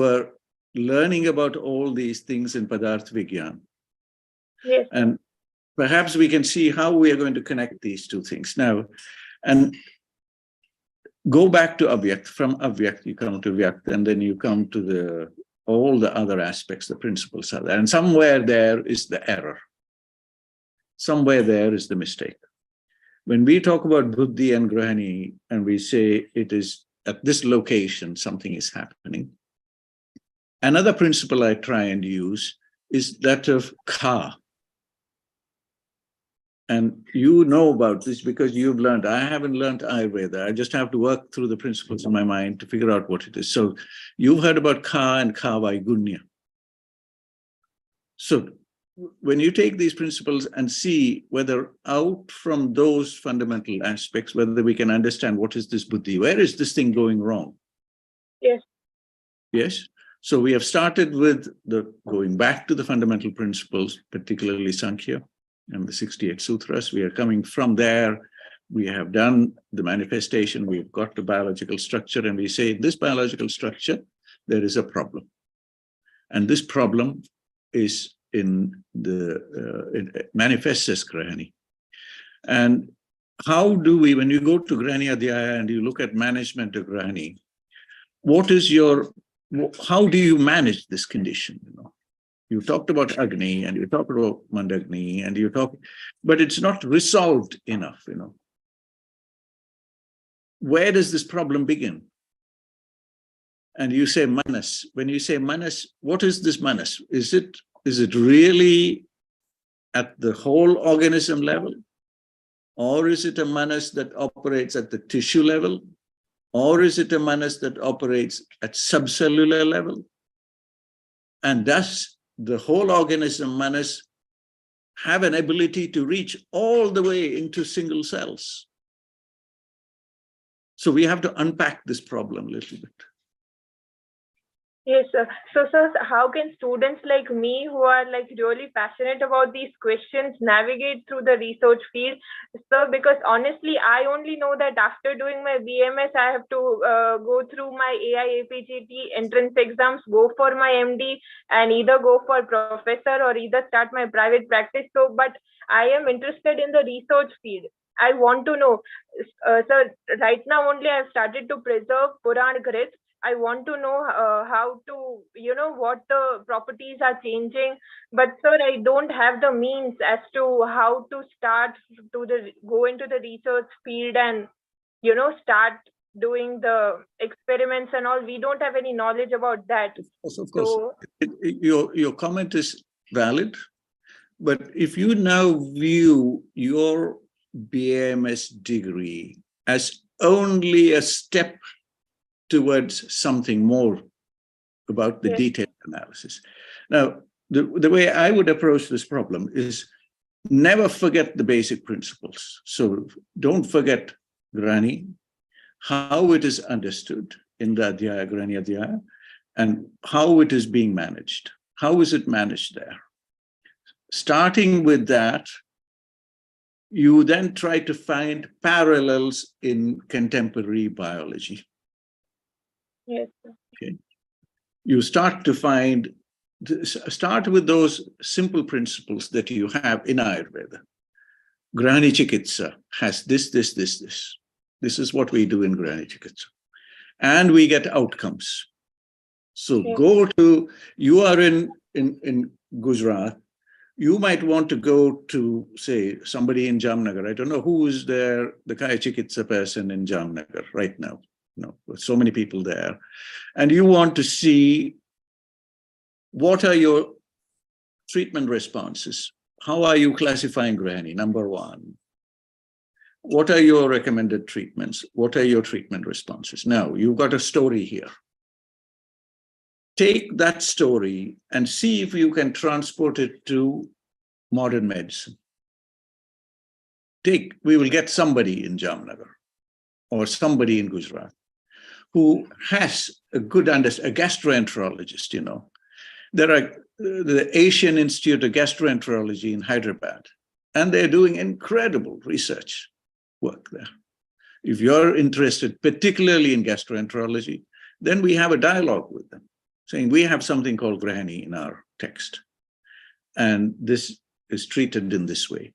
are learning about all these things in Padartha Vigyan. Yes. And perhaps we can see how we are going to connect these two things now. And go back to Avyakt. From Avyakt, you come to Vyakt, and then you come to all the other aspects, the principles are there. And somewhere there is the error. Somewhere there is the mistake. When we talk about Buddhi and Grahani, and we say it is at this location, something is happening. Another principle I try and use is that of Ka. And you know about this because you've learned. I haven't learned Ayurveda. I just have to work through the principles in my mind to figure out what it is. So you've heard about Ka and Ka Vaigunya. So when you take these principles and see whether out from those fundamental aspects, whether we can understand what is this Buddhi, where is this thing going wrong? Yes. Yes. So we have started with going back to the fundamental principles, particularly Sankhya and the 68 sutras. We are coming from there. We have done the manifestation. We've got the biological structure, and we say this biological structure, there is a problem. And this problem is it manifests as Grahani. And how do we, when you go to Grahani Adhyaya and you look at management of Grahani, how do you manage this condition? You know, you talked about Agni and you talked about Mandagni and but it's not resolved enough, you know. Where does this problem begin? And you say Manas. When you say Manas, what is this Manas? Is it really at the whole organism level? Or is it a manas that operates at the tissue level? Or is it a manas that operates at subcellular level? And does the whole organism manas have an ability to reach all the way into single cells? So we have to unpack this problem a little bit. Yes, sir. So, sir, how can students like me who are like really passionate about these questions navigate through the research field? Sir, because honestly, I only know that after doing my BMS, I have to go through my AI-APGT entrance exams, go for my MD, and either go for professor or either start my private practice. So, but I am interested in the research field. I want to know, sir, right now only I've started to preserve Puran Grit. I want to know how to, what the properties are changing. But sir, I don't have the means as to how to start to go into the research field and, start doing the experiments and all. We don't have any knowledge about that. Of course. So, your comment is valid. But if you now view your BMS degree as only a step towards something more about the detailed analysis. Now, the way I would approach this problem is never forget the basic principles. So don't forget Grani, how it is understood in the Adhyaya, Grani Adhyaya, and how it is being managed. How is it managed there? Starting with that, you then try to find parallels in contemporary biology. Yes. Okay. You start with those simple principles that you have in Ayurveda. Grani Chikitsa has this. This is what we do in Grani Chikitsa. And we get outcomes. So you are in Gujarat, you might want to go to, say, somebody in Jamnagar. I don't know who is there, the Kaya Chikitsa person in Jamnagar right now. So many people there. And you want to see what are your treatment responses? How are you classifying Grani? Number one. What are your recommended treatments? What are your treatment responses? Now, you've got a story here. Take that story and see if you can transport it to modern medicine. We will get somebody in Jamnagar or somebody in Gujarat who has a good understanding, a gastroenterologist, There are the Asian Institute of Gastroenterology in Hyderabad, and they're doing incredible research work there. If you're interested particularly in gastroenterology, then we have a dialogue with them, saying we have something called Grani in our text, and this is treated in this way.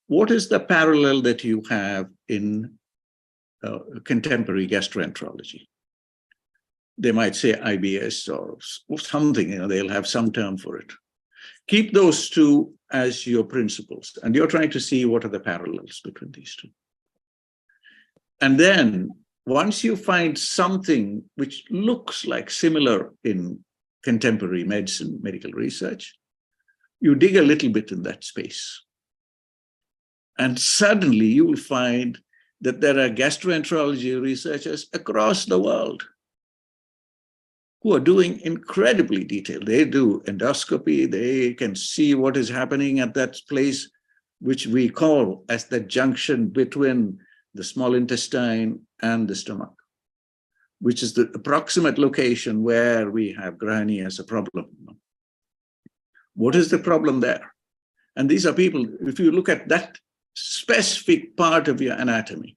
What is the parallel that you have in contemporary gastroenterology? They might say IBS or something, they'll have some term for it. Keep those two as your principles, and you're trying to see what are the parallels between these two. And then once you find something which looks like similar in contemporary medicine, medical research, you dig a little bit in that space. And suddenly you will find that there are gastroenterology researchers across the world who are doing incredibly detailed. They do endoscopy, they can see what is happening at that place, which we call as the junction between the small intestine and the stomach, which is the approximate location where we have Grani as a problem. What is the problem there? And these are people, if you look at that specific part of your anatomy,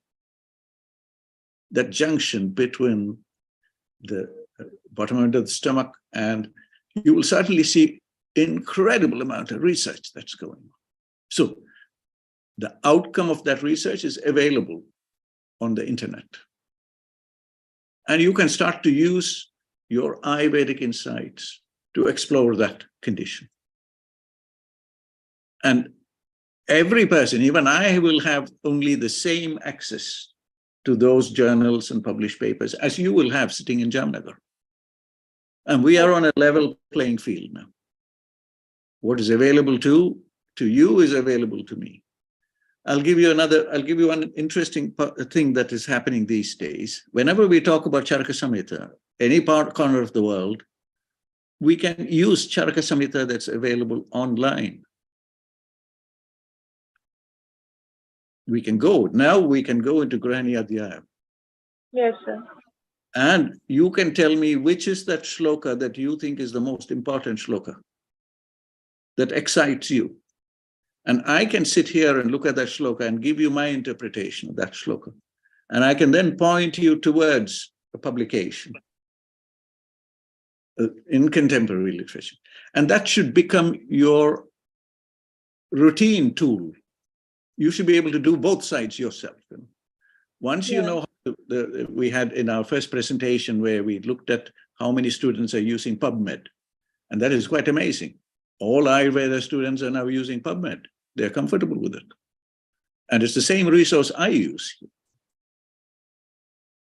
that junction between the bottom end of the stomach, and you will certainly see incredible amount of research that's going on. So the outcome of that research is available on the internet. And you can start to use your Ayurvedic insights to explore that condition. And every person, even I, will have only the same access to those journals and published papers as you will have sitting in Jamnagar. And we are on a level playing field now. What is available to to you is available to me. I'll give you one interesting thing that is happening these days. Whenever we talk about Charaka Samhita, any corner of the world, we can use Charaka Samhita that's available online. We can go into Grahani Adhyaya. Yes, sir. And you can tell me which is that shloka that you think is the most important shloka that excites you. And I can sit here and look at that shloka and give you my interpretation of that shloka. And I can then point you towards a publication in contemporary literature. And that should become your routine tool. You should be able to do both sides yourself. Once you know, we had in our first presentation where we looked at how many students are using PubMed, and that is quite amazing. All Ayurveda students are now using PubMed. They're comfortable with it. And it's the same resource I use.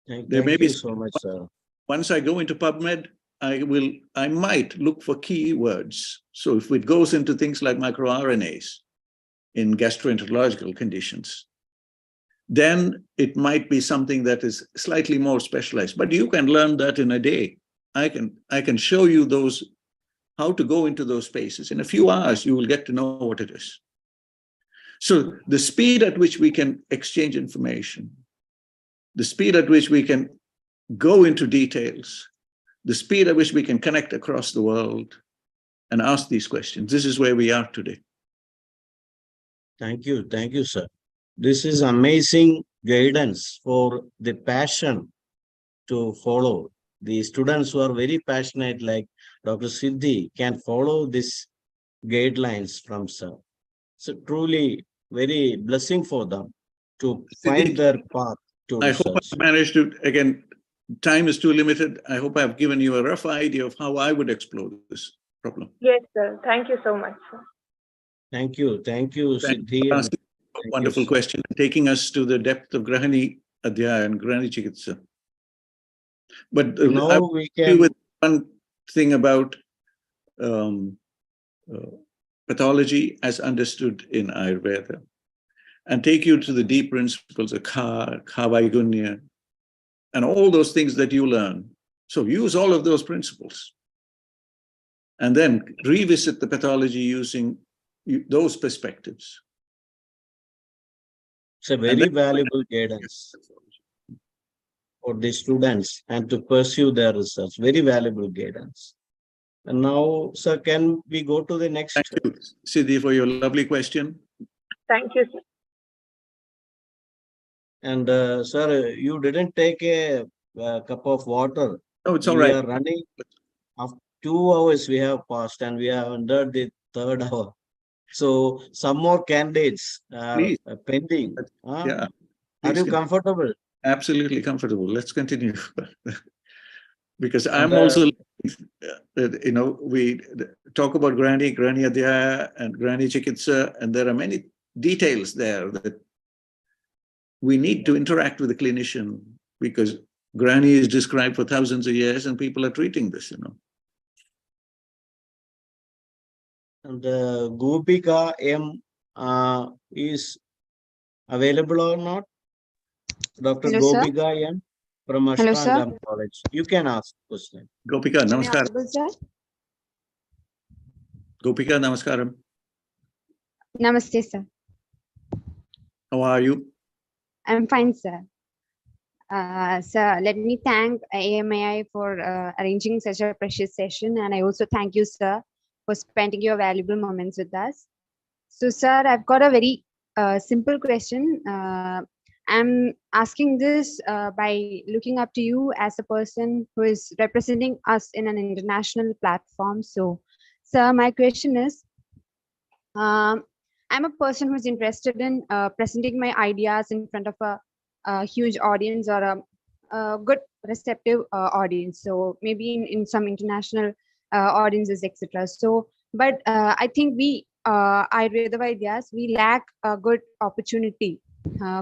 Thank you so much, sir. Once I go into PubMed, I might look for keywords. So if it goes into things like microRNAs in gastroenterological conditions, then it might be something that is slightly more specialized. But you can learn that in a day. I can show you how to go into those spaces. In a few hours, you will get to know what it is. So the speed at which we can exchange information, the speed at which we can go into details, the speed at which we can connect across the world and ask these questions. This is where we are today. Thank you, sir. This is amazing guidance for the passion to follow. The students who are very passionate, like Dr. Siddhi, can follow these guidelines from sir. So truly very blessing for them to find their path to research. I hope I managed to, again, time is too limited. I hope I've given you a rough idea of how I would explore this problem. Yes, sir. Thank you so much, sir. Thank you, Siddhi. Wonderful question, taking us to the depth of Grahani Adhyaya and Grahani Chikitsa. But now we can with one thing about pathology as understood in Ayurveda, and take you to the deep principles of Vaigunya, and all those things that you learn. So use all of those principles, and then revisit the pathology using those perspectives. It's a very valuable guidance for the students and to pursue their research. Very valuable guidance. And now, sir, can we go to the next? Thank you, Siddhi, for your lovely question. Thank you, sir. And sir, you didn't take a cup of water. Oh, it's all right. We are running. After 2 hours we have passed and we have entered the 3rd hour. So some more candidates pending. Yeah. Are you comfortable? Absolutely comfortable. Let's continue. Because I'm also, we talk about Grahani Adhyaya and Grahani Chikitsa, and there are many details there that we need to interact with the clinician, because Grahani is described for thousands of years and people are treating this, And Gopika M is available or not? Dr. Hello, Gopika M from Ashtangam College. You can ask question. Gopika, namaskar. Gopika, namaskaram. Namaste, sir. How are you? I'm fine, sir. Sir, let me thank AMAI for arranging such a precious session. And I also thank you, sir, for spending your valuable moments with us. So, sir, I've got a very simple question. I'm asking this by looking up to you as a person who is representing us in an international platform. So, sir, my question is, I'm a person who's interested in presenting my ideas in front of a huge audience or a good receptive audience. So maybe in some international audiences, etc. So, but I think we Ayurveda Vaidyas, we lack a good opportunity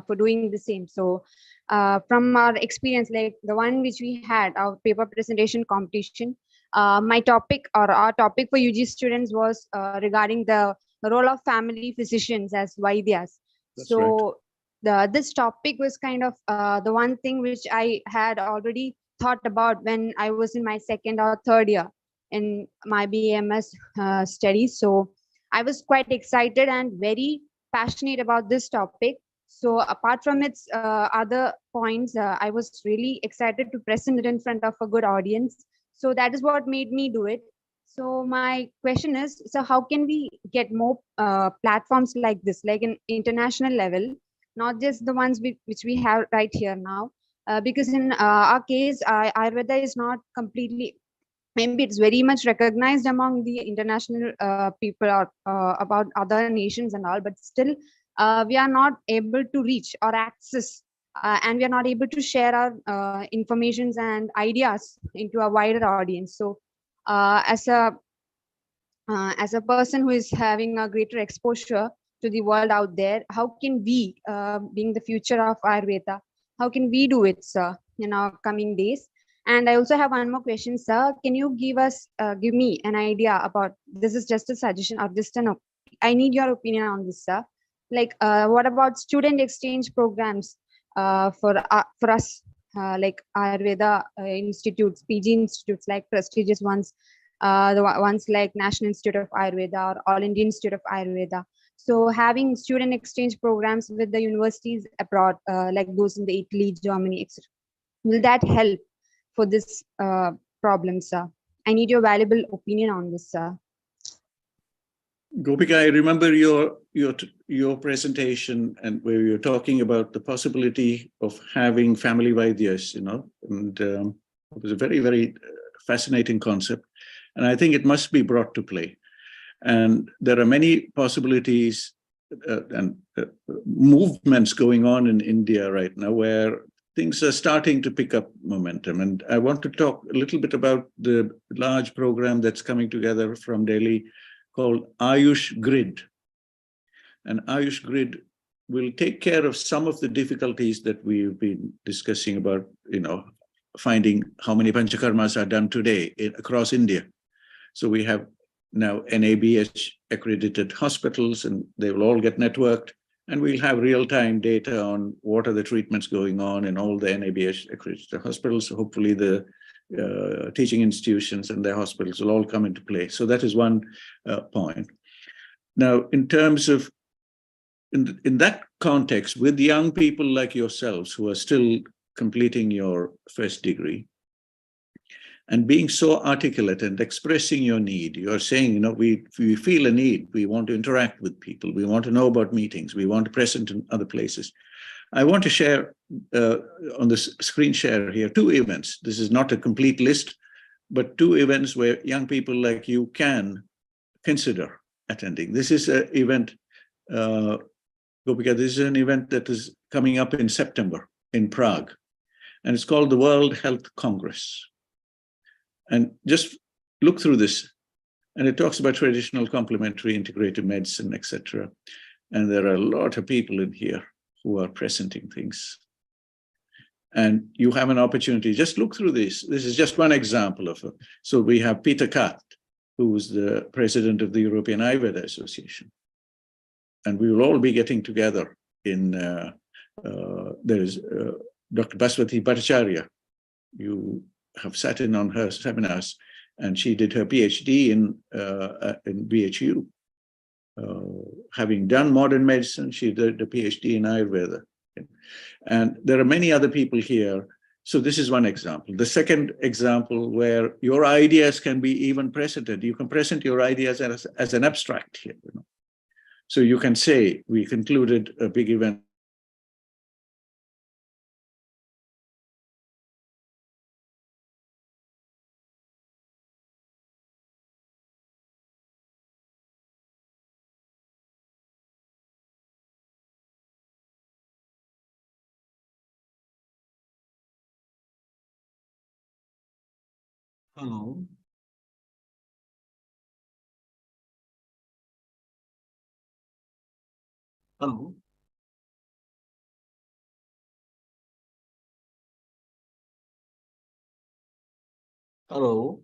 for doing the same. So from our experience, like the one which we had, our paper presentation competition, my topic or our topic for UG students was regarding the the role of family physicians as Vaidyas. That's right. This topic was kind of the one thing which I had already thought about when I was in my second or third year in my BAMS studies. So I was quite excited and very passionate about this topic. So apart from its other points, I was really excited to present it in front of a good audience. So that is what made me do it. So my question is, so how can we get more platforms like this, like an international level, not just the ones which we have right here now? Because in our case, Ayurveda is not completely, maybe it's very much recognized among the international people or about other nations and all, but still we are not able to reach or access and we are not able to share our informations and ideas into a wider audience. So as a person who is having a greater exposure to the world out there, how can we, being the future of Ayurveda, how can we do it, sir, in our coming days? And I also have one more question, sir. Can you give me an idea about, this is just a suggestion or just I need your opinion on this, sir. Like, what about student exchange programs for us, like Ayurveda institutes, PG institutes, like prestigious ones, the ones like National Institute of Ayurveda or All Indian Institute of Ayurveda. So having student exchange programs with the universities abroad, like those in the Italy, Germany, etc. Will that help for this problem, sir? I need your valuable opinion on this, sir. Gopika, I remember your presentation and where you're talking about the possibility of having family Vaidyas, and it was a very, very fascinating concept. And I think it must be brought to play. And there are many possibilities and movements going on in India right now where things are starting to pick up momentum. And I want to talk a little bit about the large program that's coming together from Delhi called Ayush Grid. And Ayush Grid will take care of some of the difficulties that we've been discussing about, finding how many panchakarmas are done today across India. So we have now NABH accredited hospitals, and they will all get networked, and we'll have real-time data on what are the treatments going on in all the NABH accredited hospitals. So hopefully the teaching institutions and their hospitals will all come into play. So that is one point. Now, in terms of, in that context, with young people like yourselves who are still completing your first degree, and being so articulate and expressing your need, you're saying, we feel a need, we want to interact with people, we want to know about meetings, we want to present in other places. I want to share on the screen share here 2 events. This is not a complete list, but 2 events where young people like you can consider attending. This is an event, Gopika, this is an event that is coming up in September in Prague, and it's called the World Health Congress. And just look through this, and it talks about traditional complementary integrative medicine, etc. And there are a lot of people in here who are presenting things. And you have an opportunity, just look through this. This is just one example of it. So we have Peter Kath, who's the president of the European Ayurveda Association. And we will all be getting together in, there's Dr. Baswati Bhattacharya. You have sat in on her seminars, and she did her PhD in BHU. Having done modern medicine, she did a PhD in Ayurveda. And there are many other people here. So this is one example. The second example where your ideas can be even presented. You can present your ideas as an abstract here. So you can say, we concluded a big event. Hello. Hello. Hello.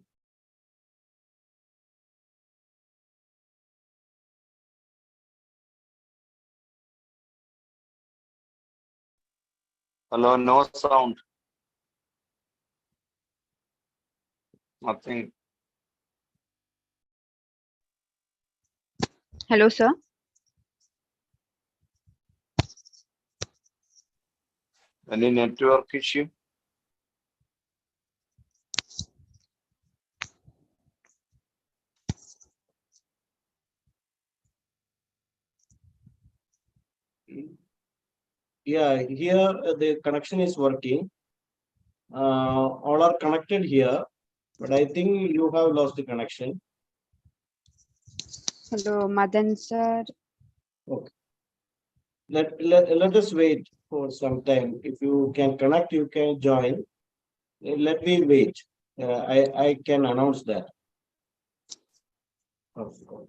Hello, no sound. Nothing. Hello, sir. Any network issue? Yeah, here the connection is working. All are connected here, but I think you have lost the connection. Hello, Madan sir. Okay. Let us wait for some time. If you can connect, you can join. Let me wait. I can announce that. Okay.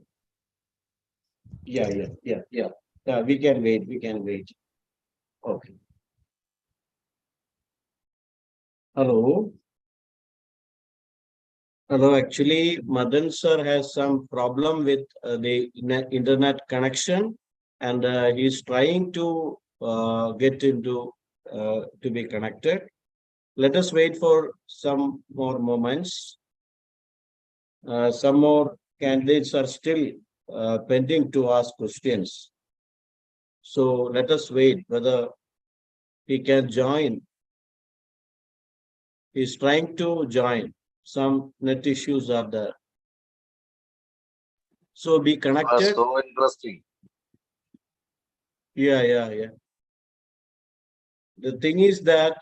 Yeah. We can wait. We can wait. Okay. Hello. Hello. Actually, Madan sir has some problem with the internet connection, and he's trying to get into to be connected. Let us wait for some more moments. Some more candidates are still pending to ask questions. So let us wait whether he can join. He's trying to join. Some net issues are there. So be connected. So interesting. Yeah. The thing is that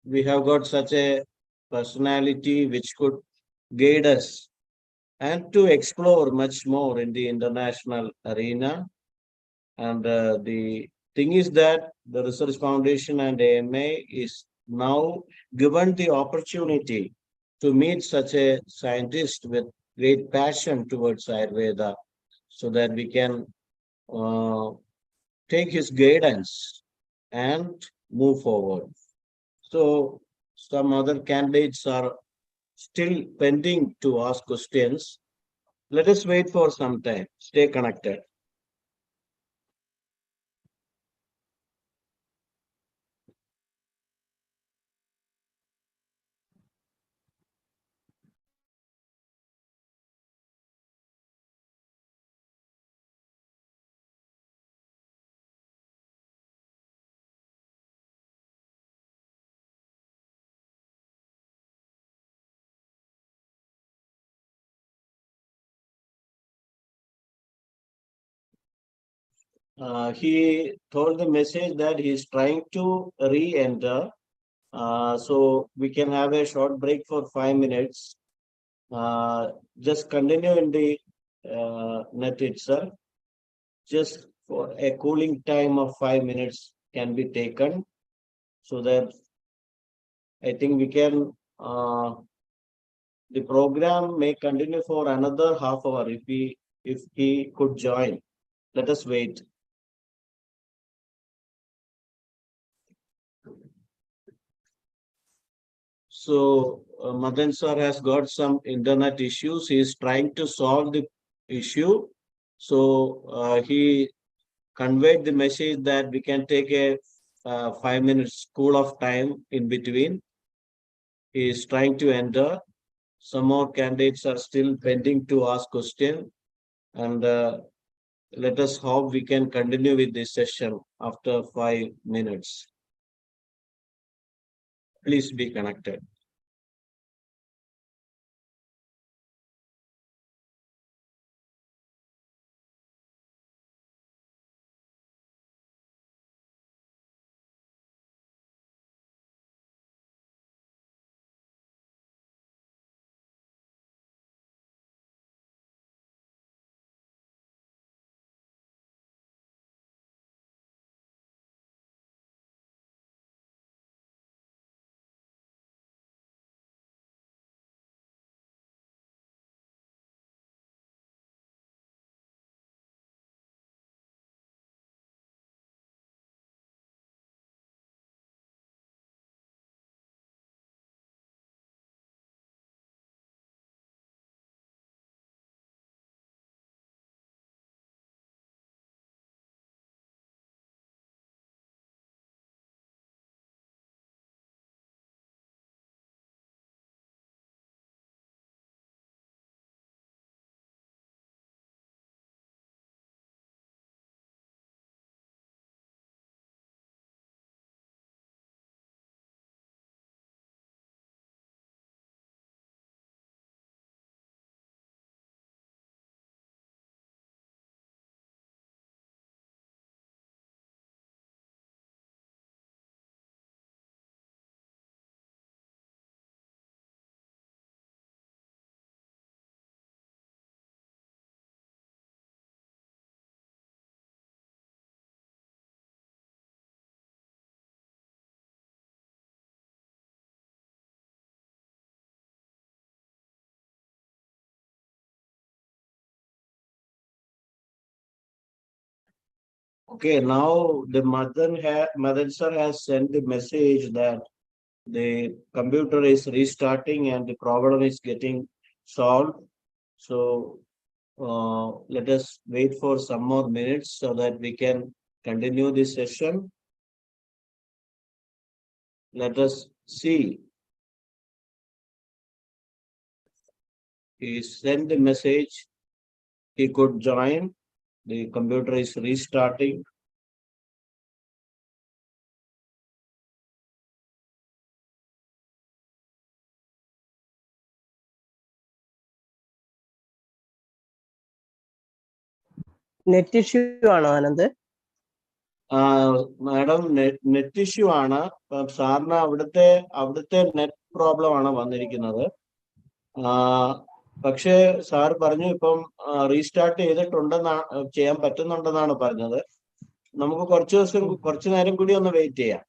we have got such a personality which could guide us and to explore much more in the international arena. And the thing is that the Research Foundation and AMA is now given the opportunity to meet such a scientist with great passion towards Ayurveda so that we can take his guidance and move forward. So some other candidates are still pending to ask questions. Let us wait for some time. Stay connected. He told the message that he is trying to re-enter. So we can have a short break for 5 minutes. Just continue in the net itself. Just for a cooling time of 5 minutes can be taken so that I think we can the program may continue for another half hour if he could join. Let us wait. So Madan sir has got some internet issues. He is trying to solve the issue. So he conveyed the message that we can take a 5 minutes cool off time in between. He is trying to enter. Some more candidates are still pending to ask question. And let us hope we can continue with this session after 5 minutes. Please be connected. Okay, now the Madan sir has sent the message that the computer is restarting and the problem is getting solved. So let us wait for some more minutes so that we can continue this session. Let us see. He sent the message. He could join. The computer is restarting. Net issue ആണോ Anand? Madam net issue ആണ്. സാറിന് അവിടുത്തെ net problem ആണ് വന്നിരിക്കുന്നത്. പക്ഷേ sir പറഞ്ഞു ഇപ്പം restart ചെയ്തിട്ടുണ്ടെന്നാണ്, ചെയ്യാൻ പറ്റുന്നുണ്ടെന്നാണ് പറഞ്ഞത്. നമുക്ക് കുറച്ചു നേരം കൂടി ഒന്ന് വെയിറ്റ് ചെയ്യാം.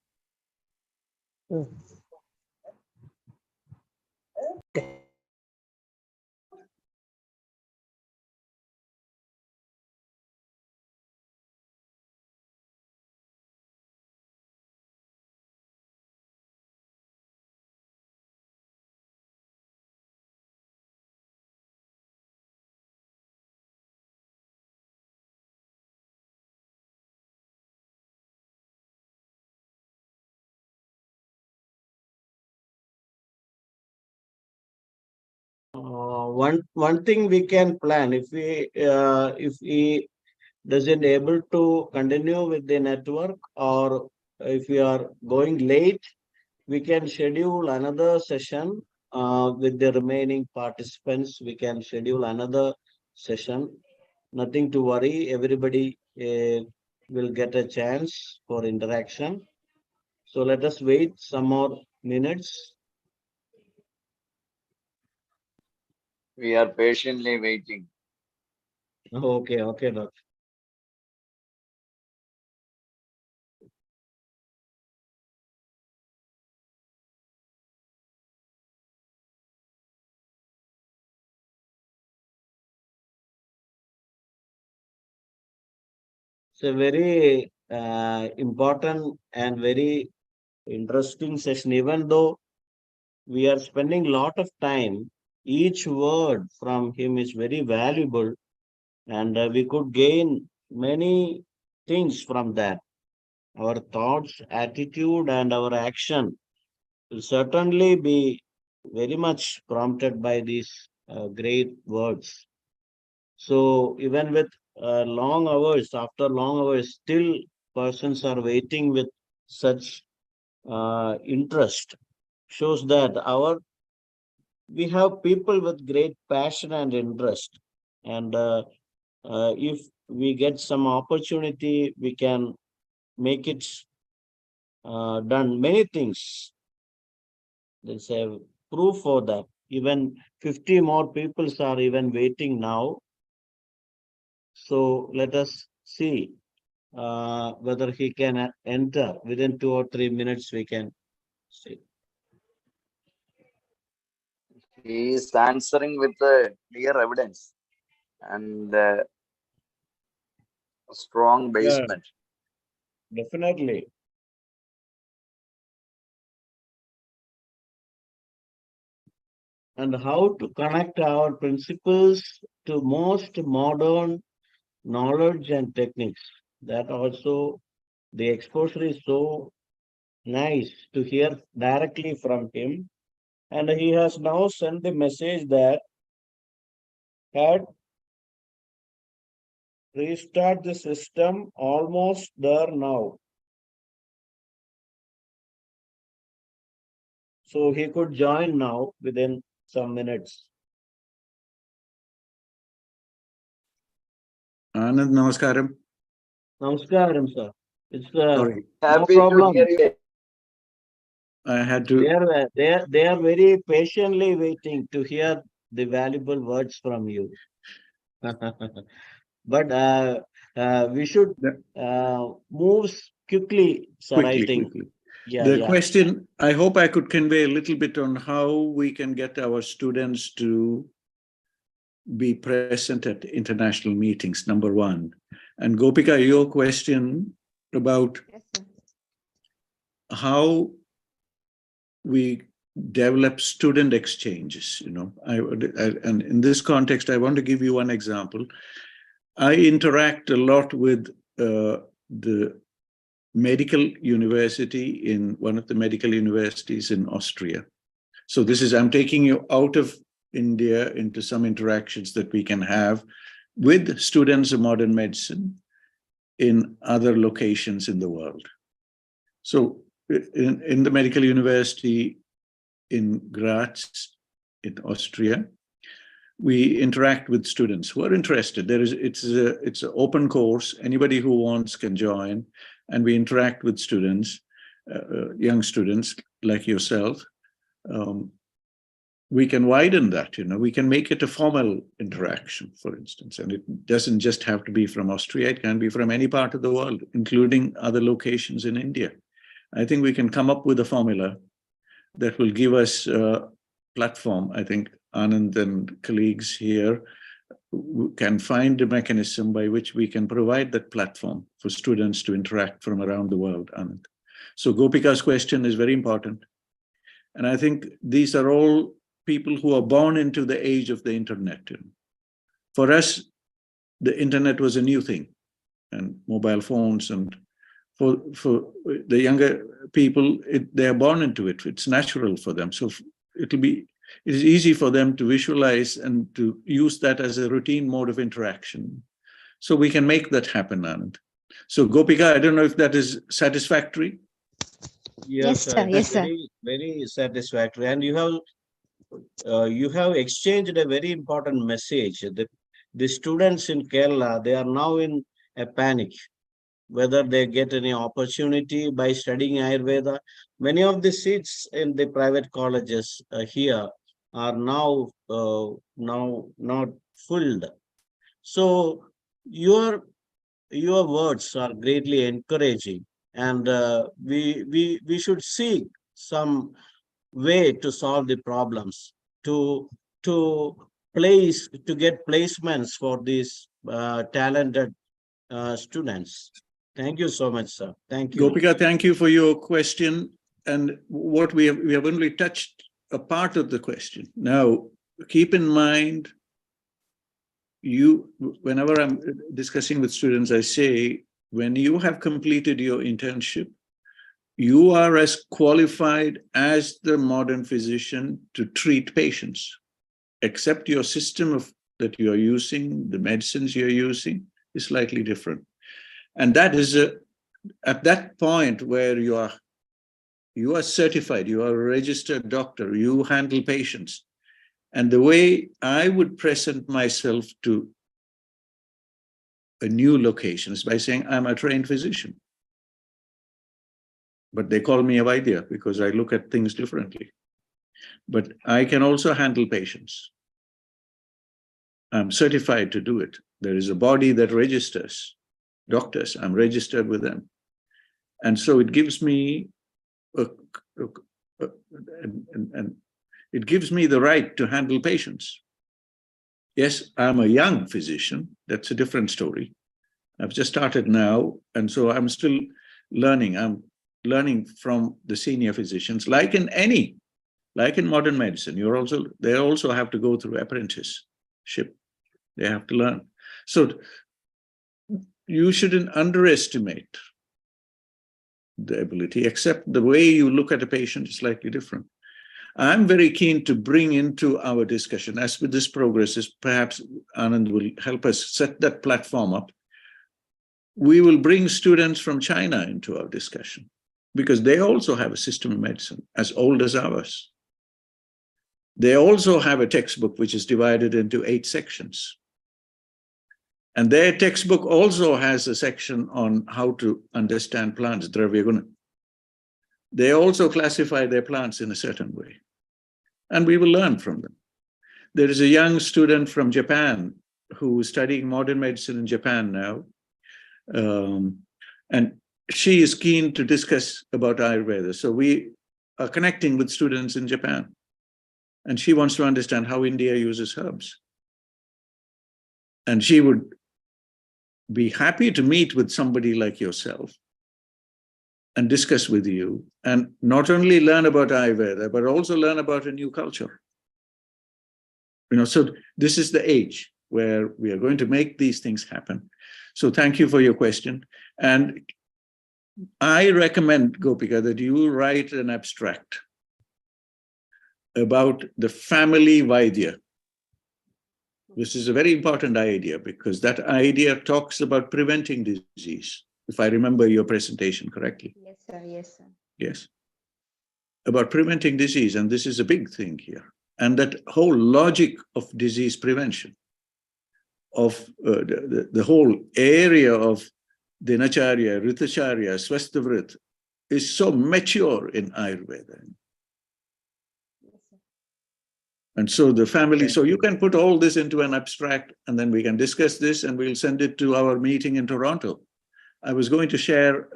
One thing we can plan, if he doesn't able to continue with the network, or if we are going late, we can schedule another session with the remaining participants. We can schedule another session. Nothing to worry. Everybody will get a chance for interaction. So let us wait some more minutes. We are patiently waiting. Okay, doctor. It's a very important and very interesting session. Even though we are spending a lot of time, each word from him is very valuable, and we could gain many things from that. Our thoughts, attitude, and our action will certainly be very much prompted by these great words. So even with long hours, after long hours, still persons are waiting with such interest. Shows that we have people with great passion and interest, and if we get some opportunity, we can make it done many things. There's a proof for that. Even 50 more people are even waiting now. So let us see whether he can enter within 2 or 3 minutes. We can see. He is answering with clear evidence and strong basement. Yeah, definitely. And how to connect our principles to most modern knowledge and techniques. That also, the exposure is so nice to hear directly from him. And he has now sent the message that had restart the system, almost there now. So he could join now within some minutes. Anand, namaskaram. Namaskaram, sir. It's Sorry. no Happy problem. to hear you. I had to. They are very patiently waiting to hear the valuable words from you. But we should move quickly, sir. I think. Quickly. Yeah, The yeah. question, I hope I could convey a little bit on how we can get our students to be present at international meetings, number one. And Gopika, your question about Yes, sir. how we develop student exchanges, and in this context, I want to give you one example. I interact a lot with the medical university in one of the medical universities in Austria. So I'm taking you out of India into some interactions that we can have with students of modern medicine in other locations in the world. So in the medical university in Graz, in Austria, we interact with students who are interested. It's an open course. Anybody who wants can join, and we interact with students, young students like yourself. We can widen that, we can make it a formal interaction, for instance, and it doesn't just have to be from Austria, it can be from any part of the world, including other locations in India. I think we can come up with a formula that will give us a platform. I think Anand and colleagues here can find a mechanism by which we can provide that platform for students to interact from around the world, Anand. So Gopika's question is very important. And I think these are all people who are born into the age of the internet. For us, the internet was a new thing, and mobile phones, and for the younger people, they are born into it. It's natural for them. So it is easy for them to visualize and to use that as a routine mode of interaction. So we can make that happen, Anand. So Gopika, I don't know if that is satisfactory. Yes, sir. Yes, sir. Very, very satisfactory. And you have exchanged a very important message. The students in Kerala, they are now in a panic, whether they get any opportunity by studying Ayurveda. Many of the seats in the private colleges here are now not filled. So your words are greatly encouraging, and we should seek some way to solve the problems, to get placements for these talented students. Thank you so much, sir. Thank you. Gopika, thank you for your question. And what we have only touched a part of the question. Now, keep in mind, whenever I'm discussing with students, I say, when you have completed your internship, you are as qualified as the modern physician to treat patients, except your system that you are using, the medicines you're using, is slightly different. And that is at that point where you are certified, you are a registered doctor, you handle patients. And the way I would present myself to a new location is by saying, I'm a trained physician. But they call me a Vaidya because I look at things differently. But I can also handle patients. I'm certified to do it. There is a body that registers doctors. I'm registered with them. And so it gives me it gives me the right to handle patients. Yes, I'm a young physician. That's a different story. I've just started now, and so I'm still learning. I'm learning from the senior physicians, like in modern medicine. They also have to go through apprenticeship. They have to learn. So you shouldn't underestimate the ability, except the way you look at a patient is slightly different. I'm very keen to bring into our discussion, as with this progresses, perhaps Anand will help us set that platform up. We will bring students from China into our discussion, because they also have a system of medicine as old as ours. They also have a textbook which is divided into 8 sections. And their textbook also has a section on how to understand plants, Dravya Guna. They also classify their plants in a certain way. And we will learn from them. There is a young student from Japan who is studying modern medicine in Japan now. And she is keen to discuss about Ayurveda. So we are connecting with students in Japan. And she wants to understand how India uses herbs. And she would be happy to meet with somebody like yourself and discuss with you, and not only learn about Ayurveda, but also learn about a new culture. So this is the age where we are going to make these things happen. So thank you for your question. And I recommend, Gopika, that you write an abstract about the family Vaidya. This is a very important idea, because that idea talks about preventing disease, if I remember your presentation correctly. Yes, sir. Yes, sir. Yes. About preventing disease, and this is a big thing here. And that whole logic of disease prevention, of the whole area of Dinacharya, Ritacharya, Swasthavrit is so mature in Ayurveda. And so the family, so you can put all this into an abstract, and then we can discuss this, and we'll send it to our meeting in Toronto. I was going to share,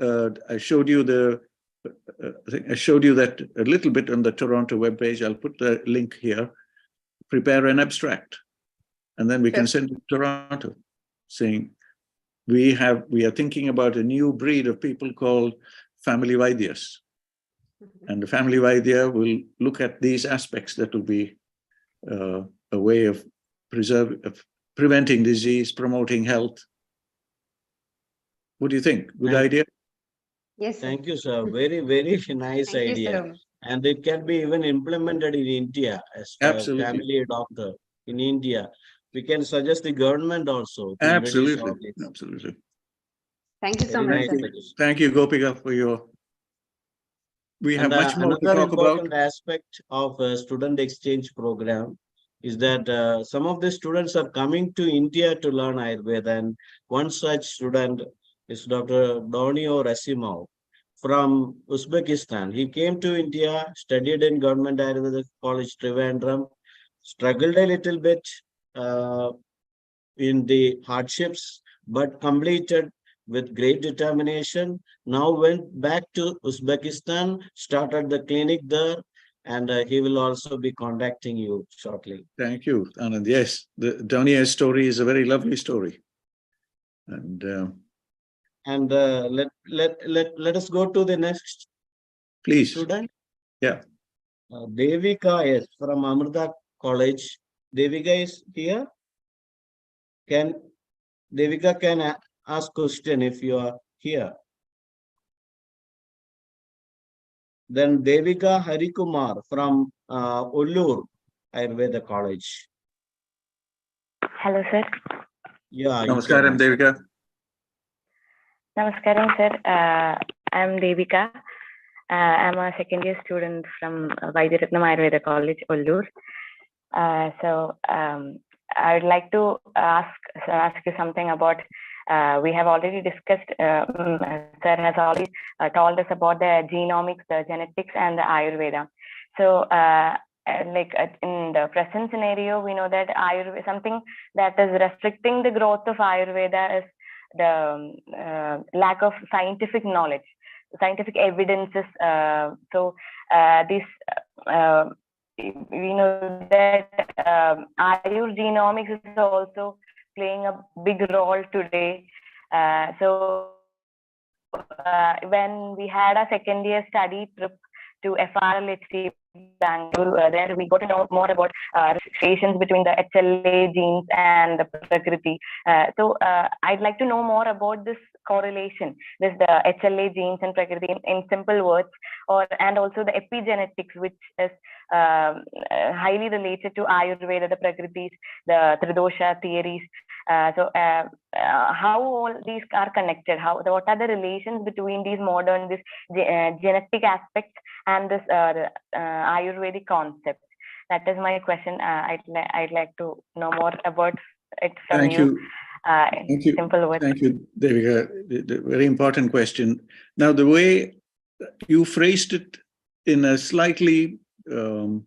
I showed you I think I showed you that a little bit on the Toronto webpage. I'll put the link here. Prepare an abstract, and then we can send it to Toronto, saying we are thinking about a new breed of people called family Vaidyas. And the family Vaidya will look at these aspects that will be a way of preventing disease, promoting health. What do you think? Good idea? Yes, sir. Thank you, sir. Very, very nice Thank you, idea. sir. And it can be even implemented in India as a Absolutely. family doctor in India. We can suggest the government also to introduce Absolutely. all this. Absolutely. Thank you so Very much, nice sir. suggestion. Thank you, Gopika, for your. We have And much more to another talk about. important aspect of a student exchange program is that some of the students are coming to India to learn Ayurveda. And one such student is Dr. Donio Rasimov from Uzbekistan. He came to India, studied in Government Ayurveda College, Trivandrum, struggled a little bit in the hardships, but completed with great determination. Now went back to Uzbekistan, started the clinic there, and he will also be contacting you shortly. Thank you, Anand. Yes, the Donier's story is a very lovely story. And let us go to the next please. student. Yeah. Devika is from Amrita College. Devika is here. Devika can ask question if you are here. Then Devika Harikumar from Ullur Ayurveda College. Hello, sir. Yeah. Namaskaram, Devika. Namaskaram, sir. I'm Devika. I'm a second year student from Vaidyaratnam Ayurveda College, Ullur. I would like to ask you something about. We have already discussed. Sir has already told us about the genomics, the genetics, and the Ayurveda. So, in the present scenario, we know that Ayurveda, something that is restricting the growth of Ayurveda is the lack of scientific knowledge, scientific evidences. We know that Ayur genomics is also playing a big role today. When we had a second year study trip to FRLHC Bangalore, there we got to know more about relations between the HLA genes and the Prakriti. I'd like to know more about this correlation, the HLA genes and Prakriti in simple words, and also the epigenetics, which is highly related to Ayurveda, the Prakritis, the Tridosha theories. How all these are connected? What are the relations between these modern, genetic aspects and this Ayurvedic concept? That is my question. I'd like to know more about it from Thank you. Thank you. Simple words. Thank you, Devika. The very important question. Now, the way you phrased it in a slightly in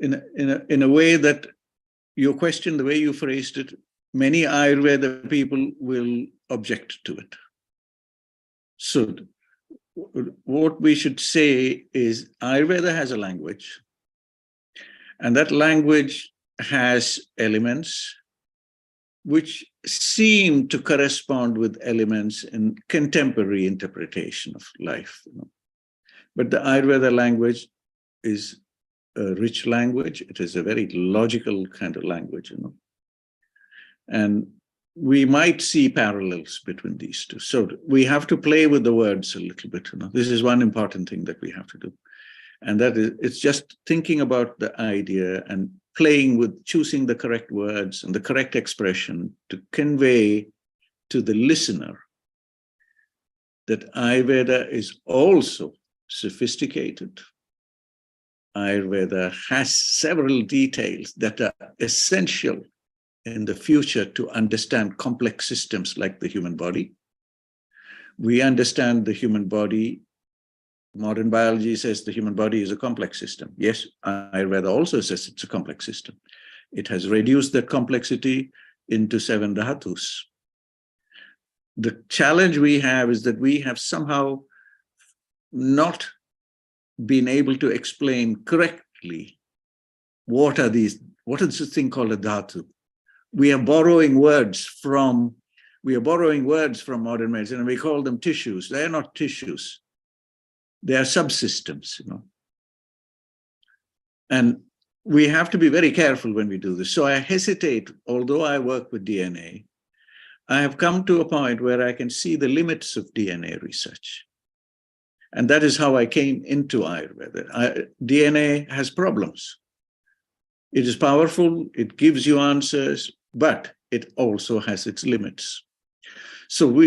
a way that your question, the way you phrased it, many Ayurveda people will object to it. So what we should say is Ayurveda has a language, and that language has elements which seem to correspond with elements in contemporary interpretation of life. But the Ayurveda language is a rich language. It is a very logical kind of language, and we might see parallels between these two. So we have to play with the words a little bit. This is one important thing that we have to do. And that is, it's just thinking about the idea and playing with choosing the correct words and the correct expression to convey to the listener that Ayurveda is also sophisticated. Ayurveda has several details that are essential in the future to understand complex systems like the human body. We understand the human body. Modern biology says the human body is a complex system. Yes, Ayurveda also says it's a complex system. It has reduced that complexity into 7 dhatus. The challenge we have is that we have somehow not been able to explain correctly what is this thing called a dhatu. We are borrowing words from modern medicine, and we call them tissues. They are not tissues. They are subsystems, And we have to be very careful when we do this. So I hesitate, although I work with DNA, I have come to a point where I can see the limits of DNA research. And that is how I came into Ayurveda. DNA has problems. It is powerful, it gives you answers, but it also has its limits. So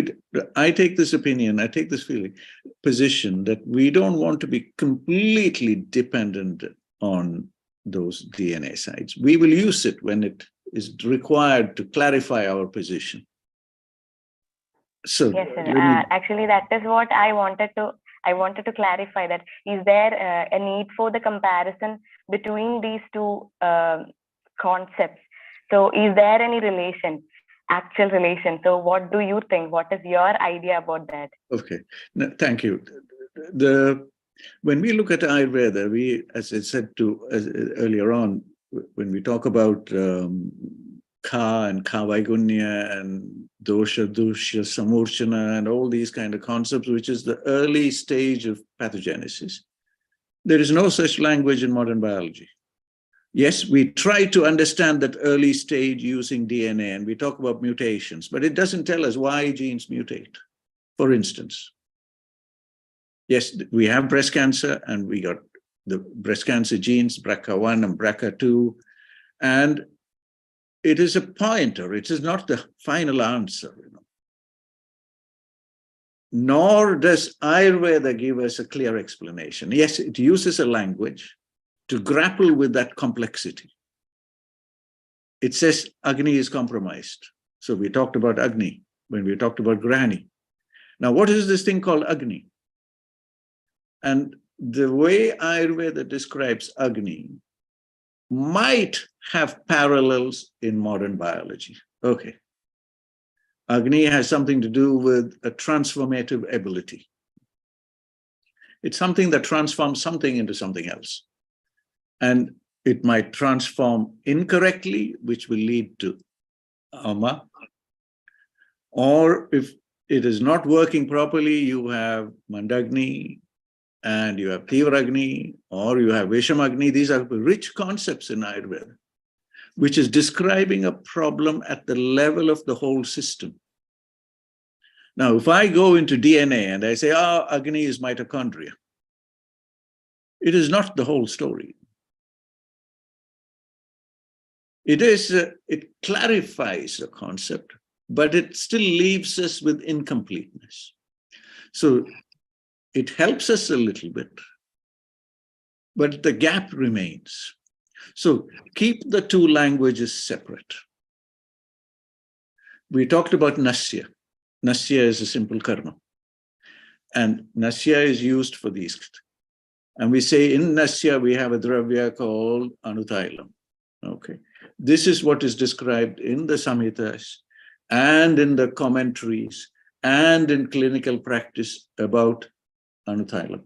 I take this opinion, I take this position that we don't want to be completely dependent on those DNA sites. We will use it when it is required to clarify our position. So yes, sir. Actually, that is what I wanted to clarify, that is there a need for the comparison between these two concepts? So is there any relation, actual relation? So what do you think? What is your idea about that? Okay, no, thank you. When we look at Ayurveda, we, as I said earlier on, when we talk about Ka and Kavaigunya and Dosha, Dusha, Samurchana, and all these kind of concepts, which is the early stage of pathogenesis, there is no such language in modern biology. Yes, we try to understand that early stage using DNA, and we talk about mutations, but it doesn't tell us why genes mutate. For instance, yes, we have breast cancer, and we got the breast cancer genes, BRCA1 and BRCA2, and it is a pointer. It is not the final answer, Nor does Ayurveda give us a clear explanation. Yes, it uses a language to grapple with that complexity. It says Agni is compromised. So we talked about Agni when we talked about Grahani. Now, what is this thing called Agni? And the way Ayurveda describes Agni might have parallels in modern biology. Okay. Agni has something to do with a transformative ability. It's something that transforms something into something else. And it might transform incorrectly, which will lead to Ama. Or if it is not working properly, you have Mandagni, and you have Tivragni, or you have Vishamagni. These are rich concepts in Ayurveda, which is describing a problem at the level of the whole system. Now, if I go into DNA and I say, Agni is mitochondria, it is not the whole story. It clarifies a concept, but it still leaves us with incompleteness. So it helps us a little bit, but the gap remains. So keep the two languages separate. We talked about Nasya. Nasya is a simple karma. And Nasya is used for these. And we say in Nasya, we have a dravya called Anutailam. Okay. This is what is described in the Samhitas and in the commentaries and in clinical practice about Anutailam.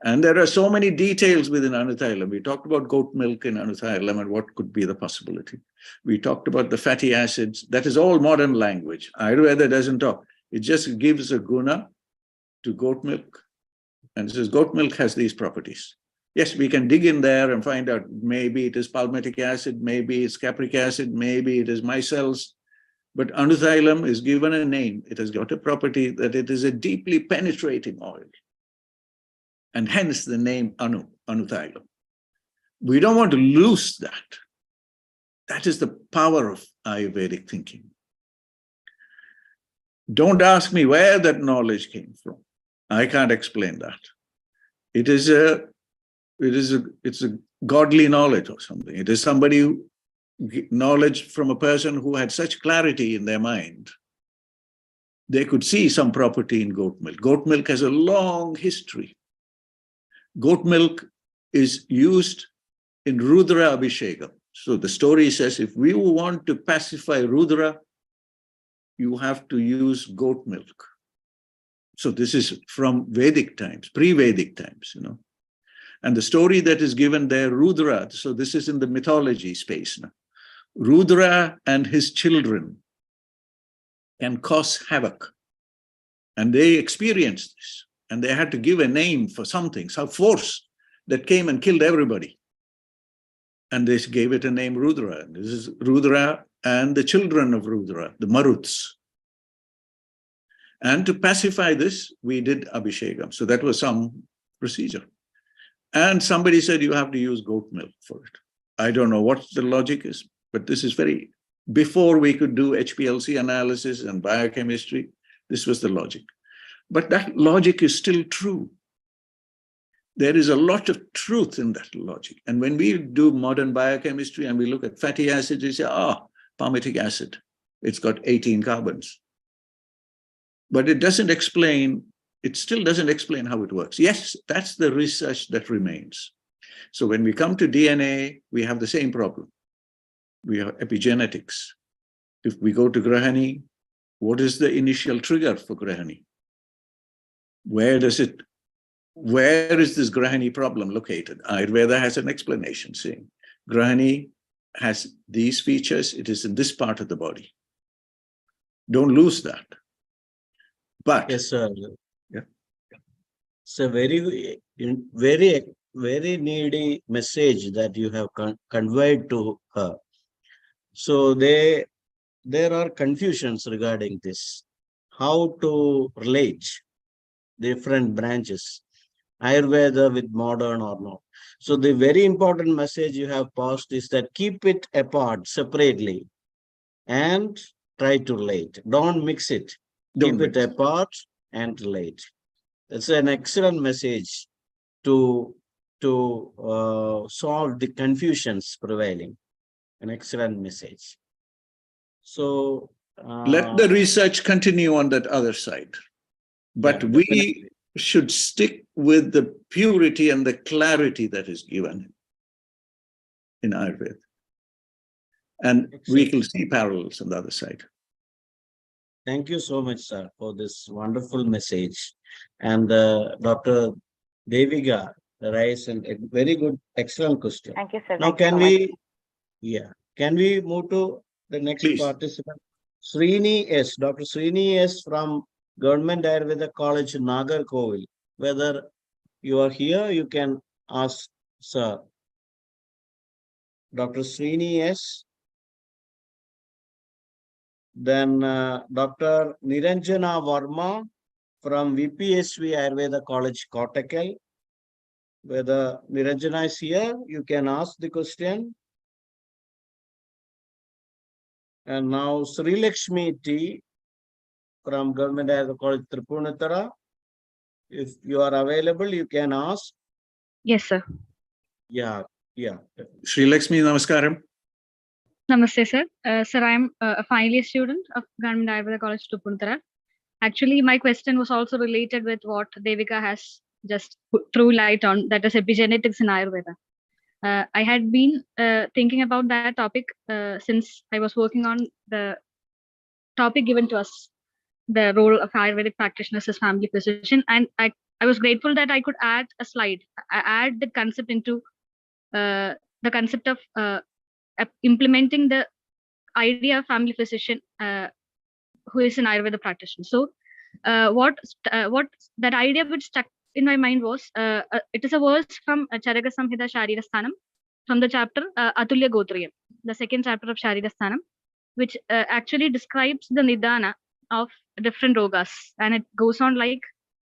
And there are so many details within Anutailam. We talked about goat milk in Anutailam and what could be the possibility. We talked about the fatty acids. That is all modern language. Ayurveda doesn't talk. It just gives a guna to goat milk and says goat milk has these properties. Yes, we can dig in there and find out maybe it is palmitic acid, maybe it's capric acid, maybe it is micelles. But Anuthailam is given a name. It has got a property that it is a deeply penetrating oil. And hence the name Anuthailam. We don't want to lose that. That is the power of Ayurvedic thinking. Don't ask me where that knowledge came from. I can't explain that. It's a godly knowledge or something. It is somebody who knowledge from a person who had such clarity in their mind. They could see some property in goat milk. Goat milk has a long history. Goat milk is used in Rudra Abhishekam. So the story says, if we want to pacify Rudra, you have to use goat milk. So this is from Vedic times, pre-Vedic times, you know. And the story that is given there, Rudra, so this is in the mythology space now. Rudra and his children can cause havoc. And they experienced this. And they had to give a name for something, some force that came and killed everybody. And they gave it a name Rudra. And this is Rudra and the children of Rudra, the Maruts. And to pacify this, we did Abhishekam. So that was some procedure. And somebody said you have to use goat milk for it. I don't know what the logic is, but this is very, before we could do HPLC analysis and biochemistry, this was the logic. But that logic is still true. There is a lot of truth in that logic. And when we do modern biochemistry and we look at fatty acids, we say, palmitic acid, it's got 18 carbons. But it doesn't explain, it still doesn't explain how it works. Yes, that's the research that remains. So when we come to DNA, we have the same problem. We have epigenetics. If we go to Grahani, what is the initial trigger for Grahani? Where is this Grahani problem located? Ayurveda has an explanation saying Grahani has these features, it is in this part of the body. Don't lose that. But yes, sir. Yeah. It's a very, very needy message that you have conveyed to her. So there are confusions regarding this, how to relate different branches, Ayurveda with modern or not. So the very important message you have passed is that keep it apart separately and try to relate. Don't mix it. Keep it apart and relate. That's an excellent message to solve the confusions prevailing. An excellent message. So let the research continue on that other side. But yeah, we should stick with the purity and the clarity that is given in Ayurveda. And we can see parallels on the other side. Thank you so much, sir, for this wonderful message. And Dr. Devika raised a very good, excellent question. Thank you, sir. Now, Thank you can we move to the next Please. participant? Srini S. Dr. Srini S. from Government Ayurveda College, Nagarkovil. Whether you are here, you can ask, sir. Dr. Srini S. Then Dr. Niranjana Varma from VPSV Ayurveda College, Kottakkal. Whether Niranjana is here, you can ask the question. And now Sri Lakshmi T from Government Ayurveda College, Tripunithara. If you are available, you can ask. Yes, sir. Yeah. Sri Lakshmi, namaskaram. Namaste, sir. Sir, I'm a final year student of Government Ayurveda College, Tripunithara. Actually, my question was also related with what Devika has just threw light on, that is epigenetics in Ayurveda. I had been thinking about that topic since I was working on the topic given to us, the role of Ayurvedic practitioners as family physician. And I was grateful that I could add a slide, add the concept into the concept of implementing the idea of family physician who is an Ayurveda practitioner. So what that idea which stuck in my mind was, it is a verse from Charaka Samhita Sharira Sthanam, from the chapter Atulya Gotriyam, the second chapter of Sharira Sthanam, which actually describes the nidana of different rogas. And it goes on like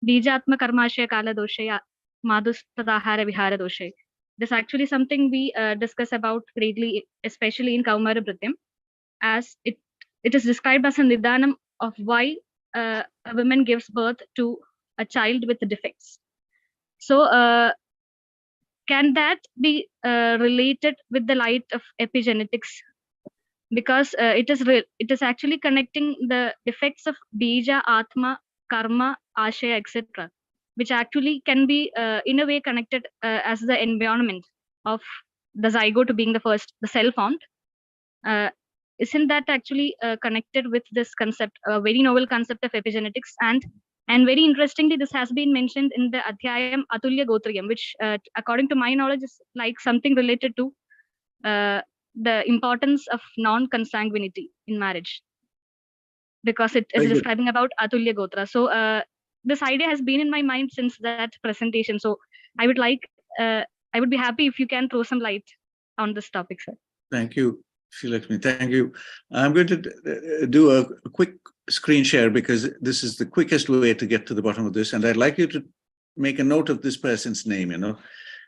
Bijatma Karmashya Kala Doshaya Madhus Tadahara Vihara Doshay. This is actually something we discuss about greatly, especially in Kaumara Brityam, as it is described as a nidanam of why a woman gives birth to a child with defects. So can that be related with the light of epigenetics? Because it is actually connecting the defects of bija, atma, karma, ashaya, etc., which actually can be in a way connected as the environment of the zygote being the cell formed. Isn't that actually connected with this concept, a very novel concept of epigenetics? And very interestingly, this has been mentioned in the Adhyayam Atulya Gotriyam, which according to my knowledge is like something related to the importance of non-consanguinity in marriage, because it is describing about Atulya Gotra. So this idea has been in my mind since that presentation. So I would be happy if you can throw some light on this topic, sir. Thank you, Srilakshmi. Thank you. I'm going to do a quick screen share because this is the quickest way to get to the bottom of this. And I'd like you to make a note of this person's name.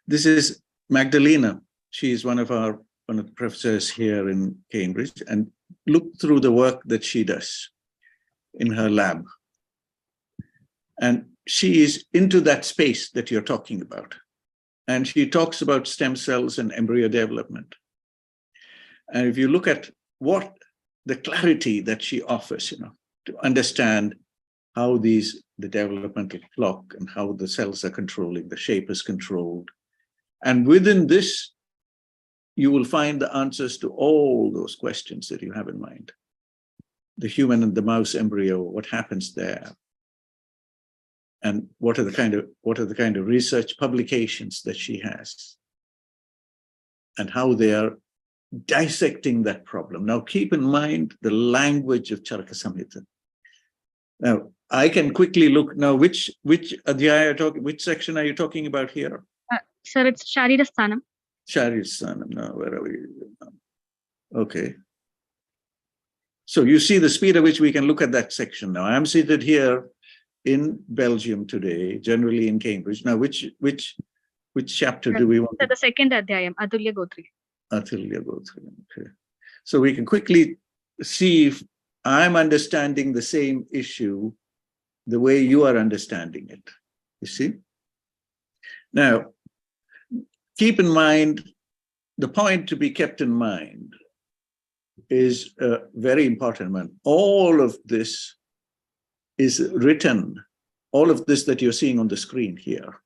This is Magdalena. She is one of the professors here in Cambridge, and look through the work that she does in her lab. And she is into that space that you're talking about. And she talks about stem cells and embryo development. And if you look at what the clarity that she offers, to understand how the developmental clock and how the cells are controlling, the shape is controlled. And within this, you will find the answers to all those questions that you have in mind. The human and the mouse embryo, what happens there? And what are the kind of research publications that she has? And how they are dissecting that problem. Now, keep in mind the language of Charaka Samhita. Now, I can quickly look now, which adhyaya which section are you talking about here? Sir, it's Sharira Sthanam. Sharira Sthanam. Now, where are we? Okay. So you see the speed at which we can look at that section. Now, I'm seated here in Belgium today, generally in Cambridge. Now, which chapter do we want? The second adhyayam, Atulya Gotri. Atulya Gotri. Okay. So we can quickly see if I'm understanding the same issue the way you are understanding it. You see? Now, keep in mind, the point to be kept in mind is a very important one. All of this is written, all of this that you're seeing on the screen here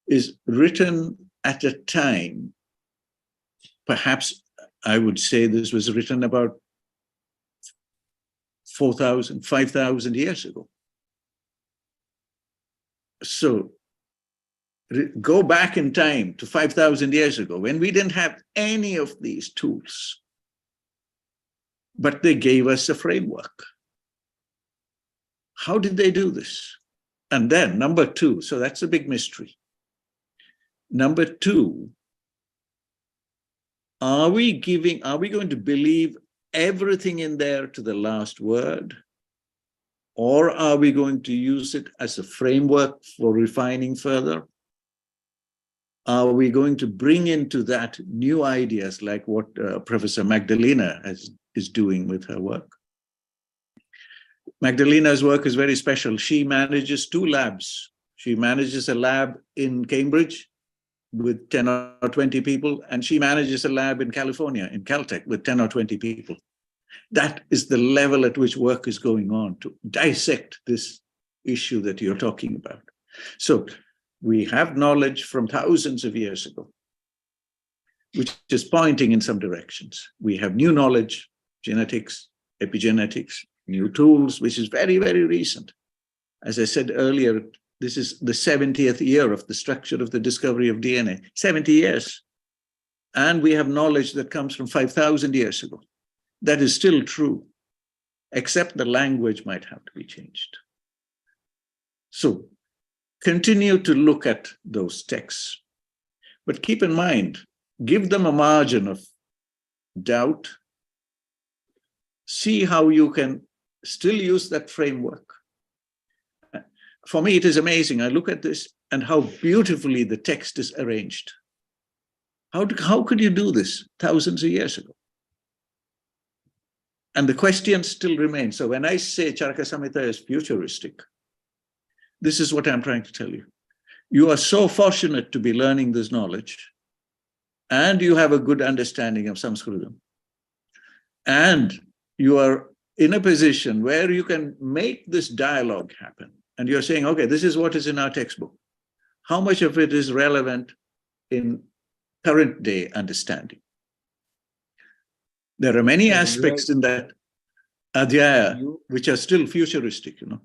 is written at a time, perhaps I would say this was written about 4,000, 5,000 years ago. So go back in time to 5,000 years ago when we didn't have any of these tools, but they gave us a framework. How did they do this? And then number two, so that's a big mystery. Number two, are we going to believe everything in there to the last word? Or are we going to use it as a framework for refining further? Are we going to bring into that new ideas like what Professor Magdalena is doing with her work? Magdalena's work is very special. She manages two labs. She manages a lab in Cambridge with 10 or 20 people, and she manages a lab in California, in Caltech, with 10 or 20 people. That is the level at which work is going on to dissect this issue that you're talking about. So we have knowledge from thousands of years ago, which is pointing in some directions. We have new knowledge, genetics, epigenetics, new tools, which is very, very recent. As I said earlier, this is the 70th year of the structure of the discovery of DNA, 70 years. And we have knowledge that comes from 5,000 years ago. That is still true, except the language might have to be changed. So continue to look at those texts, but keep in mind, give them a margin of doubt. See how you can still use that framework. For me, it is amazing. I look at this and how beautifully the text is arranged. How could you do this thousands of years ago? And the question still remains. So when I say Charaka Samhita is futuristic, this is what I'm trying to tell you. You are so fortunate to be learning this knowledge, and you have a good understanding of Sanskritam. And you are in a position where you can make this dialogue happen. And you're saying, okay, this is what is in our textbook. How much of it is relevant in current day understanding? There are many aspects in that adhyaya which are still futuristic, you know.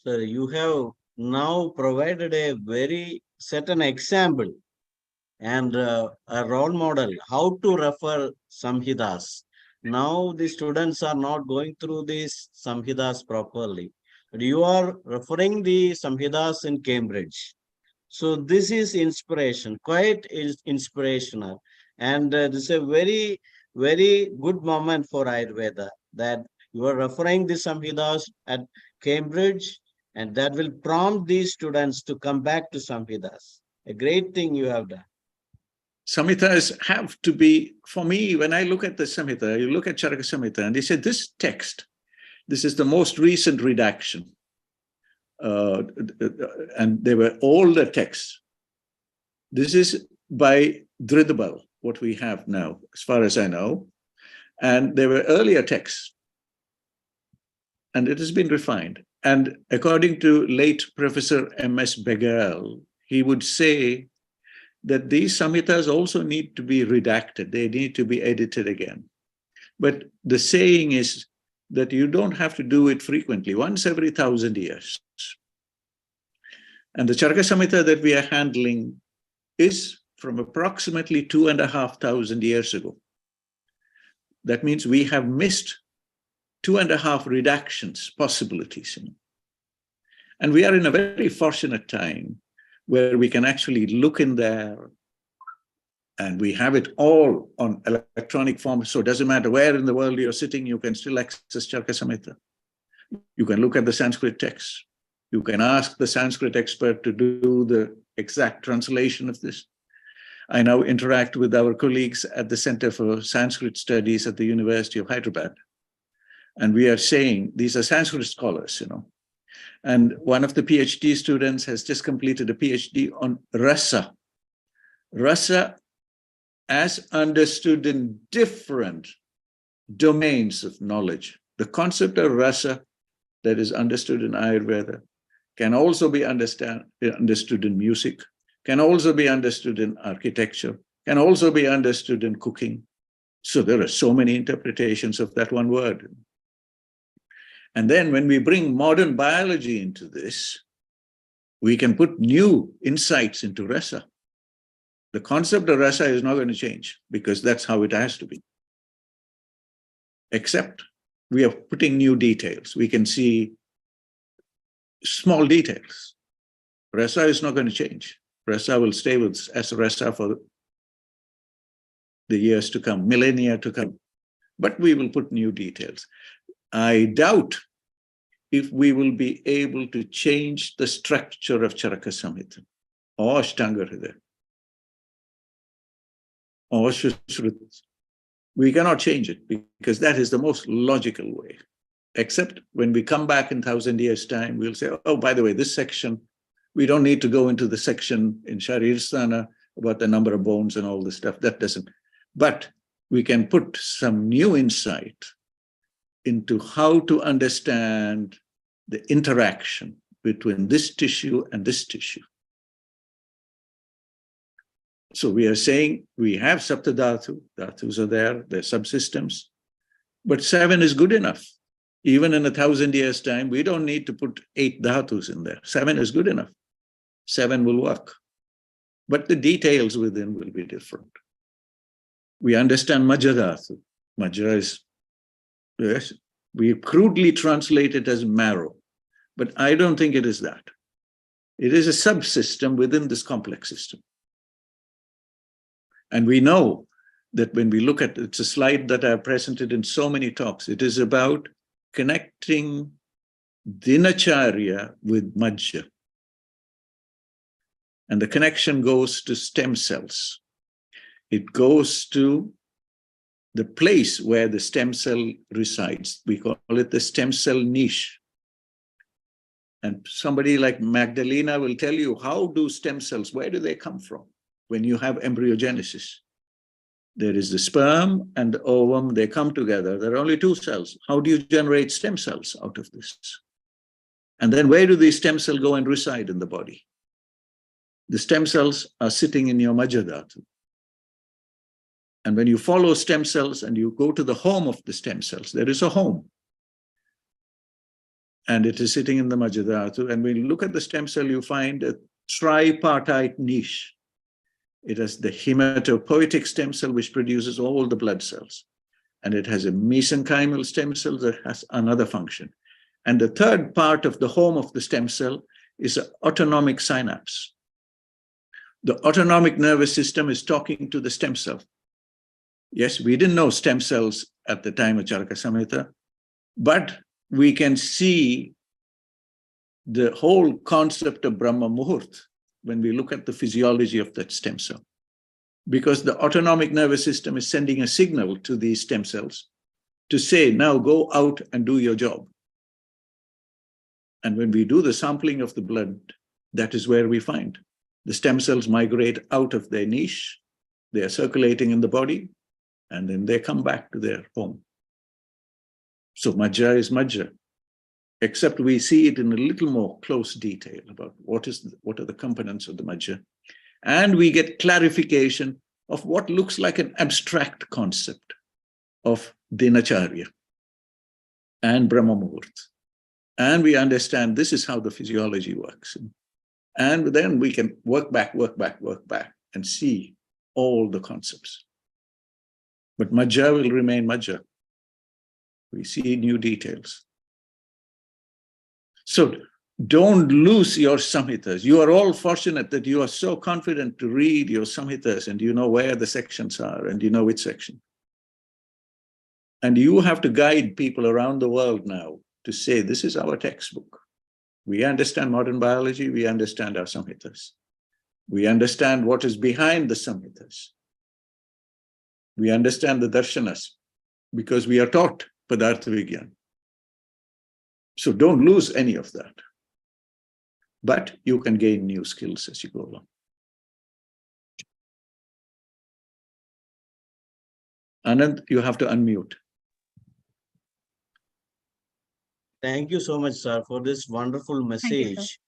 Sir, you have now provided a very certain example and a role model how to refer Samhitas. Now the students are not going through these Samhitas properly, but you are referring the Samhitas in Cambridge. So this is inspiration, quite inspirational. And this is a very, very good moment for Ayurveda, that you are referring the Samhitas at Cambridge, and that will prompt these students to come back to Samhitas. A great thing you have done. Samhitas have to be, for me, when I look at the Samhita, you look at Charaka Samhita, and they said this text, this is the most recent redaction. And they were older texts. This is by Dridabal, what we have now, as far as I know. And there were earlier texts. And it has been refined. And according to late Professor M.S. Begal, he would say that these Samhitas also need to be redacted. They need to be edited again. But the saying is that you don't have to do it frequently, once every 1,000 years. And the Charaka Samhita that we are handling is from approximately 2,500 years ago. That means we have missed 2.5 redactions possibilities. You know? And we are in a very fortunate time where we can actually look in there and we have it all on electronic form. So it doesn't matter where in the world you're sitting, you can still access Charaka Samhita. You can look at the Sanskrit text. You can ask the Sanskrit expert to do the exact translation of this. I now interact with our colleagues at the Center for Sanskrit Studies at the University of Hyderabad. And we are saying, these are Sanskrit scholars, you know. And one of the PhD students has just completed a PhD on rasa. Rasa as understood in different domains of knowledge. The concept of rasa that is understood in Ayurveda can also be understood in music, can also be understood in architecture, can also be understood in cooking. So there are so many interpretations of that one word. And then when we bring modern biology into this, we can put new insights into rasa. The concept of rasa is not going to change because that's how it has to be. Except we are putting new details. We can see small details. Rasa is not going to change. Rasa will stay with us as rasa for the years to come, millennia to come. But we will put new details. I doubt if we will be able to change the structure of Charaka Samhita or Ashtanga Hridaya or Sushrutis. We cannot change it because that is the most logical way. Except when we come back in 1,000 years' time, we'll say, oh, by the way, this section, we don't need to go into the section in Sharirasthana about the number of bones and all this stuff. That doesn't. But we can put some new insight into how to understand the interaction between this tissue and this tissue. So we are saying we have Saptadhatu, dhatus are there, they're subsystems, but 7 is good enough. Even in 1,000 years' time, we don't need to put 8 dhatus in there. 7 is good enough. 7 will work. but the details within will be different. We understand Majjadhatu. Majja is, yes, we crudely translate it as marrow, but I don't think it is that. It is a subsystem within this complex system. And we know that when we look at, it's a slide that I have presented in so many talks, it is about connecting Dinacharya with Majja. And the connection goes to stem cells. It goes to the place where the stem cell resides. We call it the stem cell niche. And somebody like Magdalena will tell you, how do stem cells, where do they come from when you have embryogenesis? There is the sperm and the ovum, they come together. There are only two cells. How do you generate stem cells out of this? And then where do these stem cells go and reside in the body? The stem cells are sitting in your Majjadhatu. And when you follow stem cells and you go to the home of the stem cells, there is a home. And it is sitting in the Majjadhatu. And when you look at the stem cell, you find a tripartite niche. It has the hematopoietic stem cell, which produces all the blood cells. And it has a mesenchymal stem cell that has another function. And the third part of the home of the stem cell is an autonomic synapse. The autonomic nervous system is talking to the stem cell. Yes, we didn't know stem cells at the time of Charaka Samhita, but we can see the whole concept of Brahma Muhurt when we look at the physiology of that stem cell. Because the autonomic nervous system is sending a signal to these stem cells to say, now go out and do your job. And when we do the sampling of the blood, that is where we find the stem cells migrate out of their niche, they are circulating in the body, and then they come back to their home. So Majja is Majja, except we see it in a little more close detail about what are the components of the Majja. And we get clarification of what looks like an abstract concept of Dinacharya and Brahma Muhurt. And we understand this is how the physiology works. And then we can work back, and see all the concepts. But Majja will remain Majja. We see new details. So don't lose your Samhitas. You are all fortunate that you are so confident to read your Samhitas and you know where the sections are and you know which section. And you have to guide people around the world now to say, this is our textbook. We understand modern biology, we understand our Samhitas. We understand what is behind the Samhitas. We understand the darshanas because we are taught Padartha Vigyan. So don't lose any of that. But you can gain new skills as you go along. Anand, you have to unmute. Thank you so much, sir, for this wonderful Thank you, sir. message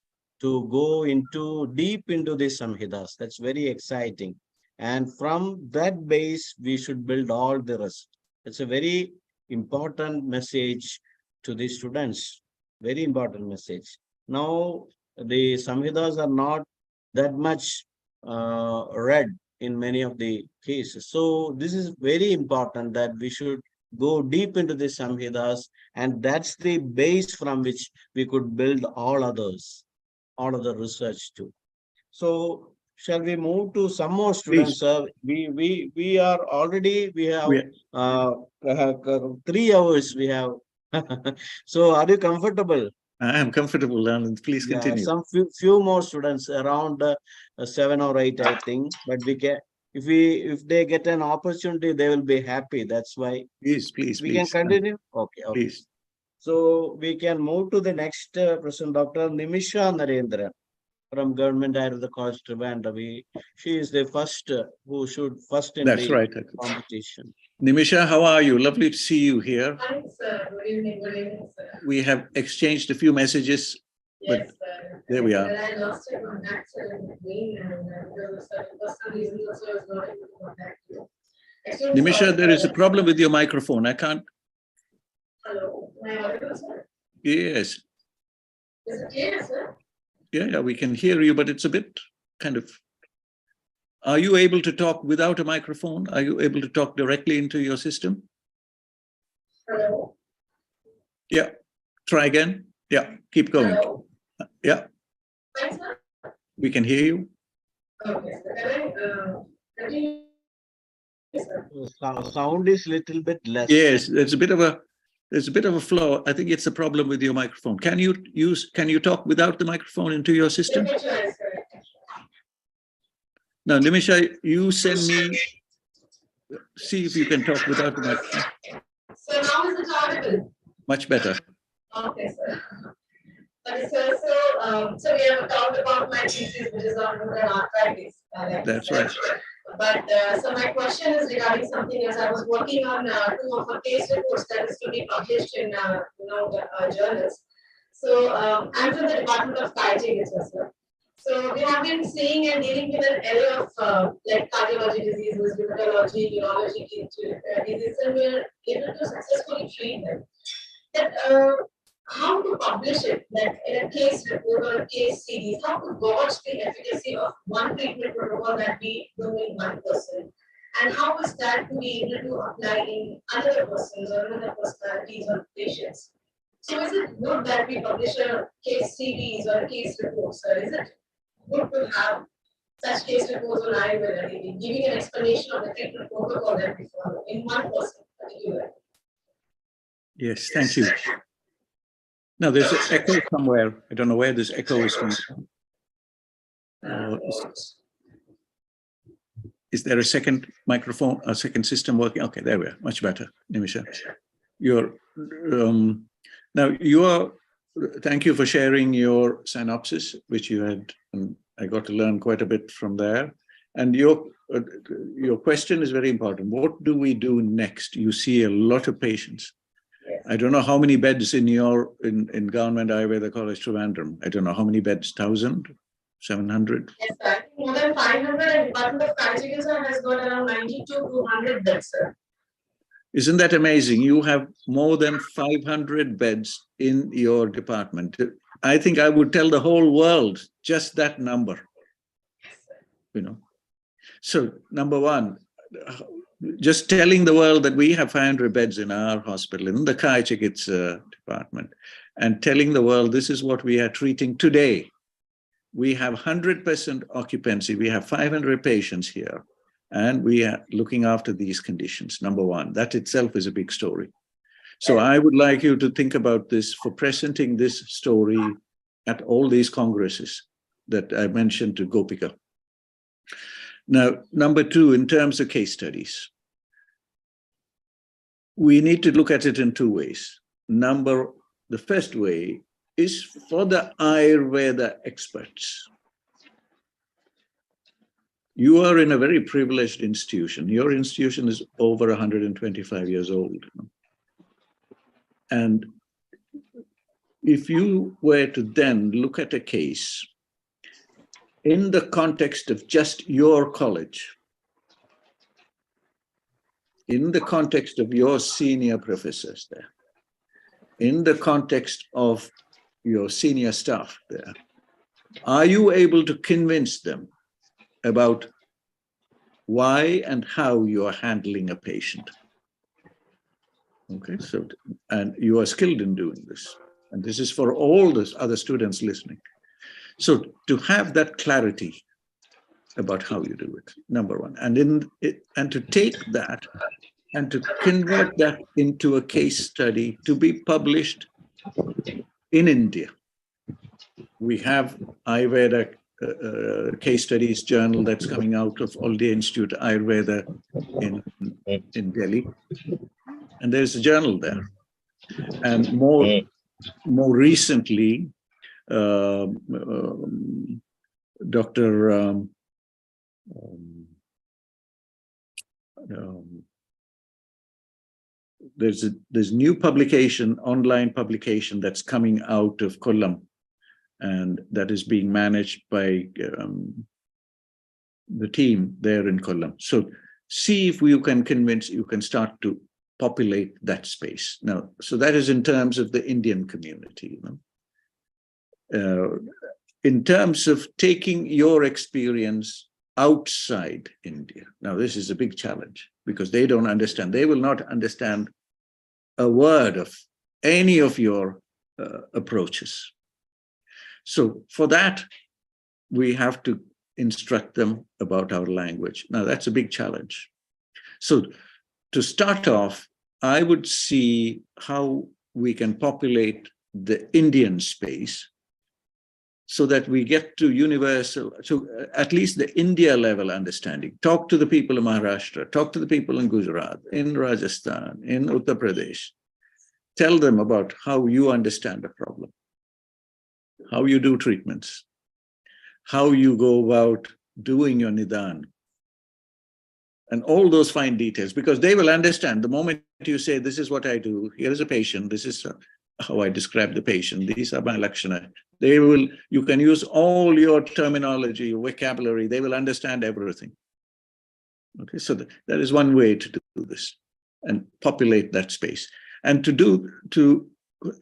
to go deep into the Samhitas. That's very exciting. And from that base, we should build all the rest. It's a very important message to the students. Very important message. Now, the Samhitas are not that much read in many of the cases. So this is very important that we should go deep into the Samhitas, and that's the base from which we could build all other research too. So shall we move to some more students? We are already, we have 3 hours we have. So are you comfortable? I am comfortable, Anand. Please continue. Some few more students, around 7 or 8, I think. But we can, if they get an opportunity, they will be happy. That's why. Please. We can continue. Okay. Please. So we can move to the next person, Dr. Nimisha Narendra from Government Ayurveda College, Trivandrum. She is the first who should first in That's the right. competition. Nimisha, how are you? Lovely to see you here. Thanks, sir. Good evening, sir. We have exchanged a few messages, but sir. there we are. I lost your contact, sir, in between, and because of certain personal reasons, also I was not able to contact you. Actually, Nimisha, sorry, there is a problem with your microphone. I can't. Hello, am I audible, sir? Yes. Is it clear, sir? Yeah, we can hear you, but it's a bit kind of Are you able to talk without a microphone? Are you able to talk directly into your system? Hello. Yeah. Try again. Yeah. Keep going. Hello. Yeah. Thanks, sir. We can hear you. Okay, sir. Can I continue? Sound is little bit less. Yes, there's a bit of a flow. I think it's a problem with your microphone. Can you talk without the microphone into your system? Now, Nimisha, you send me, see if you can talk without the microphone. So now is it audible? Much better. Okay, sir. Okay, sir. So we have talked about my thesis, which is on rheumatoid arthritis. That's right. But so my question is regarding something else. I was working on 2 of a case reports that is to be published in journals. So I'm from the Department of Cardiology as well. So we have been seeing and dealing with an array of like cardiology diseases, rheumatology, neurology diseases, and we're able to successfully treat them. That how to publish it, like in a case report or a case series, how to gauge the efficacy of one treatment protocol that we do in one person, and how is that to be able to apply in another persons or another personalities or patients. So is it good that we publish a case series or a case report, sir? Is it good to have such case reports on Ayurveda, giving an explanation of the treatment protocol that we follow in one person particularly? Yes, thank you. Now, there's an echo somewhere. I don't know where this echo is coming from. Is there a second microphone, a second system working? Okay, there we are. Much better, Nimisha. Thank you for sharing your synopsis, which you had, and I got to learn quite a bit from there. And your question is very important. What do we do next? You see a lot of patients. I don't know how many beds in Government Ayurveda College Trivandrum. I don't know how many beds, 1,000, 700? Yes, sir. I think more than 500, and Department of Cardiology has got around 92 to 100 beds, sir. Isn't that amazing? You have more than 500 beds in your department. I think I would tell the whole world just that number. So number one, just telling the world that we have 500 beds in our hospital, in the Kaya Chikitsa department, and telling the world this is what we are treating today. We have 100% occupancy. We have 500 patients here, and we are looking after these conditions. Number one, that itself is a big story. So I would like you to think about this for presenting this story at all these congresses that I mentioned to Gopika. Now, number two, in terms of case studies, we need to look at it in 2 ways. The first way is for the Ayurveda experts. You are in a very privileged institution. Your institution is over 125 years old. And if you were to then look at a case in the context of just your college, in the context of your senior professors there, in the context of your senior staff there, are you able to convince them about why and how you are handling a patient? Okay, so, and you are skilled in doing this. And this is for all the other students listening. So to have that clarity about how you do it, number one, and to take that and to convert that into a case study to be published in India. We have Ayurveda case studies journal that's coming out of All India Institute Ayurveda in Delhi, and there's a journal there. And more recently, there's new publication, online publication that's coming out of Kollam, and that is being managed by the team there in Kollam. So see if you can convince, you can start to populate that space. Now, so that is in terms of the Indian community. In terms of taking your experience outside India. Now, this is a big challenge because they don't understand. They will not understand a word of any of your approaches. So for that, we have to instruct them about our language. Now, that's a big challenge. So to start off, I would see how we can populate the Indian space so that we get to universal, to at least the India level understanding. Talk to the people in Maharashtra, talk to the people in Gujarat, in Rajasthan, in Uttar Pradesh. Tell them about how you understand the problem, how you do treatments, how you go about doing your Nidan, and all those fine details, because they will understand the moment you say, this is what I do, here is a patient, this is how I describe the patient, these are my lakshana. They will, you can use all your terminology, your vocabulary, they will understand everything. Okay, so that is one way to do this and populate that space. And to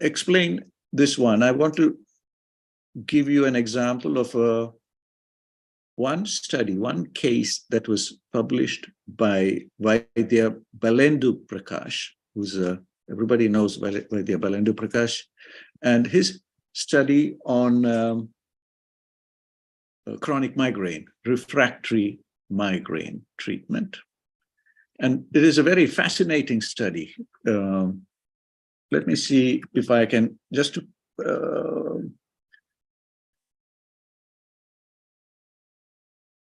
explain this one, I want to give you an example of one study, one case that was published by Vaidya Balendu Prakash, who's everybody knows Vaidya Balendu Prakash, and his study on chronic migraine, refractory migraine treatment. And it is a very fascinating study. Let me see if I can just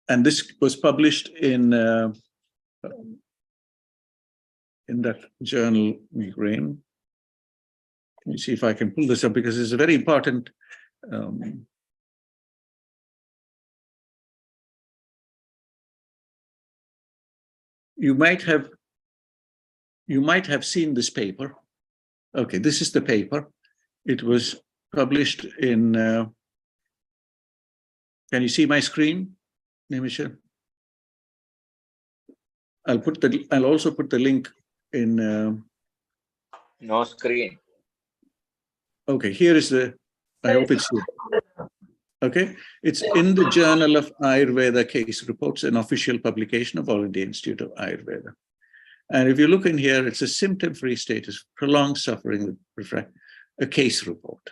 and this was published in that journal, Migraine. Let me see if I can pull this up because it's a very important. You might have seen this paper. Okay, this is the paper. It was published in. Can you see my screen, Nimisha? I'll also put the link in. No screen. Okay, here is the. I hope it's here. Okay, it's in the Journal of Ayurveda Case Reports, an official publication of All India Institute of Ayurveda. And if you look in here, it's a symptom-free status, prolonged suffering, a case report.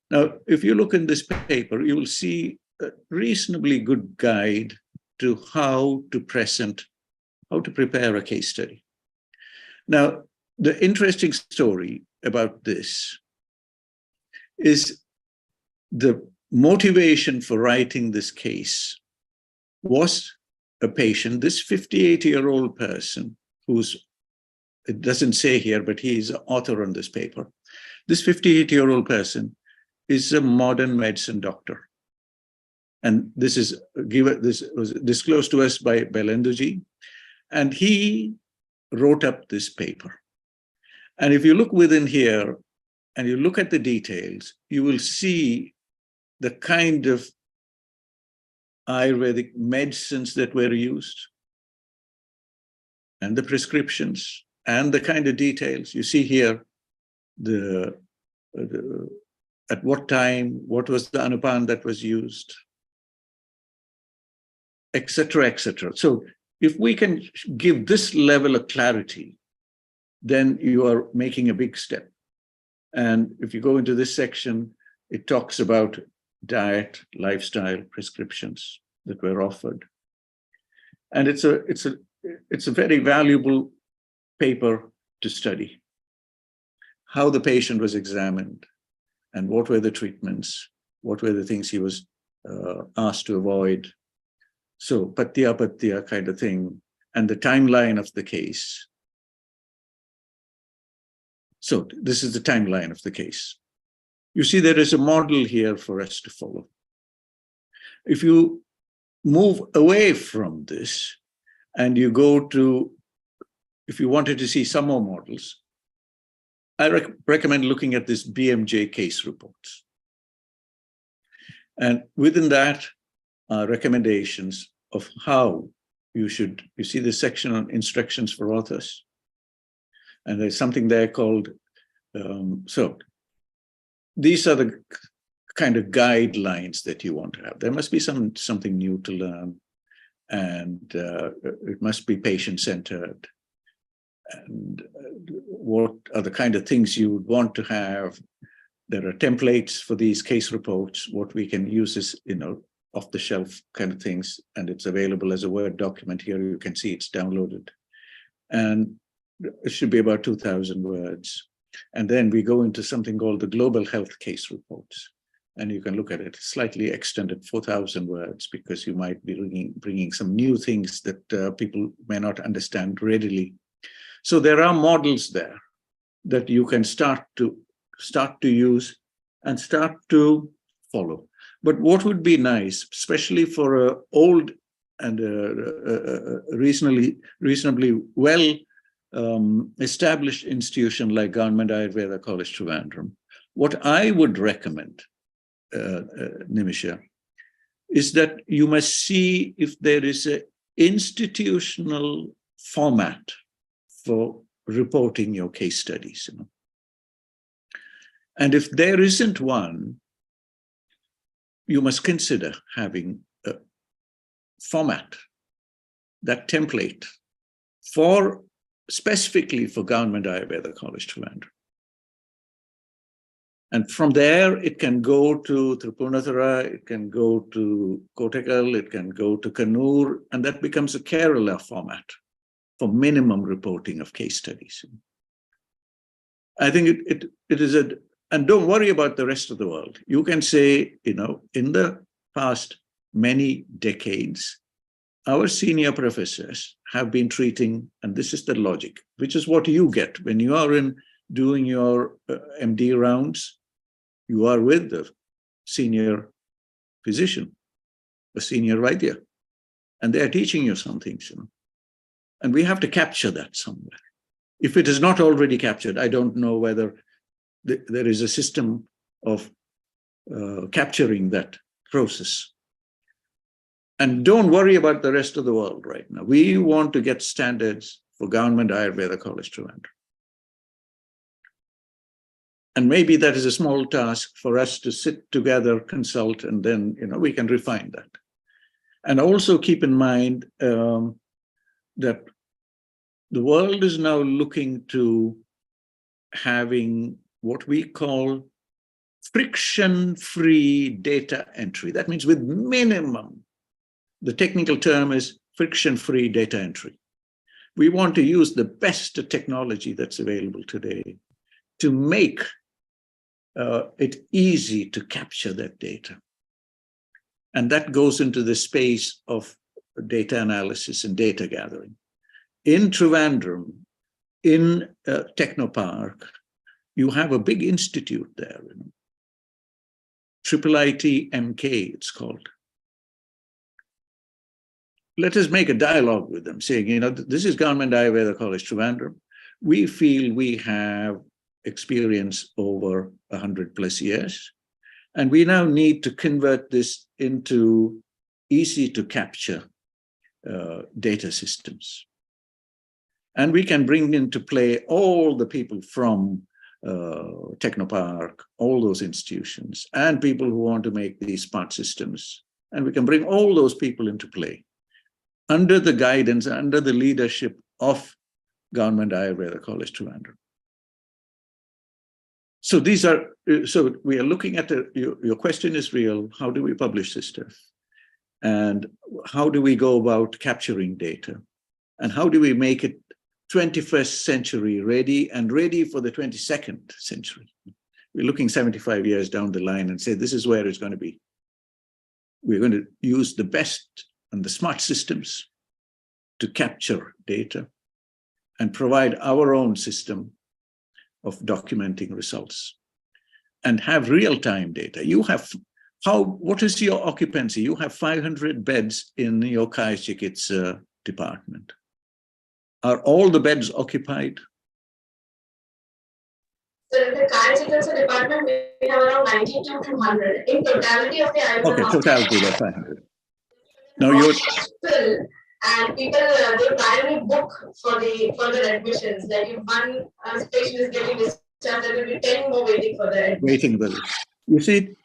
Now, if you look in this paper, you will see a reasonably good guide to how to prepare a case study. Now, the interesting story about this is the motivation for writing this case was a patient, this 58-year-old person, it doesn't say here, but he is the author on this paper. This 58-year-old person is a modern medicine doctor. And this was disclosed to us by Balenduji. And he wrote up this paper. And if you look within here and you look at the details, you will see the kind of Ayurvedic medicines that were used and the prescriptions and the kind of details. You see here at what time, what was the Anupan that was used, etc., etc. So if we can give this level of clarity, then you are making a big step. And if you go into this section, it talks about diet, lifestyle, prescriptions that were offered. And it's a very valuable paper to study. How the patient was examined and what were the treatments, what were the things he was asked to avoid. So patya kind of thing, and the timeline of the case. So this is the timeline of the case. You see, there is a model here for us to follow. If you move away from this and you go to, if you wanted to see some more models, I recommend looking at this BMJ case reports. And within that are recommendations of how you see the section on instructions for authors. And there's something there called, so these are the kind of guidelines that you want to have. There must be something new to learn. and it must be patient-centered. And what are the kind of things you would want to have? There are templates for these case reports. What we can use is, off-the-shelf kind of things, and it's available as a Word document here. You can see it's downloaded. And it should be about 2,000 words. And then we go into something called the Global Health Case Reports. And you can look at it slightly extended, 4,000 words, because you might be bringing some new things that people may not understand readily. So there are models there that you can start to use and start to follow. But what would be nice, especially for an old and reasonably well established institution like Government Ayurveda College Trivandrum, what I would recommend, Nimisha, is that you must see if there is an institutional format for reporting your case studies. And if there isn't one, you must consider having a format, that template, specifically for Government Ayurveda College Trivandrum. And from there, it can go to Tripunithura, it can go to Kottakkal, it can go to Kannur, and that becomes a Kerala format for minimum reporting of case studies. I think it is and don't worry about the rest of the world. You can say, in the past many decades, our senior professors have been treating, and this is the logic, which is what you get when you are doing your MD rounds. You are with the senior physician, a senior Vaidya, and they are teaching you some things, and we have to capture that somewhere. If it is not already captured, I don't know whether there is a system of capturing that process. And don't worry about the rest of the world right now. We want to get standards for Government Ayurveda College Trivandrum. And maybe that is a small task for us to sit together, consult, and then we can refine that. And also keep in mind that the world is now looking to having what we call friction-free data entry. That means with minimum, the technical term is friction-free data entry. We want to use the best technology that's available today to make it easy to capture that data. And that goes into the space of data analysis and data gathering. In Trivandrum, in Technopark, you have a big institute there, IIIT MK, it's called. Let us make a dialogue with them, saying, this is Government Ayurveda College Trivandrum. We feel we have experience over 100+ years, and we now need to convert this into easy to capture data systems. And we can bring into play all the people from Technopark, all those institutions, and people who want to make these smart systems. And we can bring all those people into play under the guidance, under the leadership of Government Ayurveda College Trivandrum. So we are looking at your question is real. How do we publish this stuff? And how do we go about capturing data? And how do we make it 21st century ready and ready for the 22nd century? We're looking 75 years down the line and say, this is where it's going to be. We're going to use the best and the smart systems to capture data and provide our own system of documenting results and have real-time data. What is your occupancy? You have 500 beds in your Kaya Chikitsa department. Are all the beds occupied? So in the Kaya Chikitsa department, we have around 92 to 100. In totality of the Ayurveda. Okay, totality of 500. Now you're still, and people they primarily book for the further admissions. Like if one patient is getting discharged, there will be 10 more waiting for the admission. waiting. You see,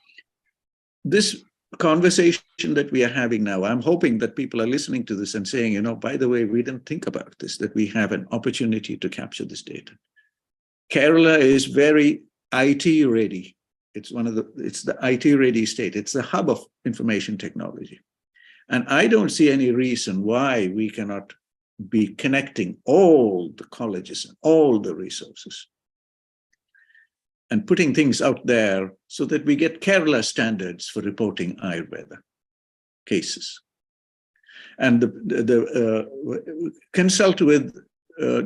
this conversation that we are having now, I'm hoping that people are listening to this and saying, by the way, we didn't think about this, that we have an opportunity to capture this data. Kerala is very IT ready. It's the IT ready state. It's the hub of information technology. And I don't see any reason why we cannot be connecting all the colleges and all the resources and putting things out there so that we get Kerala standards for reporting Ayurveda cases. And consult with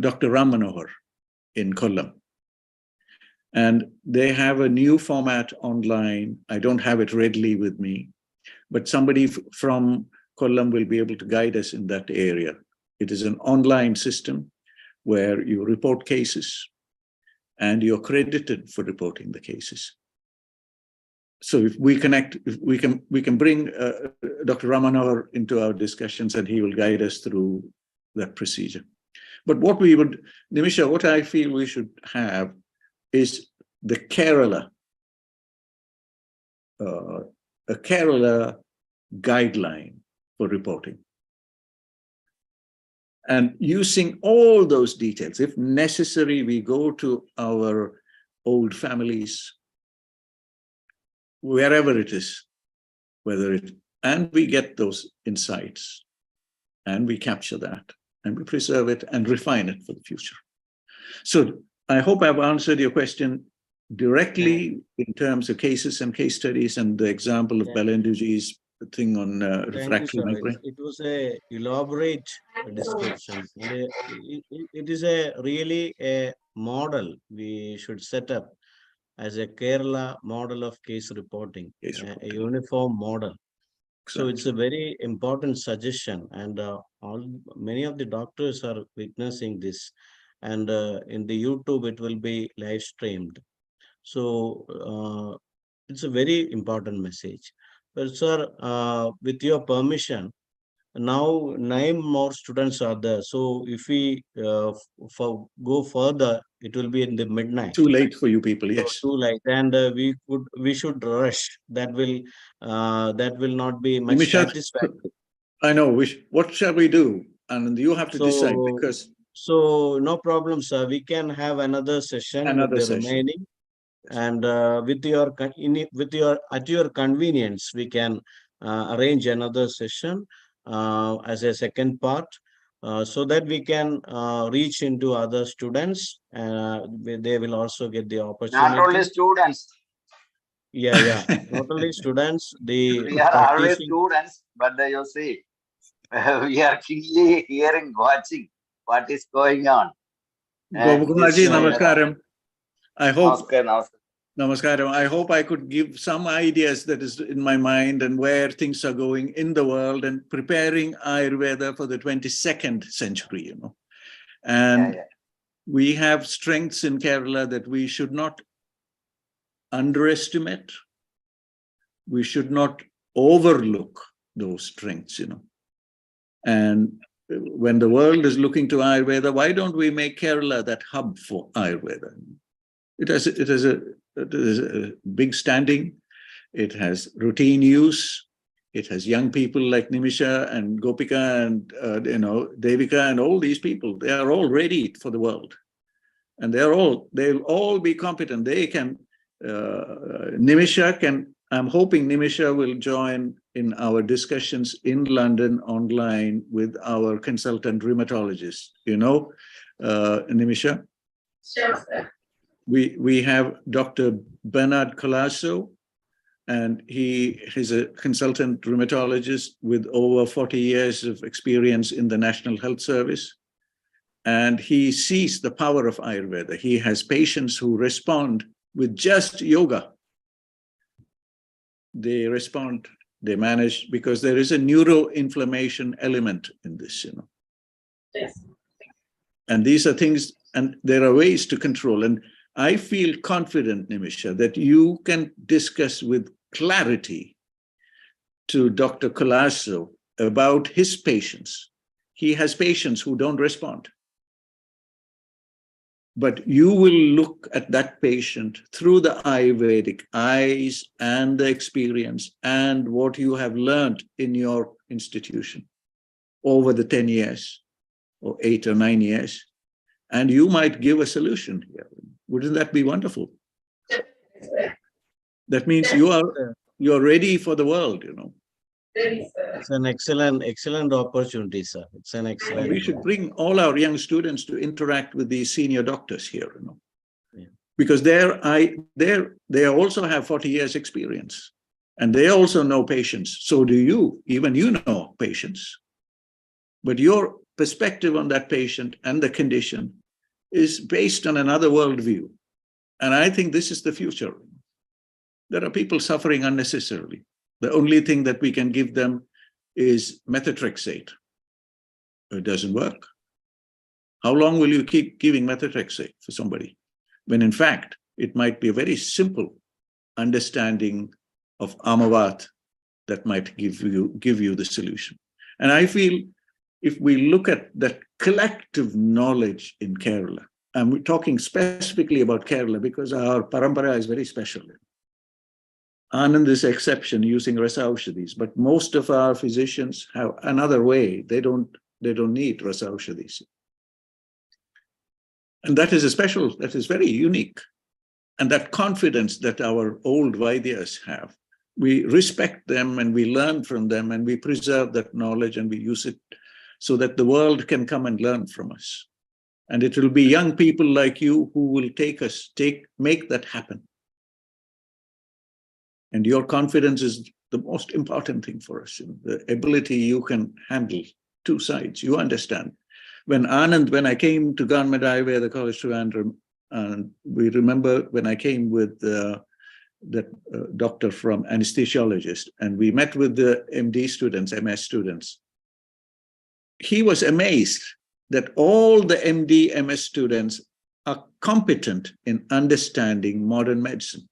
Dr. Ram Manohar in Kollam. And they have a new format online. I don't have it readily with me, but somebody from Kollam will be able to guide us in that area. It is an online system where you report cases and you're credited for reporting the cases. So if we connect, if we can bring Dr. Ram Manohar into our discussions and he will guide us through that procedure. But what we would, Nimisha, what I feel we should have is the Kerala, a Kerala guideline for reporting. And using all those details, if necessary, we go to our old families, wherever it is, and we get those insights, and we capture that, and we preserve it and refine it for the future. So I hope I've answered your question directly in terms of cases and case studies and the example of Balenduji's thing on refractory migraine. It was a elaborate description. It is a really a model we should set up as a Kerala model of case reporting, a uniform model. So it's a very important suggestion, and many of the doctors are witnessing this, and in the YouTube it will be live streamed. So it's a very important message. But sir, with your permission, now 9 more students are there. So if we go further, it will be in the midnight. Too late for you people, yes. So too late, and we should rush. That will not be much Nimisha, satisfactory. I know. What shall we do? And you have to decide, because. So no problem, sir. We can have another session with the remaining. And at your convenience, we can arrange another session as a second part, so that we can reach into other students. They will also get the opportunity. Not only students. Yeah. Not only students. We are always students, but you see, we are keenly hearing, watching what is going on. Gopakumarji, namaskaram. I hope. Namaskaram. I hope I could give some ideas that is in my mind and where things are going in the world and preparing Ayurveda for the 22nd century, And we have strengths in Kerala that we should not underestimate. We should not overlook those strengths, And when the world is looking to Ayurveda, why don't we make Kerala that hub for Ayurveda? It has a big standing. It has routine use. It has young people like Nimisha and Gopika and Devika and all these people. They are all ready for the world, and they'll all be competent. They can. Nimisha can. I'm hoping Nimisha will join in our discussions in London online with our consultant rheumatologist. Nimisha. Sure, sir. We have Dr. Bernard Colasso, and he is a consultant rheumatologist with over 40 years of experience in the National Health Service. And he sees the power of Ayurveda. He has patients who respond with just yoga. They respond, they manage, because there is a neuroinflammation element in this, Yes. And these are things, and there are ways to control. And I feel confident, Nimisha, that you can discuss with clarity to Dr. Colasso about his patients. He has patients who don't respond. But you will look at that patient through the Ayurvedic eyes and the experience and what you have learned in your institution over the 10 years or 8 or 9 years. And you might give a solution here. Wouldn't that be wonderful? That means you're ready for the world, you know. It's an excellent opportunity, sir. It's an excellent. We should bring all our young students to interact with these senior doctors here, you know, because they also have 40 years experience, and they also know patients. So do you. Even you know patients, but your perspective on that patient and the condition is based on another worldview, and I think this is the future. There are people suffering unnecessarily. The only thing that we can give them is methotrexate. It doesn't work. How long will you keep giving methotrexate for somebody when in fact it might be a very simple understanding of Amavat that might give you the solution? And I feel if we look at that collective knowledge in Kerala, and we're talking specifically about Kerala because our parampara is very special. Anand is exception using Rasa Aushadhis, but most of our physicians have another way. They don't need Rasa Aushadhis. And that is very unique. And that confidence that our old Vaidyas have, we respect them and we learn from them and we preserve that knowledge and we use it so that the world can come and learn from us. And it will be young people like you who will make that happen. And your confidence is the most important thing for us. The ability you can handle two sides. You understand. When I came to Government Ayurveda College Trivandrum, and we remember when I came with that doctor from anesthesiologist, and we met with the MD students, MS students. He was amazed that all the MD, MS students are competent in understanding modern medicine.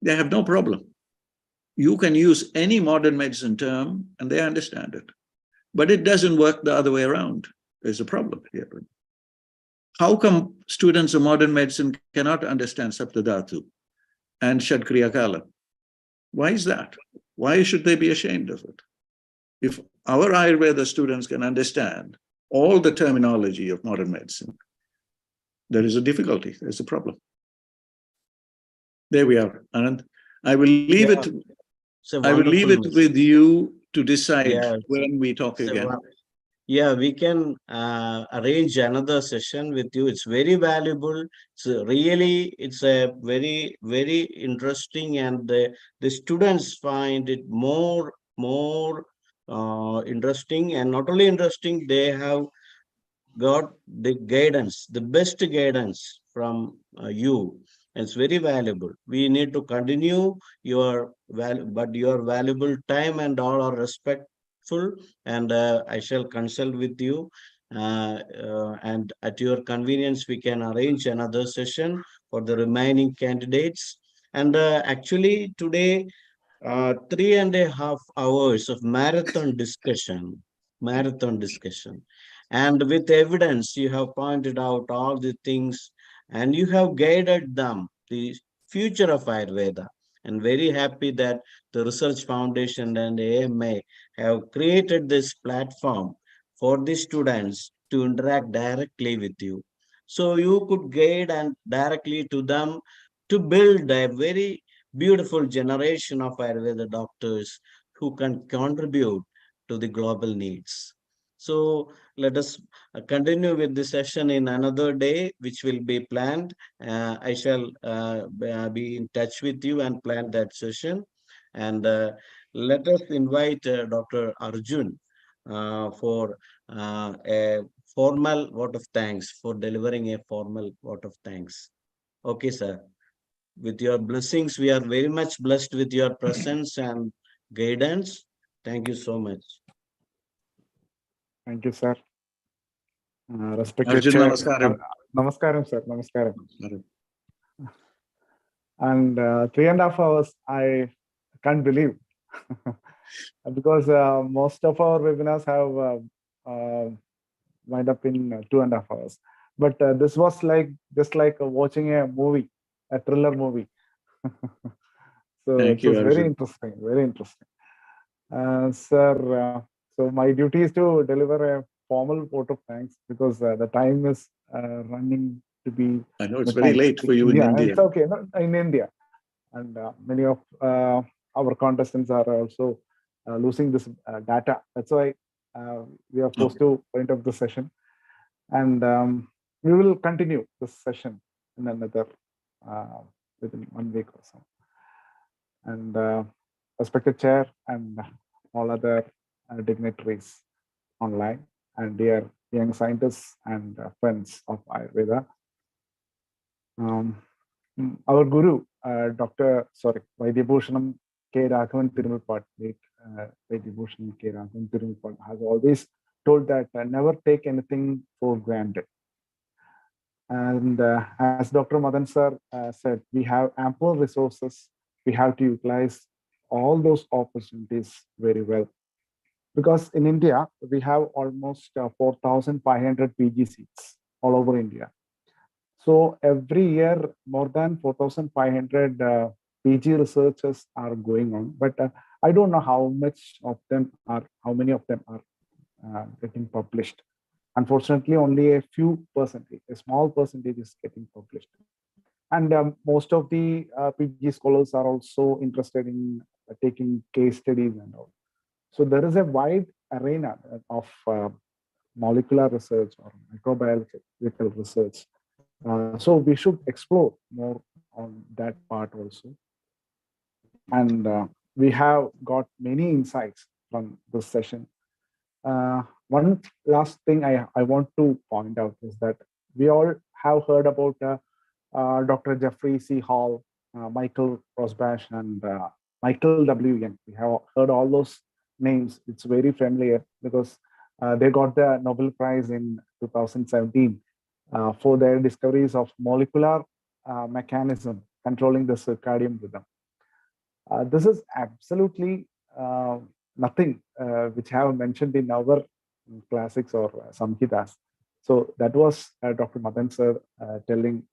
They have no problem. You can use any modern medicine term and they understand it. But it doesn't work the other way around. There's a problem here. How come students of modern medicine cannot understand Saptadhatu and Shadkriya Kala? Why is that? Why should they be ashamed of it? If our Ayurveda students can understand all the terminology of modern medicine, there is a difficulty, there's a problem. There we are, Anand. I will leave it with you to decide when we talk again. Yeah, we can arrange another session with you. It's very valuable. It's a very, very interesting, and the students find it more interesting, and not only interesting, they have got the guidance, the best guidance from you. It's very valuable. We need to continue your valuable time and all are respectful, and I shall consult with you, and at your convenience we can arrange another session for the remaining candidates. And actually today 3.5 hours of marathon discussion, and with evidence you have pointed out all the things and you have guided them the future of Ayurveda. And very happy that the Research Foundation and AMA have created this platform for the students to interact directly with you. So you could guide and directly to them to build a very beautiful generation of Ayurveda doctors who can contribute to the global needs. So let us continue with the session in another day, which will be planned. I shall be in touch with you and plan that session. And let us invite Dr. Arjun for a formal vote of thanks, for delivering a formal vote of thanks. Okay, sir. With your blessings, we are very much blessed with your presence and guidance. Thank you so much. Thank you, sir. Respected Arjun, Chair. namaskaram. Namaskaram, sir. Namaskaram. And 3.5 hours, I can't believe. Because most of our webinars have wind up in 2.5 hours. but this was like just like watching a movie, a thriller movie. So Thank it you, was very Arjun. interesting, very interesting. Sir, so my duty is to deliver a formal vote of thanks because the time is running to be I know it's very late for you in yeah, India. it's okay, no, in India. And many of our contestants are also losing this data. That's why we are forced to wind up the session. And we will continue this session in another, within 1 week or so. And respected chair and all other dignitaries online and dear young scientists and friends of Ayurveda. Our guru, Vaidhyabhushanam K. Raghavan Tirumulpad, late Vaidhyabhushanam K. Raghavan Tirumulpad, has always told that never take anything for granted. And as Dr. Madan sir said, we have ample resources. We have to utilize all those opportunities very well. Because in India, we have almost 4,500 PG seats all over India. So every year, more than 4,500 PG researchers are going on, but I don't know how many of them are getting published. Unfortunately, only a few percentage, a small percentage is getting published. And most of the PG scholars are also interested in taking case studies and all. So there is a wide arena of molecular research or microbiological research. So we should explore more on that part also. And we have got many insights from this session. One last thing I want to point out is that we all have heard about Dr. Jeffrey C. Hall, Michael Rosbash, and Michael W. Young. We have heard all those names. It's very familiar because they got the Nobel Prize in 2017 for their discoveries of molecular mechanism controlling the circadian rhythm. This is absolutely nothing which have mentioned in our classics or Samhitas. So that was Dr. Madan sir telling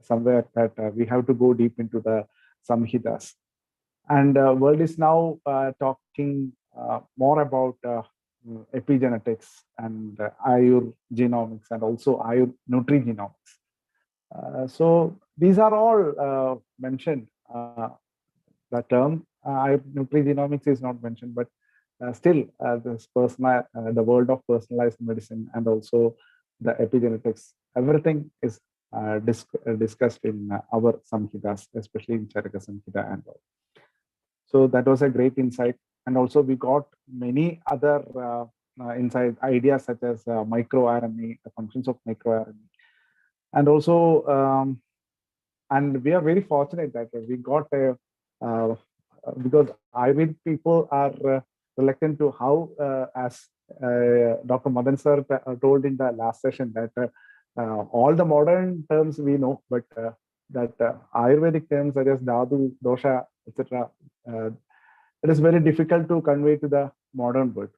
somewhere that we have to go deep into the Samhitas. And world is now talking more about epigenetics and Ayur genomics and also Ayur nutrigenomics. So these are all mentioned. The term nutrigenomics is not mentioned, but still this the world of personalized medicine and also the epigenetics, everything is discussed in our Samhitas, especially in Charaka Samhita and all. So that was a great insight. And also we got many other insight ideas such as microRNA, the functions of microRNA. And also, and we are very fortunate that we got a, because Ayurvedic people are reluctant to how, as Dr. Madan sir told in the last session, that all the modern terms we know, but that Ayurvedic terms such as dhatu, dosha, etc., it is very difficult to convey to the modern world.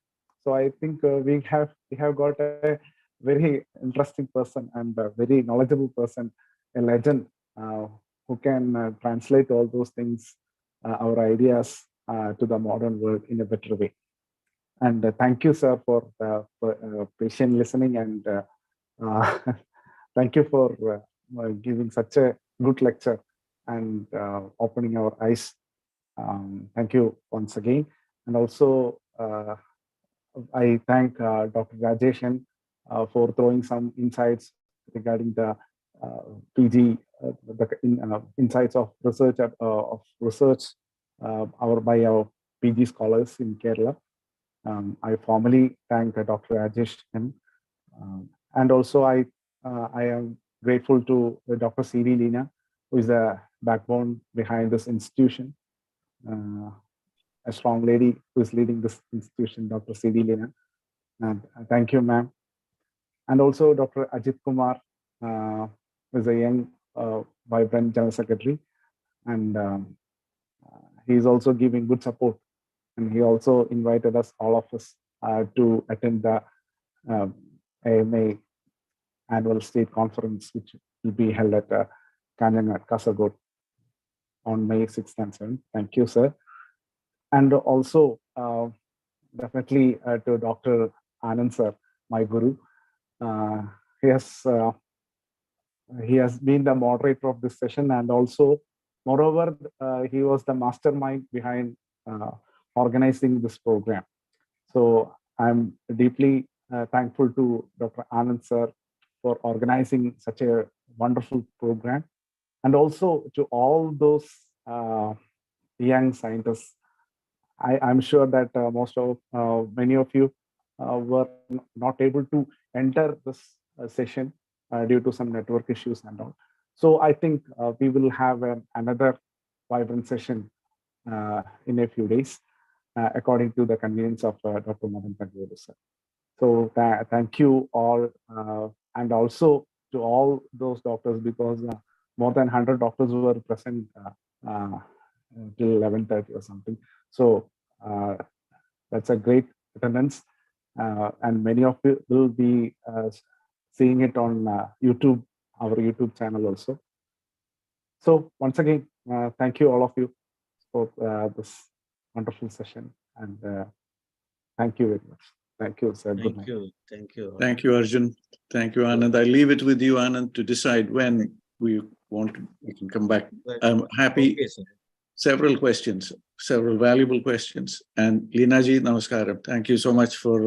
So I think we have got a very interesting person and a very knowledgeable person, a legend who can translate all those things, our ideas to the modern world in a better way. And thank you, sir, for patient listening, and thank you for giving such a good lecture and opening our eyes. Thank you once again. And also, I thank Dr. Rajeshan for throwing some insights regarding the PG, insights of research by our PG scholars in Kerala. I formally thank Dr. Rajesh and also I am grateful to Dr. C.D. Leena, who is the backbone behind this institution. A strong lady who is leading this institution, Dr. C.D. Leena. And thank you, ma'am. And also Dr. Ajit Kumar, who is a young, vibrant General Secretary. And he is also giving good support. And he also invited us, all of us, to attend the AMA annual state conference, which will be held at Kanjangat, Kasaragod on May 6th and 7th. Thank you, sir. And also, definitely to Dr. Anand, sir, my guru. He has been the moderator of this session, and also, moreover, he was the mastermind behind organizing this program. So I'm deeply thankful to Dr. Anand, sir, for organizing such a wonderful program, and also to all those young scientists. I'm sure that many of you were not able to enter this session due to some network issues and all. So I think we will have another vibrant session in a few days, according to the convenience of Dr. Madan Tangavelu, sir. So thank you all, and also to all those doctors, because more than 100 doctors were present till 11:30 or something. So that's a great attendance, and many of you will be seeing it on YouTube, our YouTube channel also. So once again, thank you all of you for this wonderful session, and thank you very much. Thank you, sir. Good night. Thank you. Thank you, Arjun. Thank you, Anand. I leave it with you, Anand, to decide when we can come back. I'm happy. Okay, sir. Several questions, several valuable questions. And Linaji, namaskaram. Thank you so much for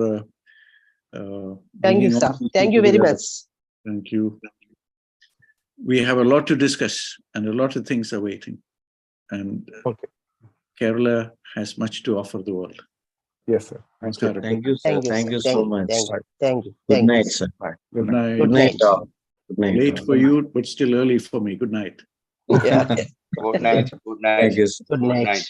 Thank you, bringing sir. all these Thank you people very together. much. Thank you. We have a lot to discuss, and a lot of things are waiting. And Kerala has much to offer the world. Yes, sir. Namaskaram. Thank you, sir. Thank you so much. Thank you. Good night, sir. Good night. Good night. Good night. Late for you, but still early for me. Good night. Yeah. Good night. Good night. Thank you, sir. Good night.